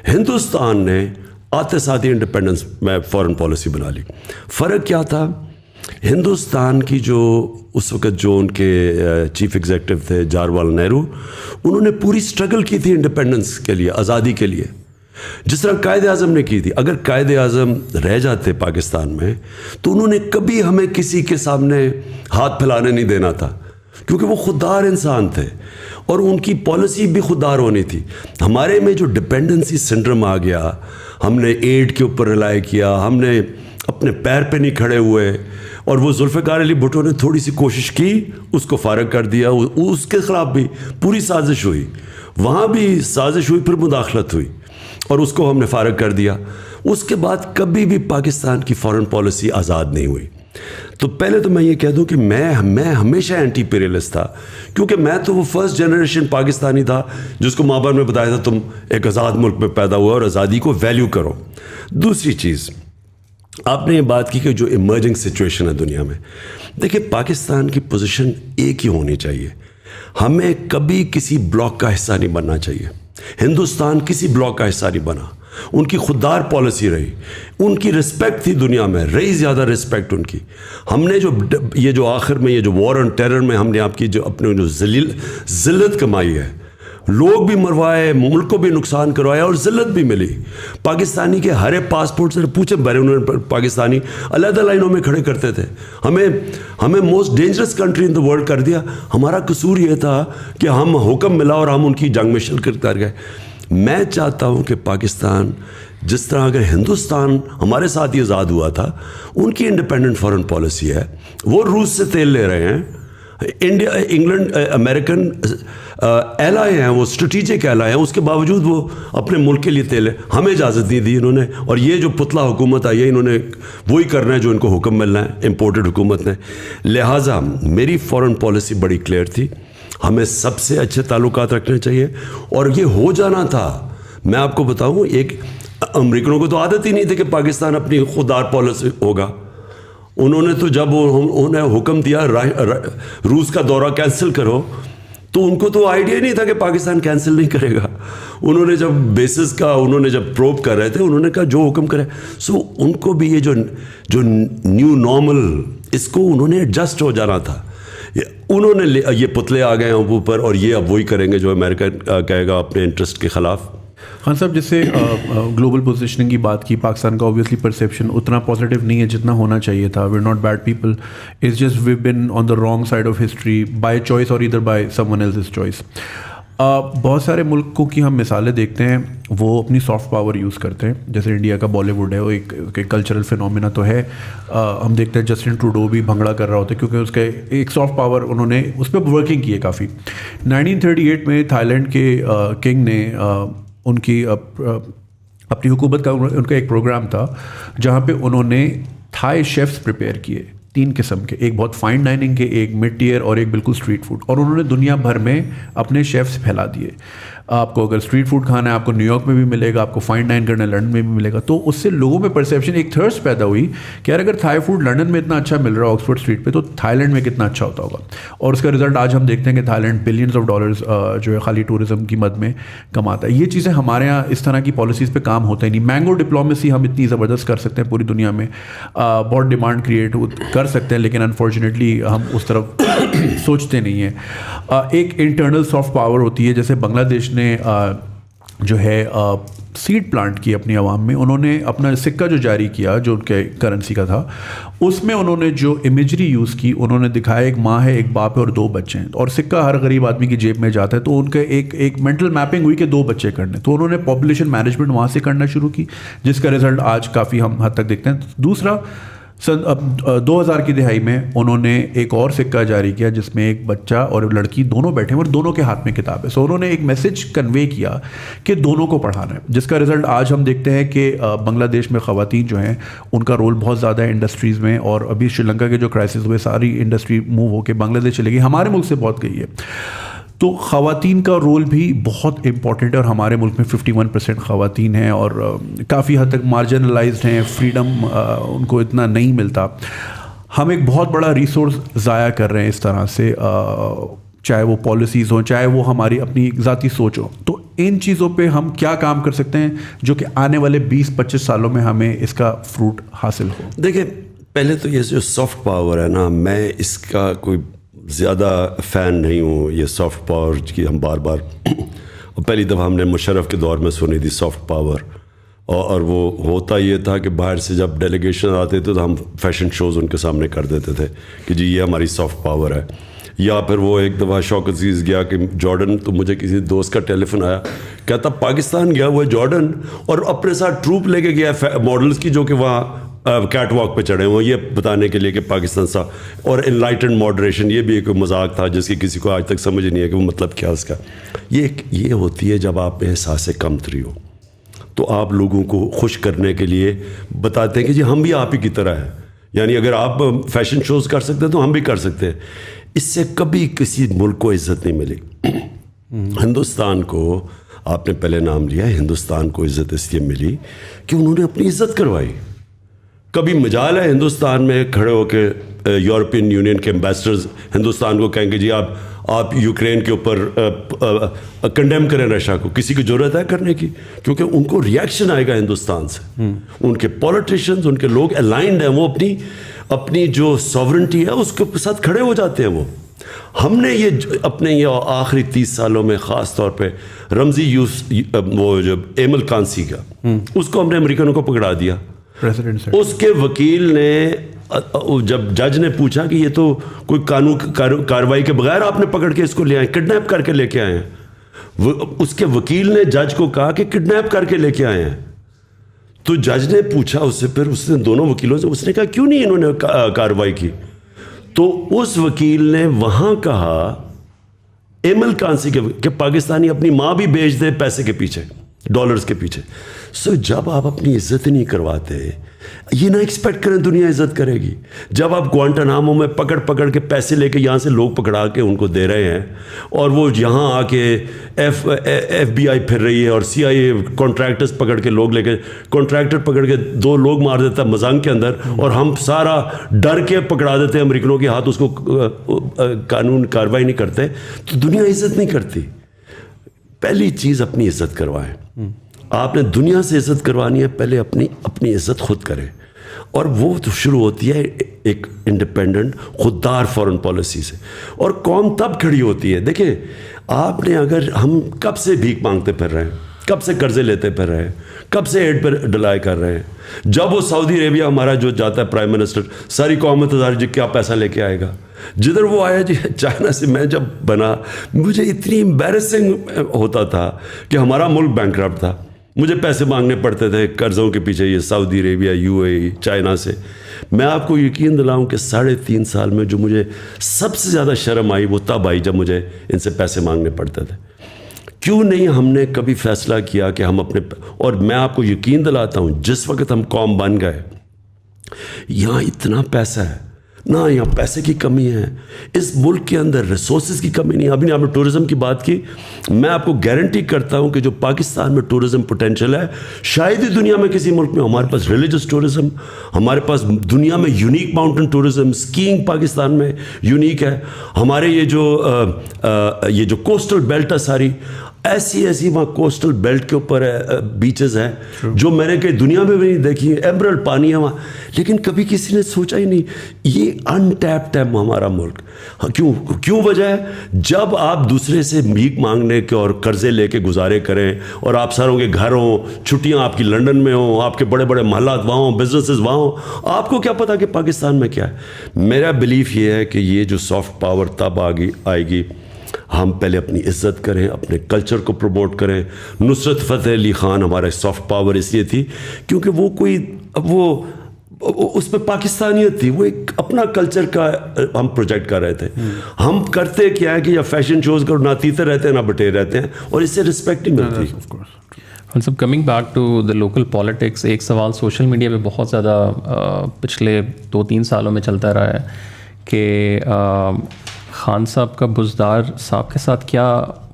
ہندوستان نے آتے ساتھ ہی انڈیپینڈنس میں فارن پالیسی بنا لی. فرق کیا تھا, ہندوستان کی جو اس وقت جو ان کے چیف ایگزیکٹو تھے جواہر لال نہرو, انہوں نے پوری سٹرگل کی تھی انڈیپینڈنس کے لیے, آزادی کے لیے, جس طرح قائد اعظم نے کی تھی. اگر قائد اعظم رہ جاتے پاکستان میں تو انہوں نے کبھی ہمیں کسی کے سامنے ہاتھ پھیلانے نہیں دینا تھا, کیونکہ وہ خوددار انسان تھے اور ان کی پالیسی بھی خوددار ہونی تھی. ہمارے میں جو ڈپینڈنسی سنڈرم آ گیا, ہم نے ایڈ کے اوپر ریلائی کیا, ہم نے اپنے پیر پہ نہیں کھڑے ہوئے, اور وہ ذوالفقار علی بھٹو نے تھوڑی سی کوشش کی, اس کو فارغ کر دیا. اس کے خلاف بھی پوری سازش ہوئی, وہاں بھی سازش ہوئی, پھر مداخلت ہوئی, اور اس کو ہم نے فارغ کر دیا. اس کے بعد کبھی بھی پاکستان کی فارن پالیسی آزاد نہیں ہوئی. تو پہلے تو میں یہ کہہ دوں کہ میں ہمیشہ اینٹی پیریلسٹ تھا, کیونکہ میں تو وہ فرسٹ جنریشن پاکستانی تھا جس کو ماں باپ نے بتایا تھا تم ایک آزاد ملک میں پیدا ہوا اور آزادی کو ویلیو کرو. دوسری چیز, آپ نے یہ بات کی کہ جو ایمرجنگ سچویشن ہے دنیا میں, دیکھیں پاکستان کی پوزیشن ایک ہی ہونی چاہیے. ہمیں کبھی کسی بلاک کا حصہ نہیں بننا چاہیے. ہندوستان کسی بلاک کا حصہ نہیں بنا, ان کی خوددار پالیسی رہی, ان کی رسپیکٹ تھی دنیا میں, رہی زیادہ رسپیکٹ ان کی. ہم نے جو آخر میں یہ جو وار آن ٹیرر میں ہم نے آپ کی جو اپنے جو ذلت کمائی ہے, لوگ بھی مروائے, ملک کو بھی نقصان کروایا اور ذلت بھی ملی. پاکستانی کے ہر ایک پاسپورٹ سے پوچھے بیرون پاکستانی علیحدہ لائنوں میں کھڑے کرتے تھے. ہمیں most dangerous country in the world کر دیا. ہمارا قصور یہ تھا کہ ہم حکم ملا اور ہم ان کی جنگ میں شرکت کر گئے. میں چاہتا ہوں کہ پاکستان جس طرح اگر ہندوستان ہمارے ساتھ ہی آزاد ہوا تھا, ان کی انڈیپینڈنٹ فارن پالیسی ہے, وہ روس سے تیل لے رہے ہیں, انڈیا انگلینڈ امریکن ایلائی ہیں, وہ اسٹریٹجک ایلائی ہیں, اس کے باوجود وہ اپنے ملک کے لیے تیل ہے. ہمیں اجازت نہیں دی انہوں نے, اور یہ جو پتلا حکومت آئی ہے انہوں نے وہی کرنا ہے جو ان کو حکم ملنا ہے امپورٹڈ حکومت نے. لہٰذا میری فارن پالیسی بڑی کلیئر تھی, ہمیں سب سے اچھے تعلقات رکھنے چاہیے, اور یہ ہو جانا تھا. میں آپ کو بتاؤں, ایک امریکنوں کو تو عادت ہی نہیں تھی کہ پاکستان اپنی خوددار پالیسی ہوگا. انہوں نے تو جب انہوں نے حکم دیا روس کا دورہ کینسل کرو تو ان کو تو آئیڈیا نہیں تھا کہ پاکستان کینسل نہیں کرے گا. انہوں نے جب بیسز کا انہوں نے جب پروب کر رہے تھے انہوں نے کہا جو حکم کرے. سو ان کو بھی یہ جو نیو نارمل اس کو انہوں نے ایڈجسٹ ہو جانا تھا. انہوں نے یہ پتلے آ گئے ہیں اوپر اور یہ اب وہی کریں گے جو امریکہ کہے گا اپنے انٹرسٹ کے خلاف. خان صاحب جس سے گلوبل پوزیشننگ کی بات کی, پاکستان کا اوبیسلی پرسیپشن اتنا پازیٹیو نہیں ہے جتنا ہونا چاہیے تھا. We are not bad people, it's just we been on the wrong side of history by choice اور ادھر by someone else's choice. بہت سارے ملکوں کی ہم مثالیں دیکھتے ہیں وہ اپنی سافٹ پاور یوز کرتے ہیں, جیسے انڈیا کا بالی ووڈ ہے, وہ ایک کلچرل فینومینا تو ہے. ہم دیکھتے ہیں جسٹن ٹروڈو بھی بھنگڑا کر رہا ہوتا ہے کیونکہ اس کا ایک سافٹ پاور انہوں نے اس پہ ورکنگ کی ہے کافی. 1938 میں تھائی لینڈ کے کنگ نے ان کی اپنی حکومت کا ان کا ایک پروگرام تھا جہاں پہ انہوں نے تھائی شیفس پریپیئر کیے 3 قسم کے, ایک بہت فائن ڈائننگ کے, ایک مڈ ٹیئر اور ایک بالکل اسٹریٹ فوڈ, اور انہوں نے دنیا بھر میں اپنے شیفس پھیلا دیے. آپ کو اگر اسٹریٹ فوڈ کھانا ہے آپ کو نیو یارک میں بھی ملے گا, آپ کو فائن ڈائن کرنا ہے لنڈن میں بھی ملے گا. تو اس سے لوگوں میں پرسیپشن ایک تھرسٹ پیدا ہوئی کہ یار اگر تھائی فوڈ لنڈن میں اتنا اچھا مل رہا ہے آکسفورڈ اسٹریٹ پہ تو تھائی لینڈ میں کتنا اچھا ہوتا ہوگا. اور اس کا رزلٹ آج ہم دیکھتے ہیں کہ Thailand billions of dollars جو ہے خالی ٹورزم کی مد میں کماتا ہے. یہ چیزیں ہمارے یہاں اس طرح کی پالیسیز پہ کام ہوتا ہی نہیں. مینگو ڈپلومیسی ہم اتنی زبردست کر سکتے ہیں پوری دنیا میں, بہت ڈیمانڈ کریٹ کر سکتے ہیں, لیکن انفارچونیٹلی ہم اس طرف سوچتے نہیں ہیں. ایک انٹرنل سافٹ پاور ہوتی ہے, جیسے بنگلہ دیش نے جو ہے سیڈ پلانٹ کی اپنی عوام میں. انہوں نے اپنا سکہ جو جاری کیا جو ان کے کرنسی کا تھا اس میں انہوں نے جو امیجری یوز کی, انہوں نے دکھایا ایک ماں ہے, ایک باپ ہے اور 2 بچے ہیں, اور سکہ ہر غریب آدمی کی جیب میں جاتا ہے. تو ان کے ایک مینٹل میپنگ ہوئی کہ 2 بچے کرنے, تو انہوں نے پاپولیشن مینجمنٹ وہاں سے کرنا شروع کی جس کا رزلٹ آج کافی ہم حد تک دیکھتے ہیں. دوسرا 2000 کی دہائی میں انہوں نے ایک اور سکہ جاری کیا جس میں ایک بچہ اور لڑکی دونوں بیٹھے ہیں اور دونوں کے ہاتھ میں کتاب ہے. سو انہوں نے ایک میسج کنوے کیا کہ دونوں کو پڑھانا ہے, جس کا رزلٹ آج ہم دیکھتے ہیں کہ بنگلہ دیش میں خواتین جو ہیں ان کا رول بہت زیادہ ہے انڈسٹریز میں, اور ابھی شری لنکا کے جو کرائسس ہوئے ساری انڈسٹری موو ہو کے بنگلہ دیش چلے گئی, ہمارے ملک سے بہت گئی ہے. تو خواتین کا رول بھی بہت امپورٹنٹ ہے, اور ہمارے ملک میں 51% خواتین ہیں اور کافی حد تک مارجنلائزڈ ہیں, فریڈم ان کو اتنا نہیں ملتا. ہم ایک بہت بڑا ریسورس ضائع کر رہے ہیں اس طرح سے, چاہے وہ پالیسیز ہوں چاہے وہ ہماری اپنی ذاتی سوچ ہو. تو ان چیزوں پہ ہم کیا کام کر سکتے ہیں جو کہ آنے والے 20-25 سالوں میں ہمیں اس کا فروٹ حاصل ہو؟ دیکھیں پہلے تو یہ جو سافٹ پاور ہے نا, میں اس کا کوئی زیادہ فین نہیں ہوں. یہ سافٹ پاور کی ہم بار بار پہلی دفعہ ہم نے مشرف کے دور میں سنی تھی سافٹ پاور, اور وہ ہوتا یہ تھا کہ باہر سے جب ڈیلیگیشن آتے تھے تو ہم فیشن شوز ان کے سامنے کر دیتے تھے کہ جی یہ ہماری سافٹ پاور ہے. یا پھر وہ ایک دفعہ شوق عزیز گیا کہ جارڈن, تو مجھے کسی دوست کا ٹیلی فون آیا, کہتا پاکستان گیا ہوا ہے جارڈن اور اپنے ساتھ ٹروپ لے کے گیا ماڈلس کی جو کہ وہاں کیٹ واک پہ چڑھے ہوئے, یہ بتانے کے لیے کہ پاکستان سا. اور انلائٹنڈ ماڈریشن یہ بھی ایک مذاق تھا جس کی کسی کو آج تک سمجھ نہیں ہے کہ وہ مطلب کیا اس کا. یہ ہوتی ہے جب آپ میں احساس کمتری ہو تو آپ لوگوں کو خوش کرنے کے لیے بتاتے ہیں کہ جی ہم بھی آپ ہی کی طرح ہیں, یعنی اگر آپ فیشن شوز کر سکتے ہیں تو ہم بھی کر سکتے ہیں. اس سے کبھی کسی ملک کو عزت نہیں ملی. ہندوستان کو آپ نے پہلے نام لیا, ہندوستان کو عزت اس لیے ملی کہ انہوں نے اپنی عزت کروائی. کبھی مجال ہے ہندوستان میں کھڑے ہو کے یورپین یونین کے امبیسڈرز ہندوستان کو کہیں گے جی آپ یوکرین کے اوپر کنڈیم کریں رشیا کو, کسی کی ضرورت ہے کرنے کی, کیونکہ ان کو ریئیکشن آئے گا ہندوستان سے. ان کے پولیٹیشینز, ان کے لوگ الائنڈ ہیں, وہ اپنی جو ساورنٹی ہے اس کے ساتھ کھڑے ہو جاتے ہیں. ہم نے یہ اپنے یہ آخری 30 سالوں میں خاص طور پہ رمزی وہ جو ایمل کانسی کا, اس کو ہم نے امریکنوں کو پکڑا دیا. اس کے وکیل نے جب جج نے پوچھا کہ یہ تو کوئی قانون کارروائی کے بغیر آپ نے پکڑ کے اس کو لے آئے, کڈنیپ کر کے لے کے آئے ہیں. اس کے وکیل نے جج کو کہا کہ کڈنیپ کر کے لے کے آئے ہیں. تو جج نے پوچھا اس سے, پھر اس نے دونوں وکیلوں سے, اس نے کہا کیوں نہیں انہوں نے کارروائی کی. تو اس وکیل نے وہاں کہا ایمل کانسی کہ پاکستانی اپنی ماں بھی بیچ دے پیسے کے پیچھے. ڈالرز کے پیچھے. سو جب آپ اپنی عزت نہیں کرواتے, یہ نہ ایکسپیکٹ کریں دنیا عزت کرے گی. جب آپ گوانٹانامو میں پکڑ کے پیسے لے کے یہاں سے لوگ پکڑا کے ان کو دے رہے ہیں, اور وہ یہاں آ کے ایف بی آئی پھر رہی ہے, اور سی آئی اے کانٹریکٹرز پکڑ کے لوگ لے کے, کانٹریکٹر پکڑ کے 2 لوگ مار دیتا ہے مزنگ کے اندر, اور ہم سارا ڈر کے پکڑا دیتے ہیں امریکنوں کے ہاتھ, اس کو قانون کارروائی نہیں کرتے, تو دنیا عزت نہیں کرتی. پہلی چیز اپنی عزت کروائیں. آپ نے دنیا سے عزت کروانی ہے, پہلے اپنی عزت خود کریں, اور وہ تو شروع ہوتی ہے ایک انڈیپینڈنٹ خوددار فارن پالیسی سے, اور قوم تب کھڑی ہوتی ہے. دیکھیں آپ نے, اگر ہم کب سے بھیک مانگتے پھر رہے ہیں, کب سے قرضے لیتے پھر رہے ہیں, کب سے ایڈ پہ ڈلائی کر رہے ہیں. جب وہ سعودی عربیہ ہمارا جو جاتا ہے پرائم منسٹر, ساری قوم انتظار جی کیا پیسہ لے کے آئے گا. جدھر وہ آیا جی چائنا سے, میں جب بنا مجھے اتنی امبیرسنگ ہوتا تھا کہ ہمارا ملک بینکرپٹ تھا, مجھے پیسے مانگنے پڑتے تھے قرضوں کے پیچھے, یہ سعودی عربیہ, یو اے ای, چائنا سے. میں آپ کو یقین دلاؤں کہ 3.5 سال میں جو مجھے سب سے زیادہ شرم آئی وہ تب آئی جب مجھے ان سے پیسے مانگنے پڑتے تھے. کیوں نہیں ہم نے کبھی فیصلہ کیا کہ ہم اپنے, اور میں آپ کو یقین دلاتا ہوں جس وقت ہم قوم بن گئے, یہاں اتنا پیسہ ہے نہ, یہاں پیسے کی کمی ہے, اس ملک کے اندر ریسورسز کی کمی نہیں. ابھی آپ نے ٹورزم کی بات کی, میں آپ کو گارنٹی کرتا ہوں کہ جو پاکستان میں ٹورزم پوٹینشیل ہے شاید ہی دنیا میں کسی ملک میں. ہمارے پاس ریلیجس ٹورزم, ہمارے پاس دنیا میں unique mountain tourism, skiing Pakistan میں یونیک ہے. ہمارے یہ جو کوسٹل بیلٹ ہے ساری, ایسی وہاں کوسٹل بیلٹ کے اوپر بیچز ہیں جو میں نے کہیں دنیا میں بھی نہیں دیکھی. ایمرلڈ پانی ہے وہاں, لیکن کبھی کسی نے سوچا ہی نہیں. یہ انٹیپڈ ہے ہمارا ملک. کیوں وجہ ہے, جب آپ دوسرے سے بھیک مانگنے کے اور قرضے لے کے گزارے کریں, اور آپ ساروں کے گھر ہوں, چھٹیاں آپ کی لنڈن میں ہوں, آپ کے بڑے بڑے محلات وہاں ہوں, بزنسز وہاں ہوں, آپ کو کیا پتا کہ پاکستان میں کیا ہے. میرا بلیف یہ ہے کہ یہ جو سافٹ پاور تب آئے گی, ہم پہلے اپنی عزت کریں, اپنے کلچر کو پروموٹ کریں. نصرت فتح علی خان ہمارا سافٹ پاور اس لیے تھی کیونکہ وہ اس میں پاکستانیت تھی, وہ ایک اپنا کلچر کا ہم پروجیکٹ کر رہے تھے. ہم کرتے کیا ہے کہ یا فیشن شوز کر, نہ تیتے رہتے ہیں نہ بٹے رہتے ہیں, اور اس سے رسپیکٹ نہیں ملتی. سب coming back to the local politics, ایک سوال سوشل میڈیا پہ بہت زیادہ پچھلے 2-3 سالوں میں چلتا رہا ہے کہ خان صاحب کا بزدار صاحب کے ساتھ کیا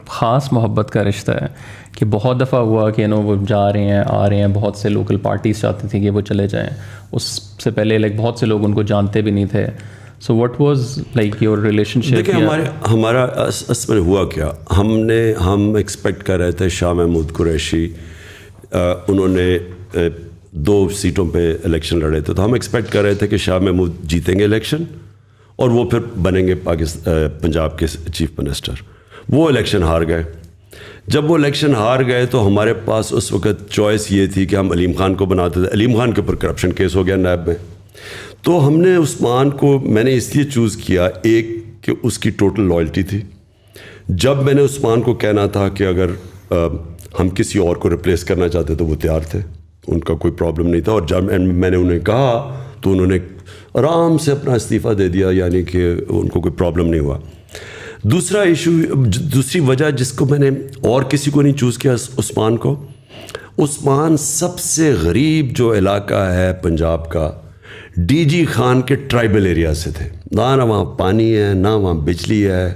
خاص محبت کا رشتہ ہے, کہ بہت دفعہ ہوا کہ وہ جا رہے ہیں آ رہے ہیں, بہت سے لوکل پارٹیز چاہتی تھیں کہ وہ چلے جائیں, اس سے پہلے بہت سے لوگ ان کو جانتے بھی نہیں تھے. So what was like your relationship? دیکھیں ہمارا اصل میں ہوا کیا, ہم ایکسپیکٹ کر رہے تھے شاہ محمود قریشی, انہوں نے 2 سیٹوں پہ الیکشن لڑے تھے, تو ہم ایکسپیکٹ کر رہے تھے کہ شاہ محمود جیتیں گے الیکشن اور وہ پھر بنیں گے پنجاب کے چیف منسٹر. وہ الیکشن ہار گئے. جب وہ الیکشن ہار گئے تو ہمارے پاس اس وقت چوائس یہ تھی کہ ہم علیم خان کو بناتے تھے. علیم خان کے اوپر کرپشن کیس ہو گیا نیب میں, تو ہم نے عثمان کو, میں نے اس لیے چوز کیا, ایک کہ اس کی ٹوٹل لائلٹی تھی. جب میں نے عثمان کو کہنا تھا کہ اگر ہم کسی اور کو ریپلیس کرنا چاہتے تو وہ تیار تھے, ان کا کوئی پرابلم نہیں تھا. اور جب میں نے انہیں کہا تو انہوں نے آرام سے اپنا استعفیٰ دے دیا, یعنی کہ ان کو کوئی پرابلم نہیں ہوا. دوسرا ایشو, دوسری وجہ جس کو میں نے اور کسی کو نہیں چوز کیا, عثمان کو, عثمان سب سے غریب جو علاقہ ہے پنجاب کا, ڈی جی خان کے ٹرائبل ایریا سے تھے. نہ وہاں پانی ہے, نہ وہاں بجلی ہے,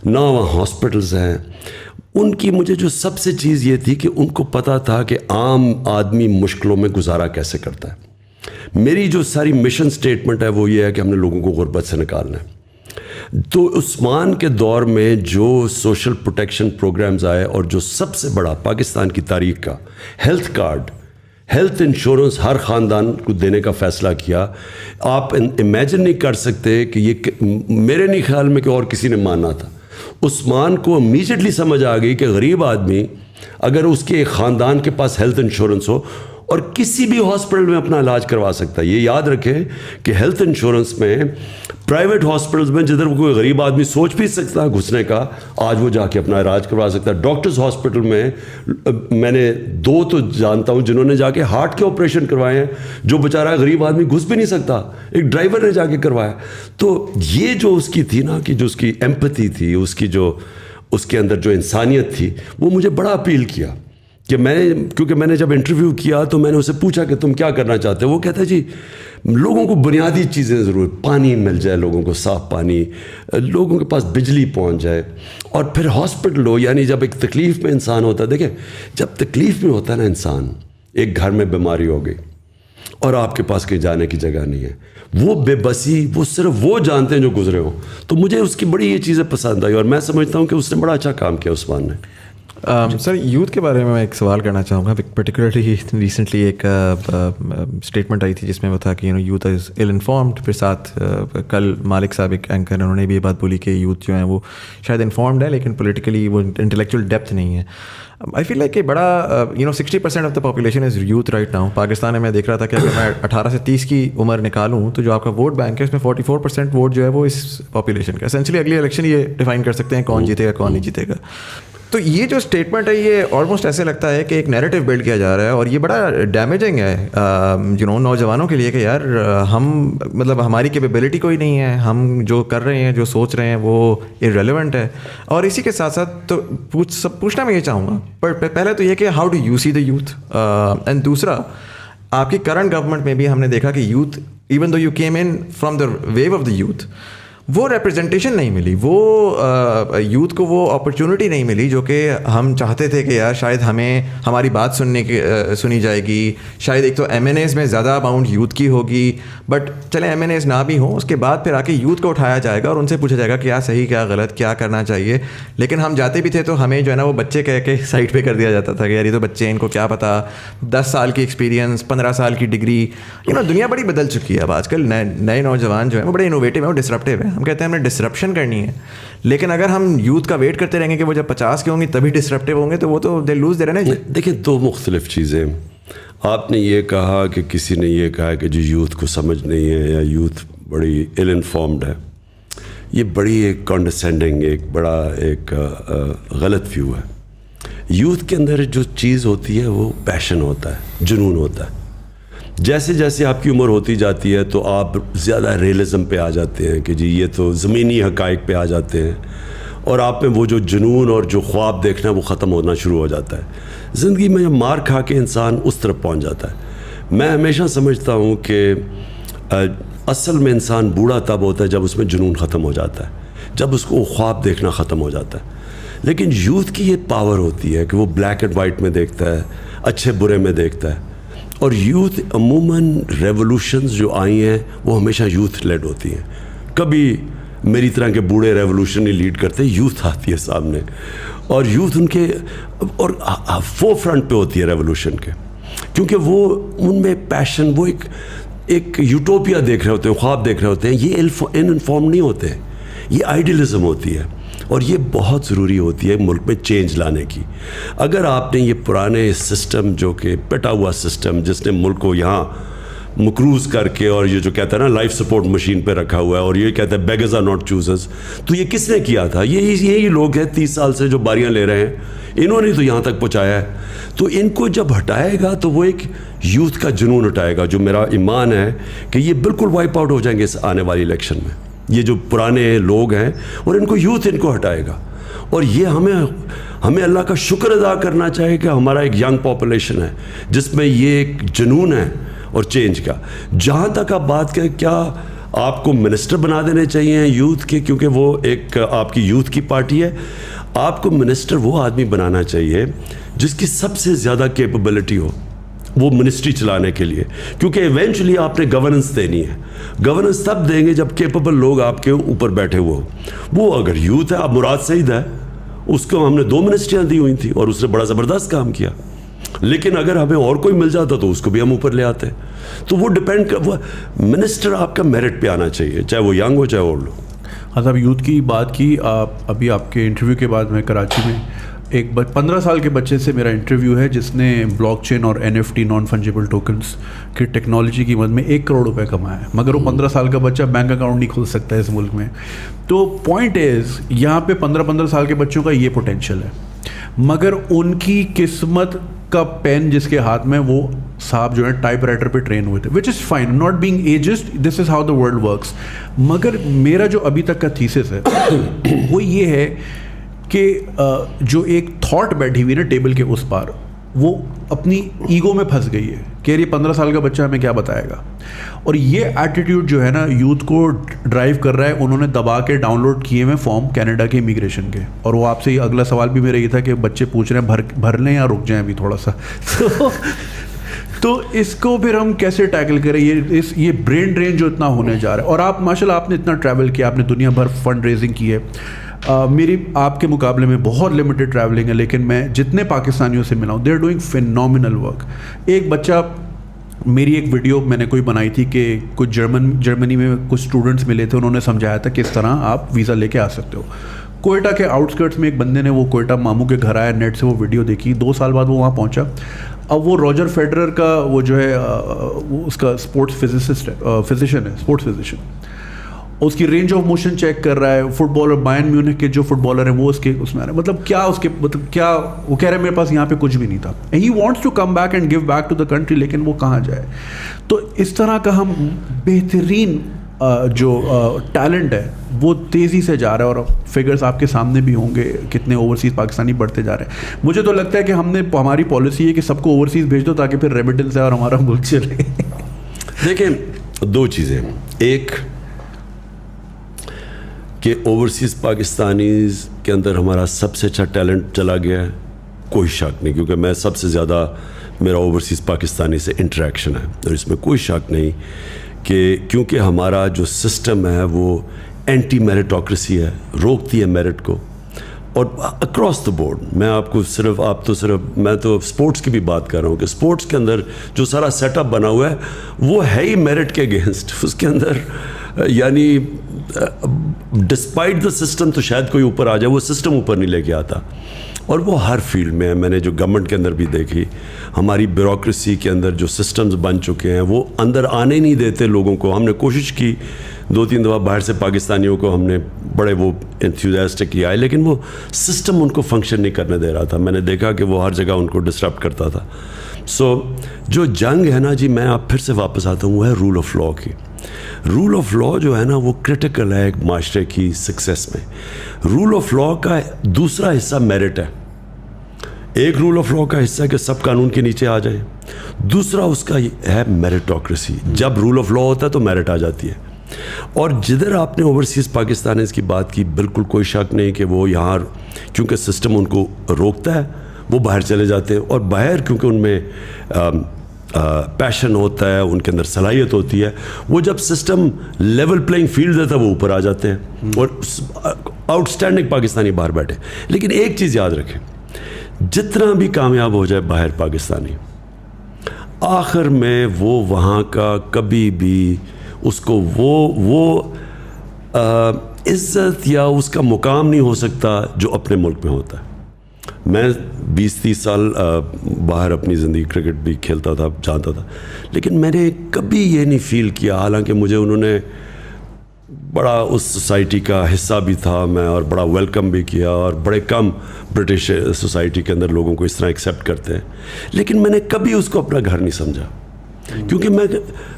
نہ وہاں ہاسپٹلز ہیں. ان کی مجھے جو سب سے چیز یہ تھی کہ ان کو پتہ تھا کہ عام آدمی مشکلوں میں گزارا کیسے کرتا ہے. میری جو ساری مشن سٹیٹمنٹ ہے وہ یہ ہے کہ ہم نے لوگوں کو غربت سے نکالنا ہے. تو عثمان کے دور میں جو سوشل پروٹیکشن پروگرامز آئے, اور جو سب سے بڑا پاکستان کی تاریخ کا ہیلتھ کارڈ, ہیلتھ انشورنس ہر خاندان کو دینے کا فیصلہ کیا. آپ امیجن نہیں کر سکتے کہ یہ میرے نہیں خیال میں کہ اور کسی نے ماننا تھا. عثمان کو امیجیٹلی سمجھ آ گئی کہ غریب آدمی اگر اس کے ایک خاندان کے پاس ہیلتھ انشورنس ہو اور کسی بھی ہاسپٹل میں اپنا علاج کروا سکتا ہے. یہ یاد رکھیں کہ ہیلتھ انشورنس میں پرائیویٹ ہاسپٹلز میں جدھر کوئی غریب آدمی سوچ بھی سکتا ہے گھسنے کا, آج وہ جا کے اپنا علاج کروا سکتا ہے. ڈاکٹرز ہاسپٹل میں نے 2 تو جانتا ہوں جنہوں نے جا کے ہارٹ کے آپریشن کروائے ہیں, جو بیچارہ غریب آدمی گھس بھی نہیں سکتا, ایک ڈرائیور نے جا کے کروایا. تو یہ جو اس کی تھی نا, کہ جو اس کی ایمپتھی تھی, اس کی جو اس کے اندر جو انسانیت تھی, وہ مجھے بڑا اپیل کیا کہ کیونکہ میں نے جب انٹرویو کیا تو میں نے اسے پوچھا کہ تم کیا کرنا چاہتے ہو. وہ کہتا ہے جی لوگوں کو بنیادی چیزیں ضرور, پانی مل جائے لوگوں کو, صاف پانی, لوگوں کے پاس بجلی پہنچ جائے, اور پھر ہاسپٹل ہو. یعنی جب ایک تکلیف میں انسان ہوتا ہے, دیکھیں جب تکلیف میں ہوتا ہے نا انسان, ایک گھر میں بیماری ہو گئی اور آپ کے پاس کہیں جانے کی جگہ نہیں ہے, وہ بے بسی وہ صرف وہ جانتے ہیں جو گزرے ہوں. تو مجھے اس کی بڑی یہ چیزیں پسند آئی, اور میں سمجھتا ہوں کہ اس نے بڑا اچھا کام کیا عثمان نے. سر یوتھ کے بارے میں ایک سوال کرنا چاہوں گا. پرٹیکولرلی ریسنٹلی ایک اسٹیٹمنٹ آئی تھی جس میں وہ تھا کہ یوتھ از ایل انفارمڈ. پھر ساتھ کل مالک صاحب ایک اینکر انہوں نے بھی یہ بات بولی کہ یوتھ جو ہے وہ شاید انفارمڈ ہے لیکن پولیٹیکلی وہ انٹلیکچوئل ڈیپتھ نہیں ہے. آئی فیل لائک کہ بڑا 60% of the population is youth right now. Pakistan میں میں دیکھ رہا تھا کہ اگر میں 18 سے 30 کی عمر نکالوں تو جو آپ کا ووٹ بینک ہے اس میں 44% ووٹ جو ہے وہ اس پاپولیشن کا. اسینشلی اگلی الیکشن یہ ڈیفائن کر سکتے ہیں کون جیتے گا کون نہیں جیتے گا. تو یہ جو اسٹیٹمنٹ ہے یہ آلموسٹ ایسے لگتا ہے کہ ایک نیریٹو بلڈ کیا جا رہا ہے, اور یہ بڑا ڈیمیجنگ ہے نوجوانوں کے لیے کہ یار ہم مطلب ہماری کیپیبلٹی کوئی نہیں ہے, ہم جو کر رہے ہیں جو سوچ رہے ہیں وہ ارریلیونٹ ہے. اور اسی کے ساتھ ساتھ تو پوچھنا میں یہ چاہوں گا, پر پہلے تو یہ کہ how do you see the youth, and دوسرا آپ کی کرنٹ گورنمنٹ میں بھی ہم نے دیکھا کہ youth even though you came in from the view of the youth, وہ ریپرزنٹیشن نہیں ملی, وہ یوتھ کو وہ اپرچونٹی نہیں ملی جو کہ ہم چاہتے تھے کہ یار شاید ہمیں ہماری بات سنی جائے گی. شاید ایک تو ایم این ایز میں زیادہ اماؤنٹ یوتھ کی ہوگی, بٹ چلیں ایم این ایز نہ بھی ہوں, اس کے بعد پھر آ کے یوتھ کو اٹھایا جائے گا اور ان سے پوچھا جائے گا کیا صحیح کیا غلط کیا کرنا چاہیے. لیکن ہم جاتے بھی تھے تو ہمیں جو ہے نا وہ بچے کہہ کے سائڈ پہ کر دیا جاتا تھا کہ یار یہ تو بچے, ان کو کیا پتا, 10 سال کی ایکسپیرینس 15 سال کی ڈگری. دنیا بڑی بدل چکی ہے اب, آج کل نئے نوجوان جو ہیں وہ بڑے انوویٹیو ہیں, وہ ڈسرپٹیو ہیں. ہم کہتے ہیں ہم نے ڈسرپشن کرنی ہے, لیکن اگر ہم یوتھ کا ویٹ کرتے رہیں گے کہ وہ جب 50 کے ہوں گے تبھی ڈسرپٹیو ہوں گے تو وہ تو دے لوز دے رہے ہیں. دیکھیں دو مختلف چیزیں. آپ نے یہ کہا کہ کسی نے یہ کہا کہ جو یوتھ کو سمجھ نہیں ہے یا یوتھ بڑی ایل انفارمڈ ہے, یہ بڑی ایک کانڈسینڈنگ ایک غلط ویو ہے. یوتھ کے اندر جو چیز ہوتی ہے وہ پیشن ہوتا ہے, جنون ہوتا ہے. جیسے جیسے آپ کی عمر ہوتی جاتی ہے تو آپ زیادہ ریئلزم پہ آ جاتے ہیں کہ جی یہ تو زمینی حقائق پہ آ جاتے ہیں, اور آپ میں وہ جو جنون اور جو خواب دیکھنا وہ ختم ہونا شروع ہو جاتا ہے. زندگی میں جب مار کھا کے انسان اس طرف پہنچ جاتا ہے. میں ہمیشہ سمجھتا ہوں کہ اصل میں انسان بوڑھا تب ہوتا ہے جب اس میں جنون ختم ہو جاتا ہے, جب اس کو خواب دیکھنا ختم ہو جاتا ہے. لیکن یوتھ کی یہ پاور ہوتی ہے کہ وہ بلیک اینڈ وائٹ میں دیکھتا ہے, اچھے برے میں دیکھتا ہے. اور یوتھ عموماً ریولوشنز جو آئی ہیں وہ ہمیشہ یوتھ لیڈ ہوتی ہیں. کبھی میری طرح کے بوڑھے ریولوشن نہیں لیڈ کرتے, یوتھ آتی ہے سامنے, اور یوتھ ان کے اور فور فرنٹ پہ ہوتی ہے ریولوشن کے, کیونکہ وہ ان میں پیشن, وہ ایک یوٹوپیا دیکھ رہے ہوتے ہیں, خواب دیکھ رہے ہوتے ہیں. یہ ان انفارم نہیں ہوتے, یہ آئیڈیلزم ہوتی ہے, اور یہ بہت ضروری ہوتی ہے ملک میں چینج لانے کی. اگر آپ نے یہ پرانے سسٹم جو کہ پٹا ہوا سسٹم جس نے ملک کو یہاں مقروض کر کے, اور یہ جو کہتا ہے نا لائف سپورٹ مشین پہ رکھا ہوا ہے, اور یہ کہتا ہے بیگرز آر ناٹ چوزرز, تو یہ کس نے کیا تھا؟ یہی لوگ ہیں 30 سال سے جو باریاں لے رہے ہیں, انہوں نے تو یہاں تک پہنچایا ہے. تو ان کو جب ہٹائے گا تو وہ ایک یوتھ کا جنون ہٹائے گا, جو میرا ایمان ہے کہ یہ بالکل وائپ آؤٹ ہو جائیں گے اس آنے والی الیکشن میں. یہ جو پرانے لوگ ہیں اور ان کو یوتھ ان کو ہٹائے گا. اور یہ ہمیں اللہ کا شکر ادا کرنا چاہیے کہ ہمارا ایک ینگ پاپولیشن ہے جس میں یہ ایک جنون ہے اور چینج کا. جہاں تک آپ بات کریں کیا آپ کو منسٹر بنا دینے چاہیے یوتھ کے, کیونکہ وہ ایک آپ کی یوتھ کی پارٹی ہے, آپ کو منسٹر وہ آدمی بنانا چاہیے جس کی سب سے زیادہ کیپیبلٹی ہو وہ منسٹری چلانے کے لیے, کیونکہ ایونچولی آپ نے گورننس دینی ہے. گورننس تب دیں گے جب کیپیبل لوگ آپ کے اوپر بیٹھے ہوئے ہو. وہ اگر یوتھ ہے, اب مراد سعید ہے, اس کو ہم نے 2 منسٹریاں دی ہوئی تھیں اور اس نے بڑا زبردست کام کیا, لیکن اگر ہمیں اور کوئی مل جاتا تو اس کو بھی ہم اوپر لے آتے. تو وہ ڈپینڈ وہ منسٹر آپ کا میرٹ پہ آنا چاہیے, چاہے وہ ینگ ہو چاہے اور لوگ. ہاں صاحب, یوتھ کی بات کی ابھی آپ کے انٹرویو کے بعد میں کراچی میں ایک 15 سال کے بچے سے میرا انٹرویو ہے جس نے بلاک چین اور NFT نان فنجیبل ٹوکنس کی ٹیکنالوجی کی مد میں 1 کروڑ روپے کمایا ہے, مگر وہ 15 سال کا بچہ بینک اکاؤنٹ نہیں کھول سکتا ہے اس ملک میں. تو پوائنٹ از یہاں پہ 15 سال کے بچوں کا یہ پوٹینشیل ہے, مگر ان کی قسمت کا پین جس کے ہاتھ میں, وہ صاحب جو ہے ٹائپ رائٹر پہ ٹرین ہوئے تھے, which is fine, not being adjusted, this is how the world works. مگر میرا جو ابھی تک کا تھیسس ہے وہ یہ ہے کہ جو ایک تھاٹ بیٹھی ہوئی نا ٹیبل کے اس پار, وہ اپنی ایگو میں پھنس گئی ہے کہ یہ 15 سال کا بچہ ہمیں کیا بتائے گا. اور یہ ایٹیٹیوڈ جو ہے نا یوتھ کو ڈرائیو کر رہا ہے. انہوں نے دبا کے ڈاؤن لوڈ کیے ہوئے فارم کینیڈا کے امیگریشن کے, اور وہ آپ سے اگلا سوال بھی میرا یہ تھا کہ بچے پوچھ رہے ہیں بھر لیں یا رک جائیں ابھی تھوڑا سا. تو اس کو پھر ہم کیسے ٹیکل کریں؟ یہ برین ڈرین جو اتنا ہونے جا رہا ہے. اور آپ ماشاء اللہ آپ نے اتنا ٹریول کیا, آپ نے دنیا بھر فنڈ ریزنگ کی ہے. میری آپ کے مقابلے میں بہت لمیٹڈ ٹریولنگ ہے, لیکن میں جتنے پاکستانیوں سے ملا ہوں they are doing phenomenal work. ایک بچہ, میری ایک ویڈیو میں نے کوئی بنائی تھی کہ کچھ جرمنی میں کچھ اسٹوڈنٹس ملے تھے, انہوں نے سمجھایا تھا کس طرح آپ ویزا لے کے آ سکتے ہو. کوئٹہ کے آؤٹسکرٹس میں ایک بندے نے, وہ کوئٹہ ماموں کے گھر آیا, نیٹ سے وہ ویڈیو دیکھی, 2 سال بعد وہ وہاں پہنچا. اب وہ روجر فیڈرر کا وہ جو ہے اس کا اسپورٹس فزیشین ہے, اسپورٹس فزیشین, اس کی رینج آف موشن چیک کر رہا ہے. فٹ بالر بائرن میونخ کے جو فٹ بالر ہیں وہ اس کے اس میں آ رہے ہیں. مطلب کیا وہ کہہ رہے ہیں میرے پاس یہاں پہ کچھ بھی نہیں تھا. He wants to come back and give back to the country, لیکن وہ کہاں جائے؟ تو اس طرح کا ہم بہترین جو ٹیلنٹ ہے وہ تیزی سے جا رہا ہے, اور فگرز آپ کے سامنے بھی ہوں گے کتنے اوورسیز پاکستانی بڑھتے جا رہے ہیں. مجھے تو لگتا ہے کہ ہماری پالیسی ہے کہ سب کو اوورسیز بھیج دو تاکہ پھر ریمیٹنس ہے اور ہمارا ملک چلے. دیکھیں 2 چیزیں, ایک کہ اوورسیز پاکستانیز کے اندر ہمارا سب سے اچھا ٹیلنٹ چلا گیا ہے, کوئی شک نہیں, کیونکہ میں سب سے زیادہ میرا اوورسیز پاکستانی سے انٹریکشن ہے, اور اس میں کوئی شک نہیں کہ کیونکہ ہمارا جو سسٹم ہے وہ اینٹی میرٹوکریسی ہے, روکتی ہے میرٹ کو, اور اکراس دا بورڈ. میں آپ کو میں تو اسپورٹس کی بھی بات کر رہا ہوں کہ اسپورٹس کے اندر جو سارا سیٹ اپ بنا ہوا ہے وہ ہے ہی میرٹ کے اگینسٹ. اس کے اندر یعنی ڈسپائٹ دا سسٹم تو شاید کوئی اوپر آ جائے, وہ سسٹم اوپر نہیں لے کے آتا. اور وہ ہر فیلڈ میں ہے. میں نے جو گورنمنٹ کے اندر بھی دیکھی, ہماری بیوروکریسی کے اندر جو سسٹمز بن چکے ہیں وہ اندر آنے نہیں دیتے لوگوں کو. ہم نے کوشش کی 2-3 دفعہ باہر سے پاکستانیوں کو ہم نے بڑے وہ انتھوزیاسٹکلی آئے, لیکن وہ سسٹم ان کو فنکشن نہیں کرنے دے رہا تھا. میں نے دیکھا کہ وہ ہر جگہ ان کو ڈسٹرپٹ کرتا تھا. سو جو جنگ ہے نا جی, میں آپ پھر سے واپس آتا ہوں, وہ ہے رول آف لا کی. رول آف لا جو ہے نا وہ کرٹیکل ہے ایک معاشرے کی سکسیس میں. رول آف لا کا دوسرا حصہ میرٹ ہے. ایک رول آف لا کا حصہ ہے کہ سب قانون کے نیچے آ جائیں, دوسرا اس کا ہے میرٹوکریسی. جب رول آف لا ہوتا ہے تو میرٹ آ جاتی ہے. اور جدھر آپ نے اوورسیز پاکستانیز کی بات کی, بالکل کوئی شک نہیں کہ وہ یہاں کیونکہ سسٹم ان کو روکتا ہے وہ باہر چلے جاتے ہیں, اور باہر کیونکہ ان میں پیشن ہوتا ہے, ان کے اندر صلاحیت ہوتی ہے, وہ جب سسٹم لیول پلینگ فیلڈ دیتا ہے وہ اوپر آ جاتے ہیں, اور آؤٹ اسٹینڈنگ پاکستانی باہر بیٹھے. لیکن ایک چیز یاد رکھیں, جتنا بھی کامیاب ہو جائے باہر پاکستانی, آخر میں وہ وہاں کا کبھی بھی اس کو وہ عزت یا اس کا مقام نہیں ہو سکتا جو اپنے ملک میں ہوتا ہے. میں 20-30 سال باہر اپنی زندگی کرکٹ بھی کھیلتا تھا, جانتا تھا, لیکن میں نے کبھی یہ نہیں فیل کیا, حالانکہ مجھے انہوں نے بڑا اس سوسائٹی کا حصہ بھی تھا میں, اور بڑا ویلکم بھی کیا, اور بڑے کم برٹش سوسائٹی کے اندر لوگوں کو اس طرح ایکسیپٹ کرتے ہیں, لیکن میں نے کبھی اس کو اپنا گھر نہیں سمجھا, کیونکہ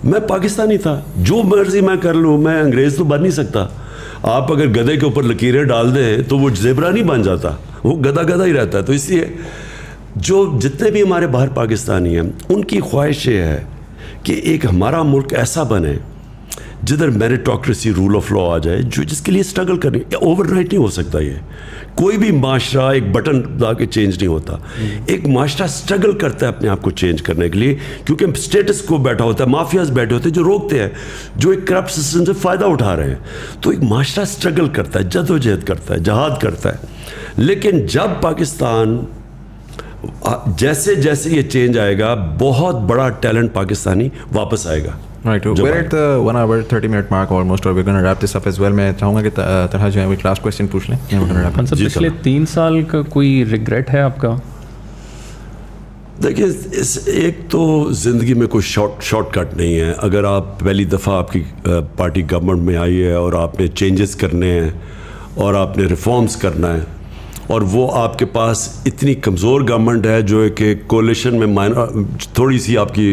میں پاکستانی تھا. جو مرضی میں کر لوں, میں انگریز تو بن نہیں سکتا. آپ اگر گدھے کے اوپر لکیریں ڈال دیں تو وہ زیبرا نہیں بن جاتا, وہ گدھا ہی رہتا ہے. تو اس لیے جو جتنے بھی ہمارے باہر پاکستانی ہیں ان کی خواہش یہ ہے کہ ایک ہمارا ملک ایسا بنے جدھر میرٹوکریسی رول آف لا آ جائے, جس کے لیے اسٹرگل کرنی. اوور نائٹ نہیں ہو سکتا. یہ کوئی بھی معاشرہ ایک بٹن دبا کے چینج نہیں ہوتا. ایک معاشرہ اسٹرگل کرتا ہے اپنے آپ کو چینج کرنے کے لیے, کیونکہ اسٹیٹس کو بیٹھا ہوتا ہے, مافیاز بیٹھے ہوتے ہیں جو روکتے ہیں, جو ایک کرپٹ سسٹم سے فائدہ اٹھا رہے ہیں. تو ایک معاشرہ اسٹرگل کرتا ہے, جدوجہد کرتا ہے, جہاد کرتا ہے. لیکن جب پاکستان جیسے جیسے یہ چینج آئے گا, بہت بڑا ٹیلنٹ پاکستانی واپس آئے گا. Right, we're at the 1 hour 30-minute mark almost, or we're going to wrap this up as well. میں چاہوں گا کہ طرح جو ہے وہ last question پوچھ لیں. پچھلے 3 سال کا کوئی ریگریٹ ہے آپ کا؟ دیکھیے, ایک تو زندگی میں کوئی شارٹ کٹ نہیں ہے. اگر آپ پہلی دفعہ آپ کی پارٹی گورنمنٹ میں آئی ہے اور آپ نے چینجز کرنے ہیں اور آپ نے ریفارمز کرنا ہے, اور وہ آپ کے پاس اتنی کمزور گورنمنٹ ہے جو کہ کولیشن میں تھوڑی سی آپ کی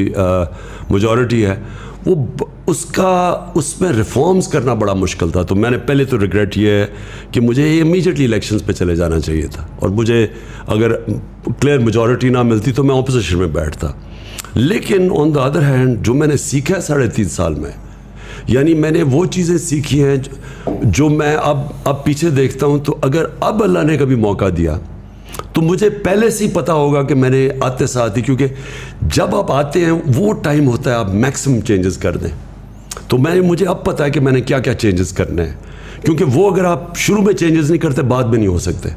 میجورٹی ہے, اس میں ریفارمز کرنا بڑا مشکل تھا. تو میں نے پہلے تو ریگریٹ یہ ہے کہ مجھے امیجیٹلی الیکشنز پہ چلے جانا چاہیے تھا, اور مجھے اگر کلیئر میجورٹی نہ ملتی تو میں اپوزیشن میں بیٹھتا. لیکن آن دا ادر ہینڈ جو میں نے سیکھا ہے 3.5 سال میں, یعنی میں نے وہ چیزیں سیکھی ہیں جو میں اب پیچھے دیکھتا ہوں, تو اگر اب اللہ نے کبھی موقع دیا تو مجھے پہلے سے ہی پتا ہوگا کہ میں نے آتے ساتھ ہی, کیونکہ جب آپ آتے ہیں وہ ٹائم ہوتا ہے آپ میکسیمم چینجز کر دیں. تو مجھے اب پتا ہے کہ میں نے کیا کیا چینجز کرنے ہیں, کیونکہ وہ اگر آپ شروع میں چینجز نہیں کرتے بعد میں نہیں ہو سکتے.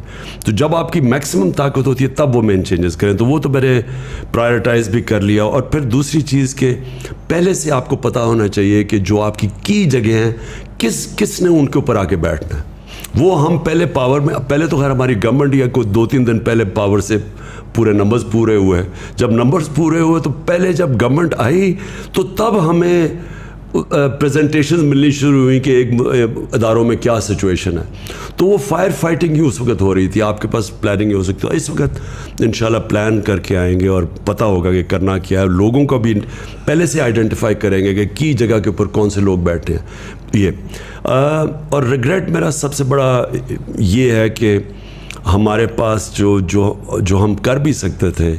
تو جب آپ کی میکسیمم طاقت ہوتی ہے تب وہ مین چینجز کریں. تو وہ تو میں نے پرائرٹائز بھی کر لیا. اور پھر دوسری چیز کہ پہلے سے آپ کو پتا ہونا چاہیے کہ جو آپ کی جگہ ہیں کس نے ان کے اوپر آ کے بیٹھنا ہے. وہ ہم پہلے پاور میں, پہلے تو خیر ہماری گورنمنٹ یا کوئی 2-3 دن پہلے پاور سے پورے نمبرز پورے ہوئے. جب نمبرز پورے ہوئے تو پہلے جب گورنمنٹ آئی تو تب ہمیں پریزنٹیشنز ملنی شروع ہوئی کہ ایک اداروں میں کیا سچویشن ہے. تو وہ فائر فائٹنگ ہی اس وقت ہو رہی تھی, آپ کے پاس پلاننگ ہی ہو سکتی ہے. اس وقت انشاءاللہ پلان کر کے آئیں گے اور پتہ ہوگا کہ کرنا کیا ہے. لوگوں کو بھی پہلے سے آئیڈینٹیفائی کریں گے کہ کی جگہ کے اوپر کون سے لوگ بیٹھے ہیں. یہ اور ریگریٹ میرا سب سے بڑا یہ ہے کہ ہمارے پاس جو ہم کر بھی سکتے تھے,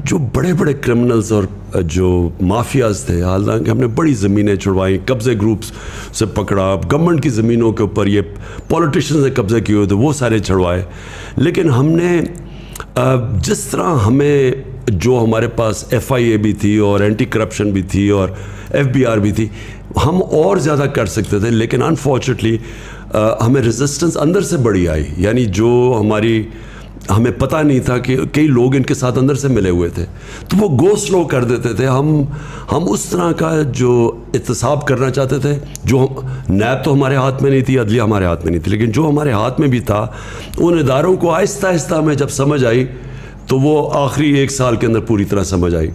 جو بڑے بڑے کرمنلز اور جو مافیاز تھے, حالانکہ ہم نے بڑی زمینیں چھڑوائیں, قبضے گروپس سے پکڑا, گورنمنٹ کی زمینوں کے اوپر یہ پولیٹیشنز نے قبضے کیے ہوئے تھے وہ سارے چھڑوائے. لیکن ہم نے جس طرح ہمیں جو ہمارے پاس FIA بھی تھی اور اینٹی کرپشن بھی تھی اور FBR بھی تھی, ہم اور زیادہ کر سکتے تھے. لیکن انفارچونیٹلی ہمیں ریزسٹنس اندر سے بڑی آئی, یعنی جو ہمیں پتہ نہیں تھا کہ کئی لوگ ان کے ساتھ اندر سے ملے ہوئے تھے, تو وہ گو سلو کر دیتے تھے. ہم اس طرح کا جو احتساب کرنا چاہتے تھے, جو نیب تو ہمارے ہاتھ میں نہیں تھی, عدلیہ ہمارے ہاتھ میں نہیں تھی, لیکن جو ہمارے ہاتھ میں بھی تھا ان اداروں کو آہستہ آہستہ ہمیں جب سمجھ آئی تو وہ آخری 1 سال کے اندر پوری طرح سمجھ آئی.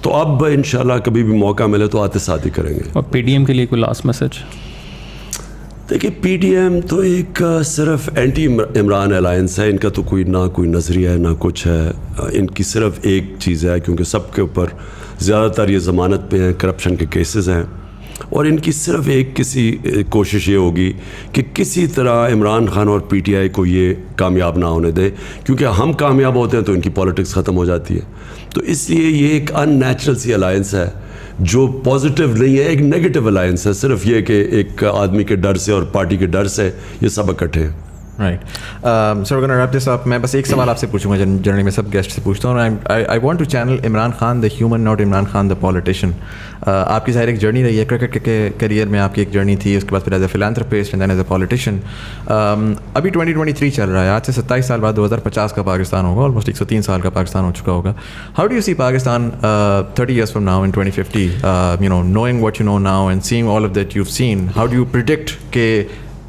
تو اب انشاءاللہ کبھی بھی موقع ملے تو آتے ساتھ ہی کریں گے. اور PDM کے لیے کوئی لاسٹ میسج؟ دیکھیے PDM تو ایک صرف اینٹی عمران الائنس ہے. ان کا تو کوئی نظریہ ہے نہ کچھ ہے. ان کی صرف ایک چیز ہے, کیونکہ سب کے اوپر زیادہ تر یہ ضمانت پہ ہیں, کرپشن کے کیسز ہیں, اور ان کی صرف ایک کوشش یہ ہوگی کہ کسی طرح عمران خان اور PTI کو یہ کامیاب نہ ہونے دے, کیونکہ ہم کامیاب ہوتے ہیں تو ان کی پالیٹکس ختم ہو جاتی ہے. تو اس لیے یہ ایک ان نیچرل سی الائنس ہے جو پازیٹیو نہیں ہے, ایک نیگیٹو الائنس ہے. صرف یہ کہ ایک آدمی کے ڈر سے اور پارٹی کے ڈر سے یہ سب اکٹھے ہیں. رائٹ سر, اگر ریپ دس اپ, میں بس ایک سوال آپ سے پوچھوں گا, جنرلی میں سب گیسٹ سے پوچھتا ہوں. I want to channel Imran Khan the human, not Imran Khan the politician. آپ کی ظاہر ایک جرنی رہی ہے, کرکٹ کے کریئر میں آپ کی ایک جرنی تھی, اس کے بعد پھر as a philanthropist and then as a politician. ابھی 2023 چل رہا ہے, آج سے 27 سال بعد 2050 کا پاکستان ہوگا, آلموسٹ 103 سال کا پاکستان ہو چکا ہوگا. How do you see Pakistan 30 years from now in 2050, knowing what you know now and seeing all of that you've seen, how do you predict کہ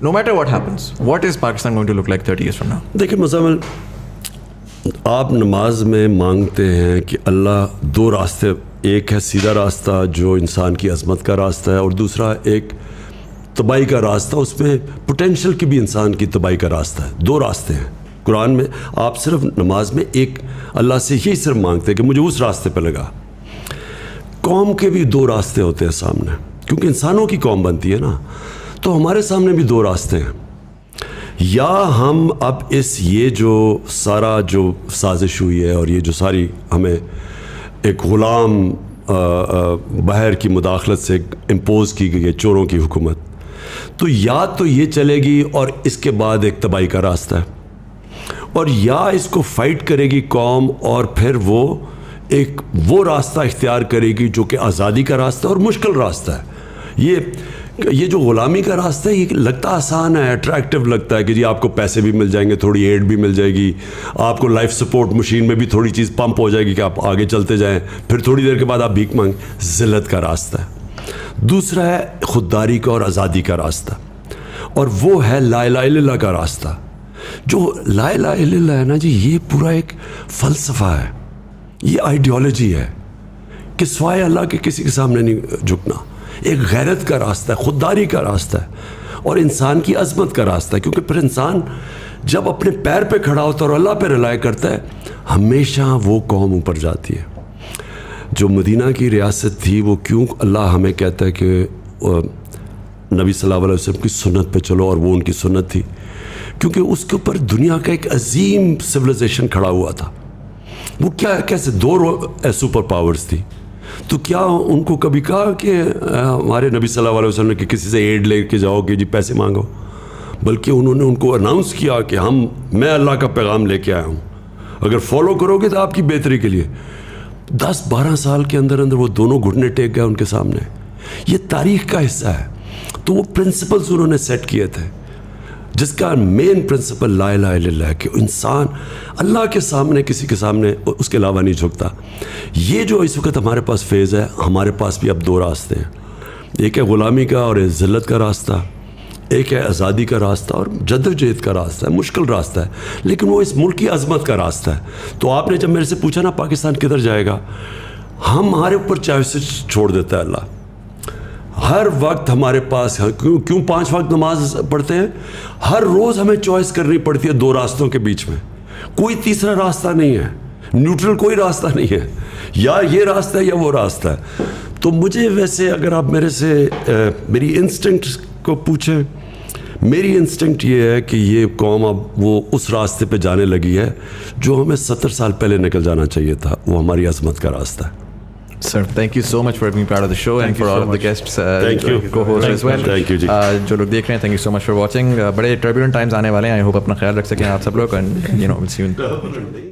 no matter what happens, what is Pakistan going to look like 30 years from now? دیکھیں مزمل, آپ نماز میں مانگتے ہیں کہ اللہ 2 راستے, ایک ہے سیدھا راستہ جو انسان کی عظمت کا راستہ ہے, اور دوسرا ایک تباہی کا راستہ, اس میں پوٹینشیل کی بھی انسان کی تباہی کا راستہ ہے. 2 راستے ہیں قرآن میں. آپ صرف نماز میں ایک اللہ سے یہی صرف مانگتے ہیں کہ مجھے اس راستے پہ لگا. قوم کے بھی 2 راستے ہوتے ہیں سامنے, کیونکہ انسانوں کی قوم بنتی ہے نا, تو ہمارے سامنے بھی 2 راستے ہیں. یا ہم اب یہ جو سارا جو سازش ہوئی ہے اور یہ جو ساری ہمیں ایک غلام باہر کی مداخلت سے امپوز کی گئی ہے چوروں کی حکومت, تو یا تو یہ چلے گی اور اس کے بعد ایک تباہی کا راستہ ہے, اور یا اس کو فائٹ کرے گی قوم اور پھر وہ راستہ اختیار کرے گی جو کہ آزادی کا راستہ اور مشکل راستہ ہے. یہ جو غلامی کا راستہ ہے یہ لگتا آسان ہے, اٹریکٹیو لگتا ہے کہ جی آپ کو پیسے بھی مل جائیں گے, تھوڑی ایڈ بھی مل جائے گی, آپ کو لائف سپورٹ مشین میں بھی تھوڑی چیز پمپ ہو جائے گی کہ آپ آگے چلتے جائیں, پھر تھوڑی دیر کے بعد آپ بھیک مانگیں. ذلت کا راستہ ہے. دوسرا ہے خودداری کا اور آزادی کا راستہ, اور وہ ہے لا الہ الا اللہ کا راستہ. جو لا الہ الا اللہ ہے نا جی, یہ پورا ایک فلسفہ ہے, یہ آئیڈیالوجی ہے کہ سوائے اللہ کے کسی کے سامنے نہیں جھکنا. ایک غیرت کا راستہ ہے, خودداری کا راستہ ہے, اور انسان کی عظمت کا راستہ ہے. کیونکہ پھر انسان جب اپنے پیر پہ کھڑا ہوتا ہے اور اللہ پہ رلائے کرتا ہے, ہمیشہ وہ قوم اوپر جاتی ہے. جو مدینہ کی ریاست تھی وہ کیوں اللہ ہمیں کہتا ہے کہ نبی صلی اللہ علیہ وسلم کی سنت پہ چلو, اور وہ ان کی سنت تھی, کیونکہ اس کے اوپر دنیا کا ایک عظیم سویلائزیشن کھڑا ہوا تھا. وہ کیا کیسے 2 سپر پاورز تھی, تو کیا ان کو کبھی کہا کہ ہمارے نبی صلی اللہ علیہ وسلم نے کہ کسی سے ایڈ لے کے جاؤ کہ جی پیسے مانگو, بلکہ انہوں نے ان کو اناؤنس کیا کہ میں اللہ کا پیغام لے کے آیا ہوں, اگر فالو کرو گے تو آپ کی بہتری کے لیے. 10-12 سال کے اندر وہ دونوں گھٹنے ٹیک گئے ان کے سامنے. یہ تاریخ کا حصہ ہے. تو وہ پرنسپلز انہوں نے سیٹ کیے تھے, جس کا مین پرنسپل لا الہ الا اللہ ہے, کہ انسان اللہ کے سامنے کسی کے سامنے اس کے علاوہ نہیں جھکتا. یہ جو اس وقت ہمارے پاس فیز ہے, ہمارے پاس بھی اب 2 راستے ہیں, ایک ہے غلامی کا اور ذلت کا راستہ, ایک ہے آزادی کا راستہ اور جدوجہد کا راستہ ہے. مشکل راستہ ہے, لیکن وہ اس ملک کی عظمت کا راستہ ہے. تو آپ نے جب میرے سے پوچھا نا پاکستان کدھر جائے گا, ہمارے اوپر چوائس چھوڑ دیتا ہے اللہ. ہر وقت ہمارے پاس کیوں 5 وقت نماز پڑھتے ہیں, ہر روز ہمیں چوائس کرنی پڑتی ہے 2 راستوں کے بیچ میں. کوئی تیسرا راستہ نہیں ہے, نیوٹرل کوئی راستہ نہیں ہے, یا یہ راستہ ہے یا وہ راستہ ہے. تو مجھے ویسے اگر آپ میرے سے میری انسٹنکٹ کو پوچھیں, میری انسٹنکٹ یہ ہے کہ یہ قوم اب وہ اس راستے پہ جانے لگی ہے جو ہمیں 70 سال پہلے نکل جانا چاہیے تھا. وہ ہماری عظمت کا راستہ ہے. Sir, thank you so much for being part of the show and for all of the guests, Thank you. co-hosts as well. Thank you, ji. جو لوگ دیکھ رہے ہیں, thank you so much for watching. بڑے turbulent times آنے والے ہیں, I hope اپنا خیال رکھ سکیں آپ سب لوگ, and we'll see you.